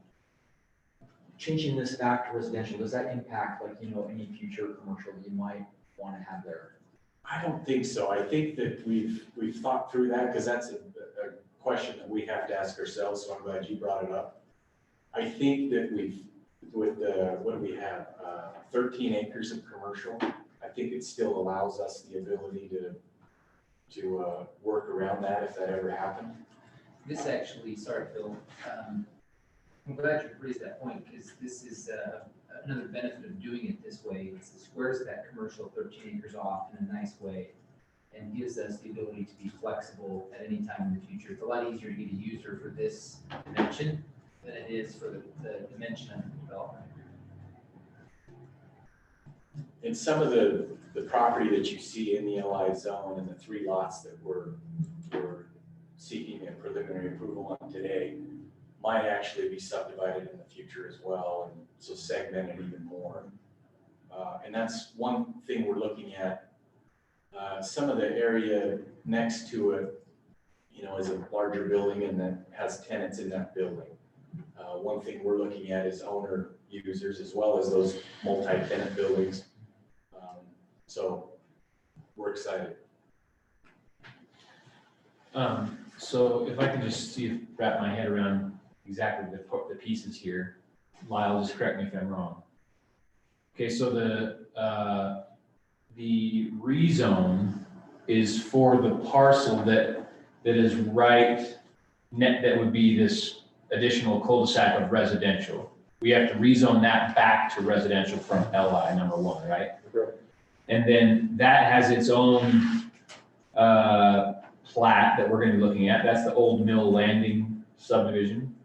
changing this back to residential, does that impact any future commercial that you might want to have there? I don't think so. I think that we've thought through that, because that's a question that we have to ask ourselves, so I'm glad you brought it up. I think that with the, what do we have, 13 acres of commercial, I think it still allows us the ability to work around that if that ever happened. This actually, sorry, Phil, I'm glad you raised that point, because this is another benefit of doing it this way. It squares that commercial 13 acres off in a nice way. and gives us the ability to be flexible at any time in the future. It's a lot easier to get a user for this dimension than it is for the dimension of the development. And some of the property that you see in the LI zone and the 3 lots that we're seeking a preliminary approval on today might actually be subdivided in the future as well, and so segmented even more. And that's one thing we're looking at. Some of the area next to it, you know, is a larger building and that has tenants in that building. One thing we're looking at is owner users as well as those multi-tenant buildings. So we're excited. So if I can just wrap my head around exactly the pieces here, Lyle, just correct me if I'm wrong. Okay, so the rezone is for the parcel that is right net, that would be this additional cul-de-sac of residential. We have to rezone that back to residential from LI number 1, right? Correct. And then that has its own plat that we're going to be looking at. That's the Old Mill Landing subdivision.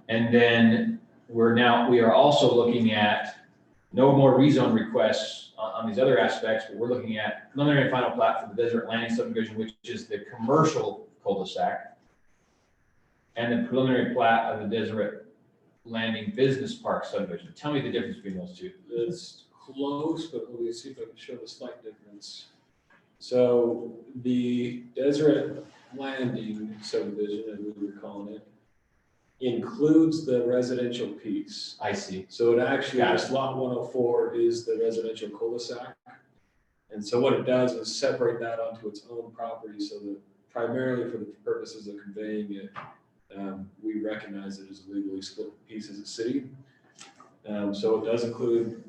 And then we are also looking at no more rezone requests on these other aspects, but we're looking at preliminary and final plat for the Desert Landing subdivision, which is the commercial cul-de-sac, and the preliminary plat of the Desert Landing Business Park subdivision. Tell me the difference between those two. It's close, but let me see if I can show the slight difference. So the Deseret Landing subdivision, as we were calling it, includes the residential piece. I see. So it actually, just lot 104 is the residential cul-de-sac. And so what it does is separate that onto its own property so that primarily for the purposes of conveying it, we recognize it as a legally split piece as a city. So it does include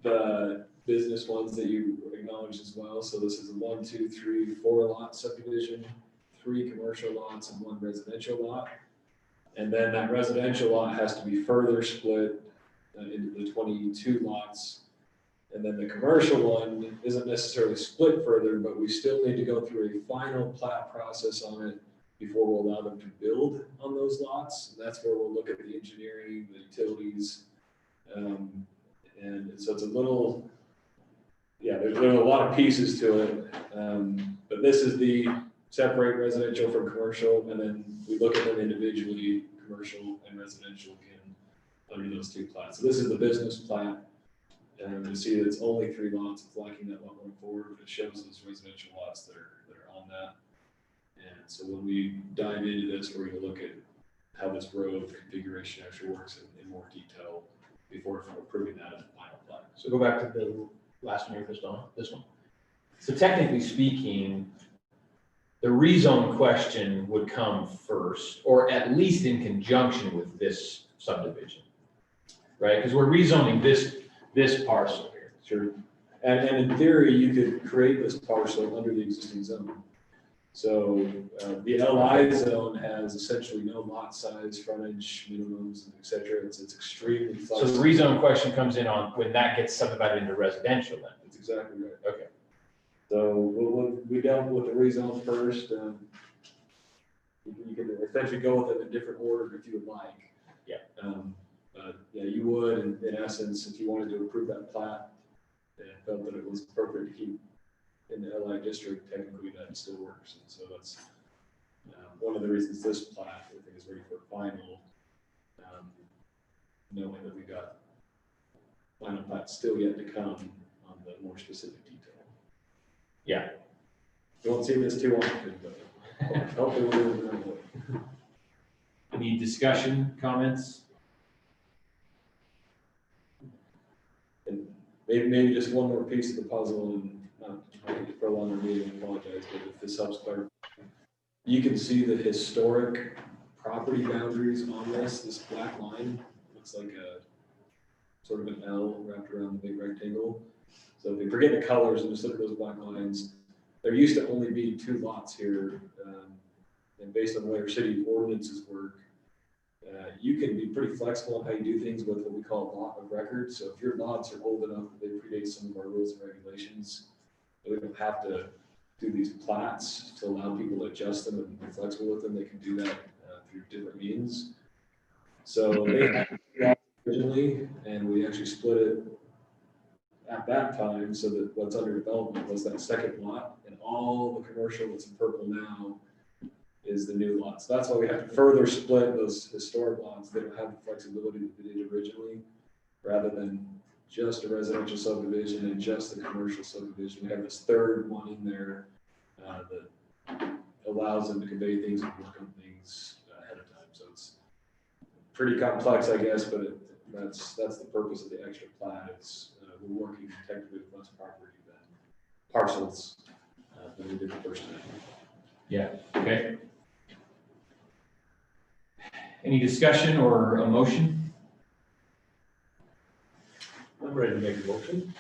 the business ones that you acknowledged as well. So this is a 1, 2, 3, 4 lot subdivision, 3 commercial lots and 1 residential lot. And then that residential lot has to be further split into the 22 lots. And then the commercial one isn't necessarily split further, but we still need to go through a final plat process on it before we'll allow them to build on those lots. And that's where we'll look at the engineering, the utilities. And so it's a little, there's a lot of pieces to it. But this is the separate residential from commercial, and then we look at them individually, commercial and residential again, under those 2 plats. So this is the business plat. And you see that it's only 3 lots, it's lacking that lot 104, but it shows those residential lots that are on that. And so when we dive into this, we're going to look at how this road configuration actually works in more detail before approving that as a final plat. So go back to the last one here, this one. So technically speaking, the rezone question would come first, or at least in conjunction with this subdivision, right? Because we're rezoning this parcel here. Sure. And in theory, you could create this parcel under the existing zone. So the LI zone has essentially no lot size, frontage, minimums, et cetera. It's extremely flexible. So the rezone question comes in on when that gets subdivided into residential then? That's exactly right. Okay. So we dealt with the rezone first. You can essentially go with them in different order if you would like. Yeah. Yeah, you would, in essence, if you wanted to approve that plat and felt that it was appropriate to keep in the LI district, technically that still works. And so that's one of the reasons this plat, I think, is ready for final, knowing that we got final plat still yet to come on the more specific detail. Yeah. You won't see this too often, but hopefully we'll do it the right way. Any discussion, comments? And maybe just one more piece of the puzzle, and not for a longer meeting, I apologize, but if this helps clarify. You can see the historic property boundaries on this black line. Looks like a sort of an L wrapped around the big rectangle. So if you forget the colors and just look at those black lines, there used to only be 2 lots here. And based on the way our city ordinances work, you can be pretty flexible on how you do things with what we call lot of record. So if your lots are old enough that they predate some of our rules and regulations, we don't have to do these plats to allow people to adjust them and be flexible with them. They can do that through different means. So they had it originally, and we actually split it at that time so that what's under development was that second lot, and all the commercial that's in purple now is the new lots. That's why we have to further split those historic lots. They don't have the flexibility that they did originally, rather than just a residential subdivision and just a commercial subdivision. We have this third one in there that allows them to convey things and work on things ahead of time. So it's pretty complex, I guess, but that's the purpose of the extra plat. Is we're working technically with less property than parcels than we did the first time. Yeah, okay. Any discussion or a motion? I'm ready to make a motion.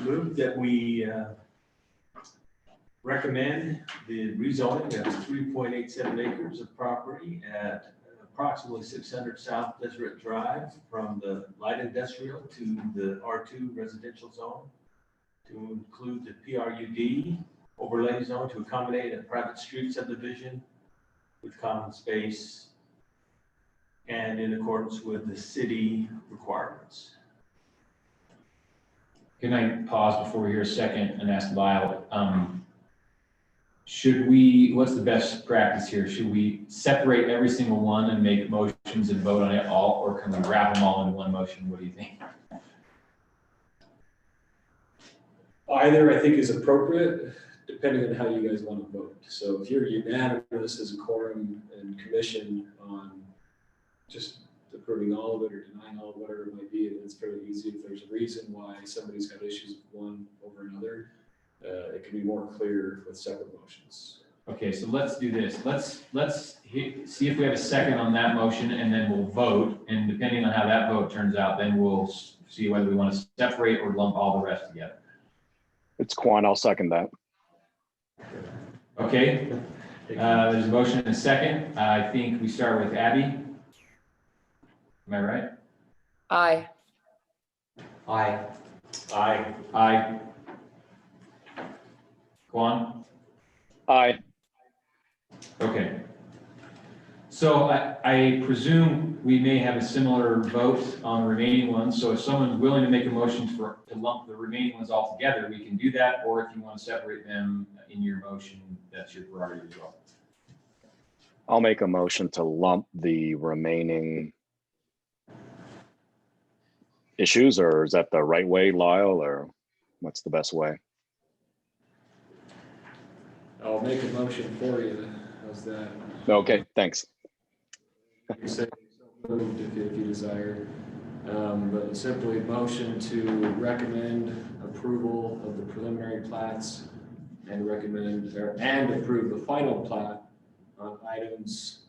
Move that we recommend the rezoning of 3.87 acres of property at approximately 600 South Deseret Drive from the light industrial to the R2 residential zone, to include the PRUD overlay zone to accommodate a private street subdivision with common space and in accordance with the city requirements. Can I pause before we hear a second and ask Lyle? Should we, what's the best practice here? Should we separate every single one and make motions and vote on it all, or can we wrap them all into one motion? What do you think? Either I think is appropriate, depending on how you guys want to vote. So if you're unanimous as a quorum and commission on just approving all of it or denying all of whatever it might be, it's fairly easy. If there's a reason why somebody's got issues with one over another, it can be more clear with separate motions. Okay, so let's do this. Let's see if we have a second on that motion, and then we'll vote. And depending on how that vote turns out, then we'll see whether we want to separate or lump all the rest together. It's Quan, I'll second that. Okay, there's a motion and a second. I think we start with Abby. Am I right? Aye. Aye. Aye. Aye. Quan? Aye. Okay. So I presume we may have a similar vote on the remaining ones. So if someone's willing to make a motion to lump the remaining ones all together, we can do that. Or if you want to separate them in your motion, that's your prerogative as well. I'll make a motion to lump the remaining issues, or is that the right way, Lyle, or what's the best way? I'll make a motion for you. How's that? Okay, thanks. You say so moved if you desire, but simply motion to recommend approval of the preliminary plats and recommend and approve the final plat on items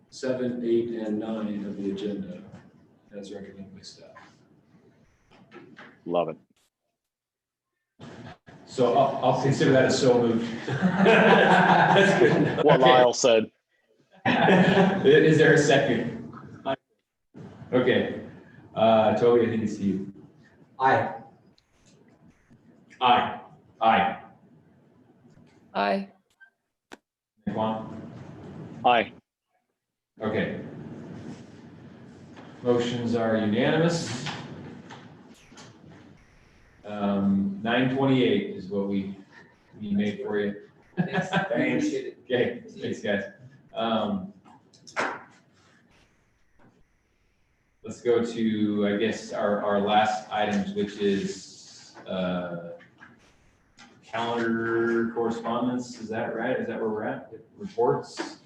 7, 8, and 9 of the agenda as recommended by staff. Love it. So I'll consider that a so moved. That's good enough. What Lyle said. Is there a second? Okay. Toby, I think it's you. Aye. Aye. Aye. Aye. Quan? Aye. Okay. Motions are unanimous. 9:28 is what we made for you. Thanks. Thanks. Appreciate it. Okay, thanks, guys. Let's go to, I guess, our last items, which is calendar correspondence. Is that right? Is that where we're at? Reports?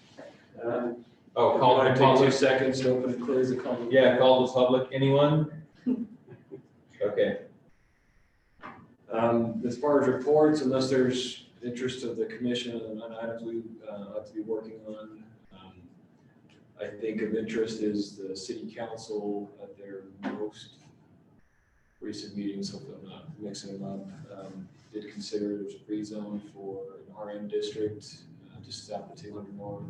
Call to the take public. 2 seconds to open and close the call. Yeah, call the public. Anyone? Okay. As far as reports, unless there's interest of the commission on items we ought to be working on, I think of interest is the city council at their most recent meetings, hopefully I'm not mixing them up, did consider there's a rezone for an RM district just south of 200 North,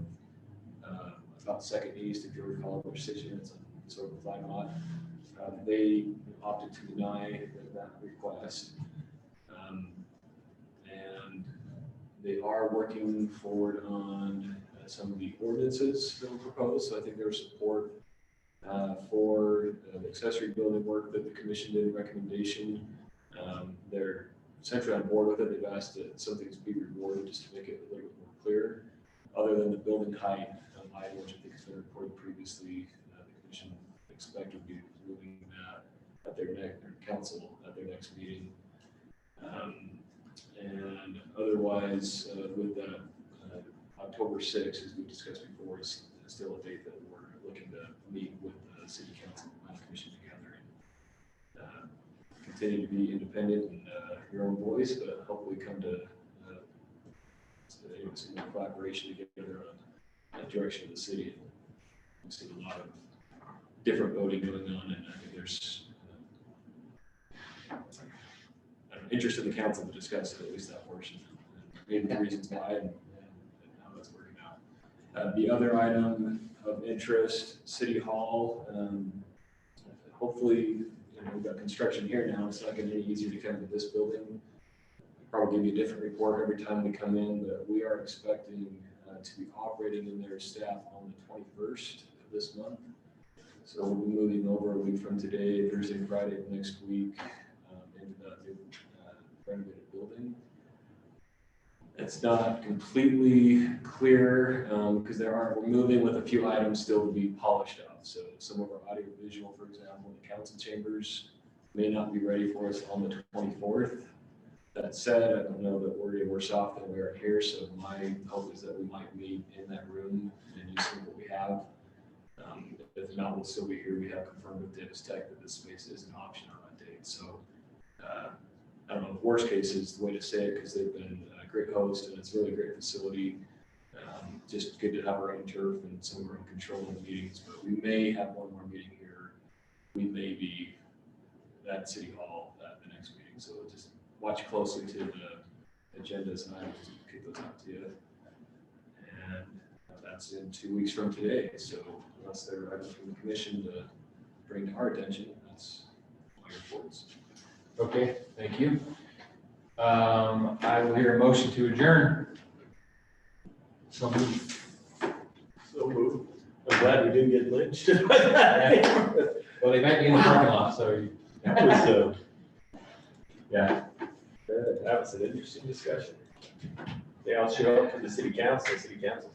about 2nd East, if you recall, there's 6 units on sort of a flag lot. They opted to deny that request. And they are working forward on some of the ordinances that were proposed. So I think there's support for the accessory building work that the commission did a recommendation. They're essentially on board with it. They've asked that some things be rewarded just to make it a little bit more clear. Other than the building height item, which I think has been reported previously, the commission expect to be moving that at their council at their next meeting. And otherwise, with that, October 6th, as we discussed before, is still a date that we're looking to meet with the city council and commission together. And, continue to be independent and your own voice, but hopefully come to some more collaboration together on the direction of the city. We've seen a lot of different voting going on, and I think there's interest in the council to discuss at least that portion, and maybe the reasons why and how that's working out. The other item of interest, City Hall. Hopefully, we've got construction here now. It's not getting any easier to come to this building. Probably give you a different report every time we come in, but we are expecting to be operating in their staff on the 21st of this month. So we'll be moving over a week from today, Thursday, Friday of next week, into that new renovated building. It's not completely clear because we're moving with a few items still to be polished up. So some of our audio visual, for example, the council chambers may not be ready for us on the 24th. That said, I don't know that we're getting worse off than we are here. So my hope is that we might meet in that room and use some of what we have. If not, we'll still be here. We have confirmed with Davis Tech that this space is an option on that date. So I don't know, the worst case is the way to say it because they've been a great host and it's really a great facility. Just good to have our own turf and some of our own control in the meetings, but we may have one more meeting here. We may be at City Hall at the next meeting. So just watch closely to the agendas and items and kick those out to you. And that's in 2 weeks from today. So unless there are items from the commission to bring to our attention, that's my reports. Okay, thank you. I will hear a motion to adjourn. So moved. So moved. I'm glad we didn't get lynched. Well, they might be in the parking lot, so. That was, yeah, that was an interesting discussion. They all show up to the city council. The city council's